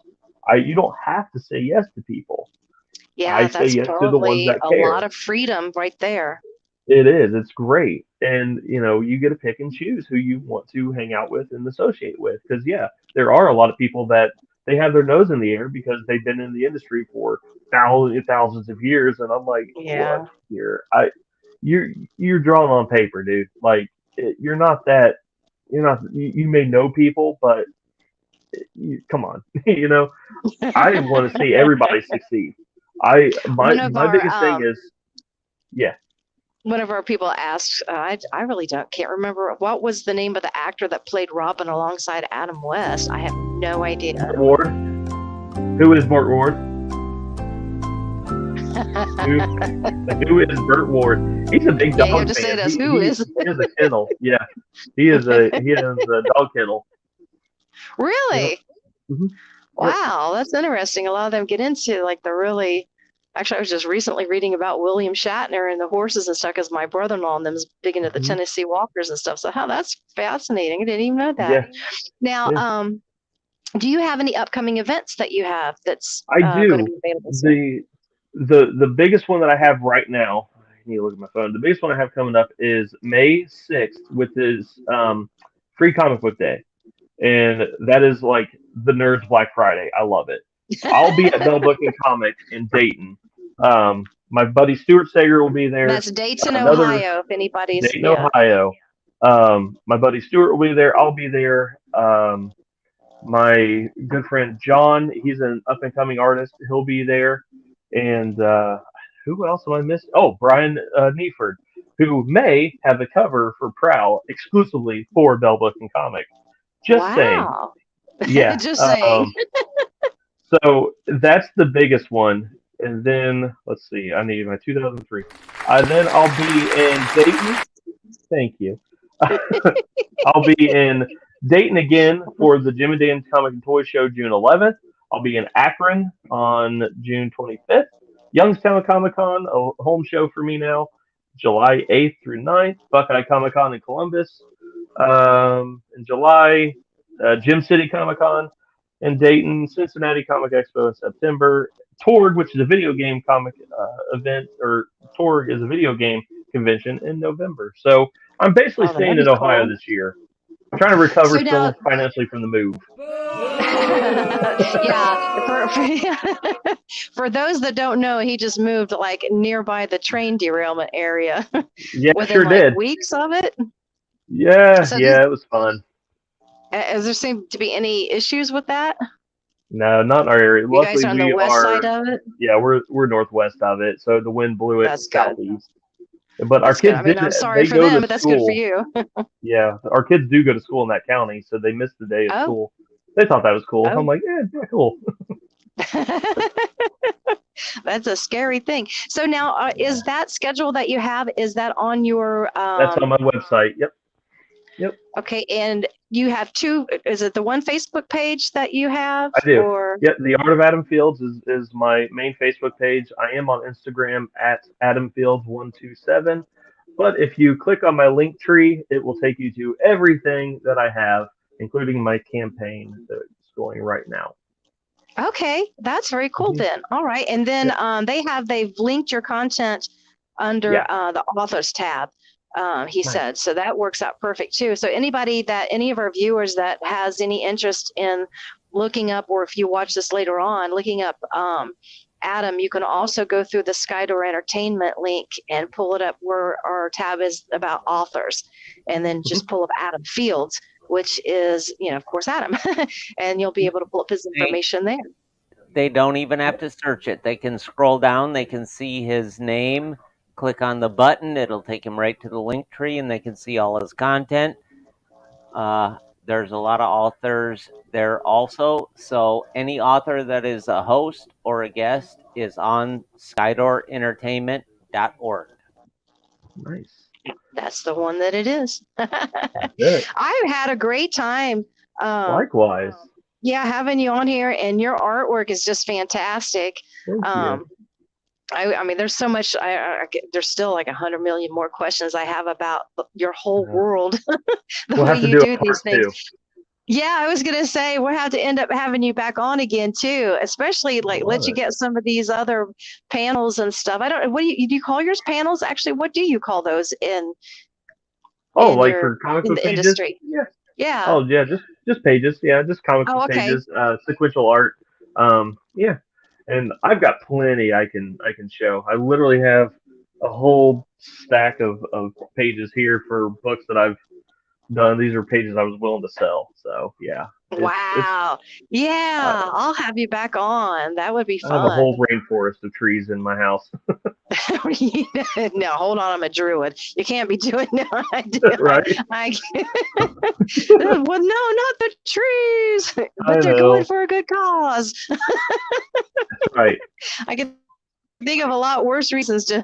You don't have to say yes to people. I yeah, say that's yes to the ones probably that a lot care. of freedom right there. It is. It's great. And you get to pick and choose who you want to hang out with and associate with. Because yeah, there are a lot of people that they have their nose in the air because they've been in the industry for thousands of years. And I'm like, look Yeah. here, you're drawing on paper, dude. Like you're not that. You're not. You may know people, but come on. I want to see everybody succeed. I my one of my our biggest thing is yeah. one of our people asked, I really can't remember what was the name of the actor that played Robin alongside Adam West. I have no idea. Burt Ward. Who is Burt Ward? Who who is Burt Ward? He's a big Yeah, you have dog to say fan. it as He who he is. he has a kennel. Yeah, he has a dog kennel. Yep. Really? Hmm. Yep. Wow, that's interesting. A lot of them get into like the really. Actually, I was just recently reading about William Shatner and the horses and stuff because my brother-in-law and them is big into the Hmm. Tennessee Walkers and stuff. So, how that's fascinating. I didn't even know that. Yeah. Now, Yeah. do you have any upcoming events that you have that's I going to do. be available soon? The biggest one that I have right now. I need to look at my phone. The biggest one I have coming up is May 6th, with his free comic book day. and that is like the Nerds Black Friday. I love it. I'll be at Bell Book and Comic in Dayton. My buddy Stuart Sager will be there. That's Dayton, Another Ohio. If anybody's, Dayton, yeah. Ohio. My buddy Stuart will be there. I'll be there. My good friend John, he's an up and coming artist. He'll be there. And who else am I missing? Oh, Brian Neeford, who may have the cover for Prowl exclusively for Bell Book and Comic. Just saying. Wow. Yeah. Just saying. So that's the biggest one. And then, let's see, I need my 2003. Then I'll be in Dayton. Thank you. I'll be in Dayton again for the Jim and Dan Comic and Toy Show June 11th. I'll be in Akron on June 25th. Youngstown Comic Con, a home show for me now, July 8th through 9th. Buckeye Comic Con in Columbus in July. Gym City Comic Con in Dayton. Cincinnati Comic Expo in September. Torg, which is a video game comic event, or Torg is a video game convention in November. So I'm basically staying in Ohio this year. I'm trying to recover still financially from the move. Yeah, for those that don't know, he just moved like nearby the train derailment area. Yeah, within sure like did. Weeks of it. Yeah, so it was fun. Has there seemed to be any issues with that? No, not in our area. You guys are on the west side of it? Yeah, we're northwest of it, so the wind blew it southeast. But our kids did. I'm sorry for them, but that's good for you. Yeah, our kids do go to school in that county, so they missed the day of school. They thought that was cool. I'm like, yeah, cool. That's a scary thing. So now, is that schedule that you have? Is that on your? That's on my website. Yep. Okay, and you have two. Is it the one Facebook page that you have? I do. Or? Yep. The Art of Adam Fields is my main Facebook page. I am on Instagram at AdamFields127. But if you click on my link tree, it will take you to everything that I have, including my campaign that's going right now. Okay, that's very cool then. All right, and then they've linked your content under the authors tab. He said, so that works out perfect too. So any of our viewers that has any interest in looking up, or if you watch this later on, looking up Adam, you can also go through the Skydor Entertainment link and pull it up where our tab is about authors, and then just pull up Adam Fields, which is, of course, Adam, and you'll be able to pull up his information there. They don't even have to search it. They can scroll down. They can see his name. Click on the button. It'll take him right to the link tree, and they can see all his content. There's a lot of authors there also. So any author that is a host or a guest is on SkydoorEntertainment.org. Nice. That's the one that it is. I've had a great time. Likewise. Yeah, having you on here, and your artwork is just fantastic. Thank you. I mean, there's so much. There's still like 100 million more questions I have about your whole world. The way you do these things. Yeah, I was gonna say we'll have to end up having you back on again too, especially like let you get some of these other panels and stuff. I don't. What do you call yours panels? Actually, what do you call those in? Like for comic book pages? Industry? Yeah. Yeah. Oh yeah, just pages. Yeah, just comic book pages. Sequential art. Yeah. And I've got plenty I can show. I literally have a whole stack of pages here for books that I've done. These are pages I was willing to sell. So yeah. Wow. I'll have you back on. That would be fun. I have a whole rainforest of trees in my house. No, hold on. I'm a druid. You can't be doing that. Right? Well, no, not the trees. But they're going for a good cause. Right. I can think of a lot worse reasons to,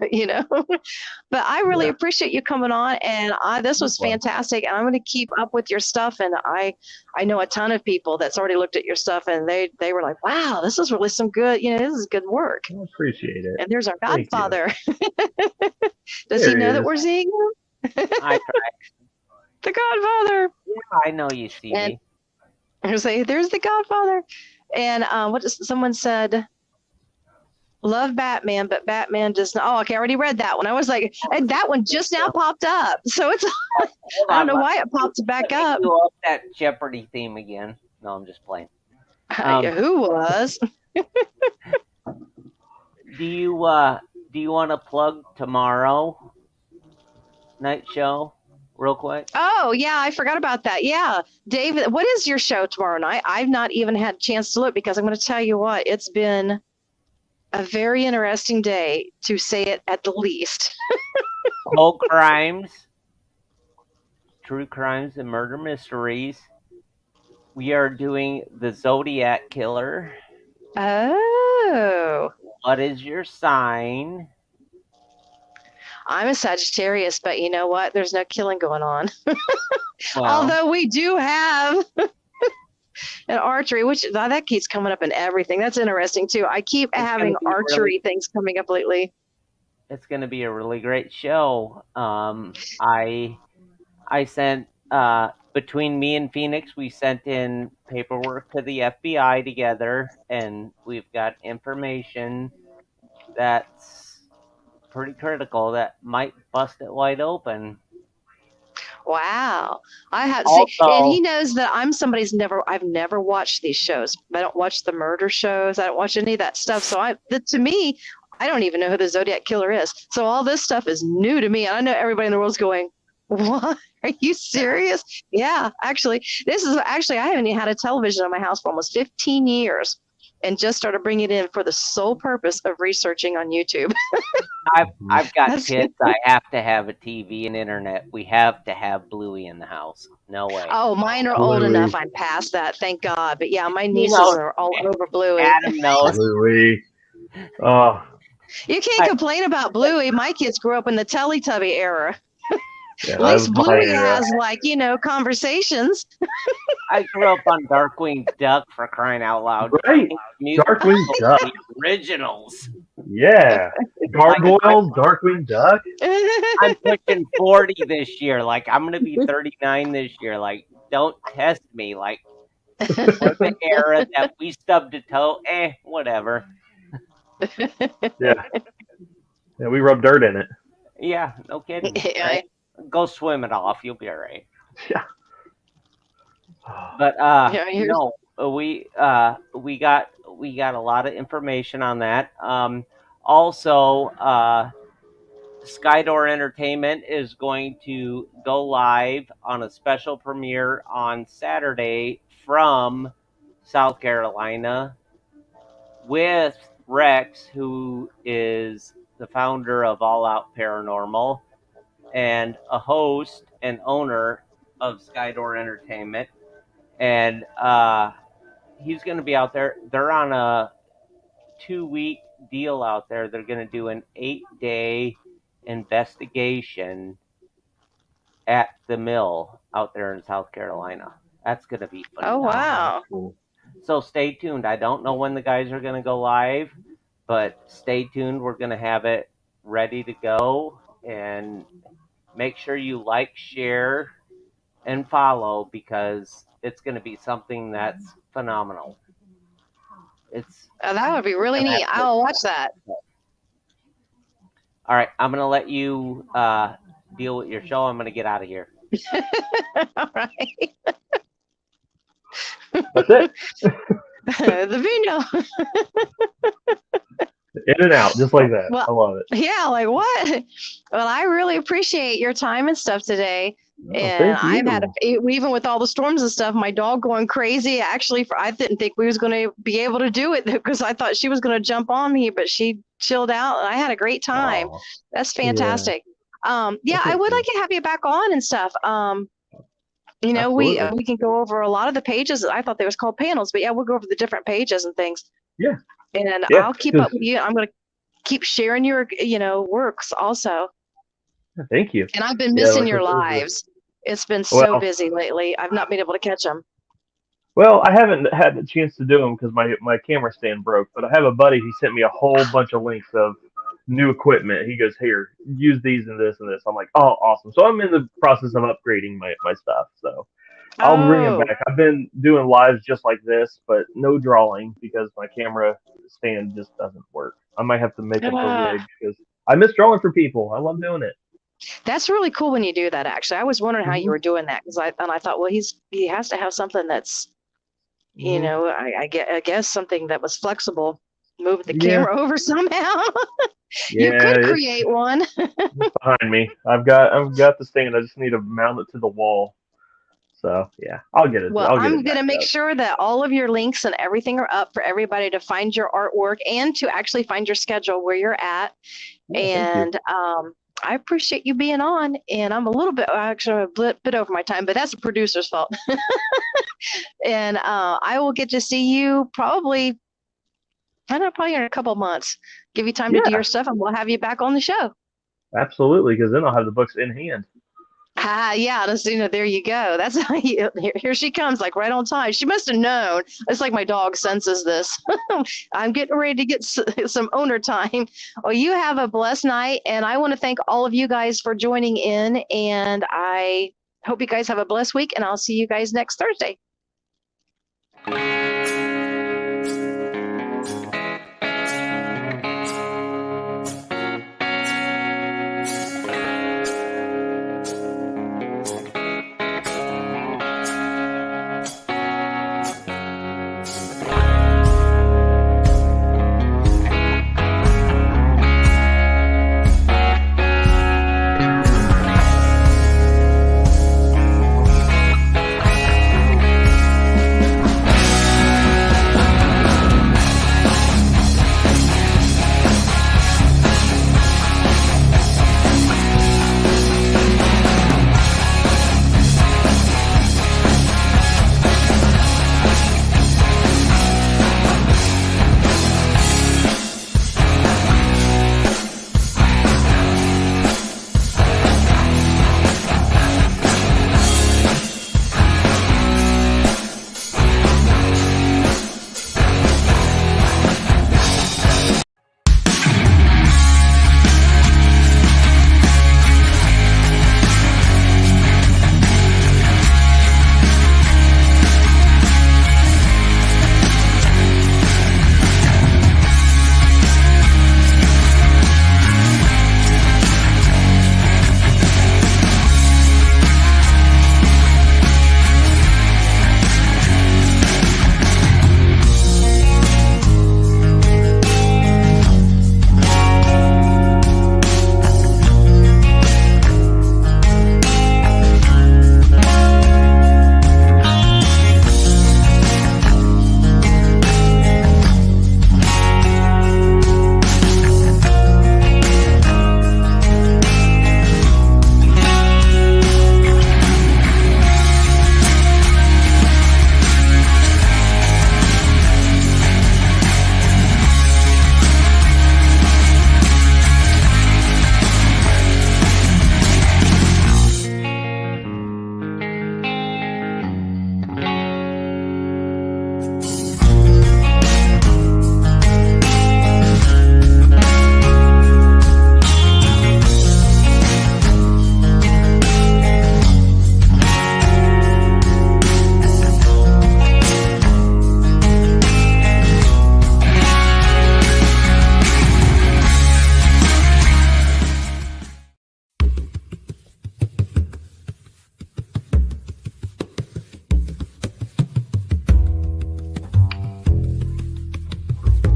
but I really appreciate you coming on, and this was fantastic, and I'm going to keep up with your stuff, and I know a ton of people that's already looked at your stuff, and they were like, wow, this is really some good, this is good work. I appreciate it. And there's our godfather. Does he know that we're seeing him? I try. The godfather. Yeah, I know you see me. I say, there's the godfather. And someone said, love Batman, but Batman does not. Oh, okay, I already read that one. I was like, and that one just now popped up. So it's, Hold I don't on, know why it popped back let me up. do up that Jeopardy theme again. No, I'm just playing. Who was? Do you want to plug tomorrow night show real quick? Oh, yeah, I forgot about that. Yeah. David, what is your show tomorrow night? I've not even had a chance to look because I'm going to tell you what, it's been a very interesting day, to say it at the least. Cold crimes, true crimes, and murder mysteries. We are doing the Zodiac Killer. Oh, What is your sign? I'm a Sagittarius, but you know what? There's no killing going on. Well, Although we do have an archery, which that keeps coming up in everything. That's interesting too. I keep It's having gonna be archery things coming up lately. it's going to be a really great show. I sent between me and Phoenix, we sent in paperwork to the FBI together, and we've got information that's pretty critical that might bust it wide open. Wow. I have see, and Also, he knows that I'm somebody's I've never watched these shows. I don't watch the murder shows. I don't watch any of that stuff. So to me, I don't even know who the Zodiac Killer is. So all this stuff is new to me. And I know everybody in the world's going, what? Are you serious? Yeah, actually, I haven't even had a television in my house for almost 15 years and just started bringing it in for the sole purpose of researching on YouTube. I've got That's- kids. I have to have a TV and internet. We have to have Bluey in the house. No way. Oh, mine are old Bluey. enough. I'm past that, thank God. But yeah, my nieces knows? are all over Bluey. Adam knows. Louis. Oh, You can't I- complain about Bluey. My kids grew up in the Teletubby era. yeah, At least that was my Bluey era. has conversations. I grew up on Darkwing Duck, for crying out loud. Right. Mutant Darkwing Duck. the originals. Yeah. Gargoyles, Darkwing Duck. I'm pushing 40 this year. Like, I'm gonna be 39 this year. Like, don't test me. Like, for the era that we stubbed a toe, whatever. Yeah. Yeah, we rub dirt in it. Yeah, no kidding. Yeah. Right? Go swim it off. You'll be all right. Yeah. But Yeah, here's- no, we got a lot of information on that. Also, Skydor Entertainment is going to go live on a special premiere on Saturday from South Carolina with Rex, who is the founder of All Out Paranormal and a host and owner of Skydor Entertainment. And he's going to be out there. They're on a 2-week deal out there. They're going to do an 8-day investigation at the mill out there in South Carolina. That's going to be fun. Oh, wow. Cool. So stay tuned. I don't know when the guys are going to go live, but stay tuned. We're going to have it ready to go. And make sure you like, share, and follow, because it's going to be something that's phenomenal. It's That would be really neat. I'll watch that. all right. I'm going to let you deal with your show. I'm going to get out of here. All right. That's it. The Vino. In and out, just like that. Well, I love it. Yeah, like what? Well, I really appreciate your time and stuff today. Oh, And thank I've you. had, even with all the storms and stuff, my dog going crazy. Actually, I didn't think we was going to be able to do it because I thought she was going to jump on me, but she chilled out and I had a great time. Aw. That's fantastic. Yeah, Well, I thank would you. like to have you back on and stuff. You know, we Absolutely. can go over a lot of the pages. I thought they was called panels, but yeah, we'll go over the different pages and things. Yeah. And Yeah, I'll keep up with you. I'm going to keep sharing your, works also. Thank you. And I've been Yeah, missing like your I said, lives. It's been so Well- busy lately. I've not been able to catch them. Well, I haven't had the chance to do them because my camera stand broke, but I have a buddy. He sent me a whole bunch of links of new equipment. He goes, "Here, use these and this and this." I'm like, "Oh, awesome!" So I'm in the process of upgrading my stuff. So I'll bring them Oh, back. I've been doing lives just like this, but no drawing because my camera stand just doesn't work. I might have to make up a ah, rig because I miss drawing for people. I love doing it. that's really cool when you do that. Actually, I was wondering how you Hmm. were doing that because I thought, well, he has to have something that's, Hmm. I guess something that was flexible. Move the Yeah, camera over somehow. You yeah, could it's create one. behind me. I've got the stand. I just need to mount it to the wall. So yeah, I'll get it. Well, I'll get I'm it going to backed make up. sure that all of your links and everything are up for everybody to find your artwork and to actually find your schedule where you're at. Yeah, thank you. And I appreciate you being on. And I'm a little bit, actually, a bit over my time, but that's the producer's fault. And I will get to see you probably, I don't know, probably in a couple of months. Give you time to do Yeah, your stuff, and we'll have you back on the show. absolutely. Because then I'll have the books in hand. Ah, yeah, just, there you go. That's how here she comes, like right on time. She must have known. It's like my dog senses this. I'm getting ready to get some owner time. Well, you have a blessed night, and I want to thank all of you guys for joining in. And I hope you guys have a blessed week, and I'll see you guys next Thursday.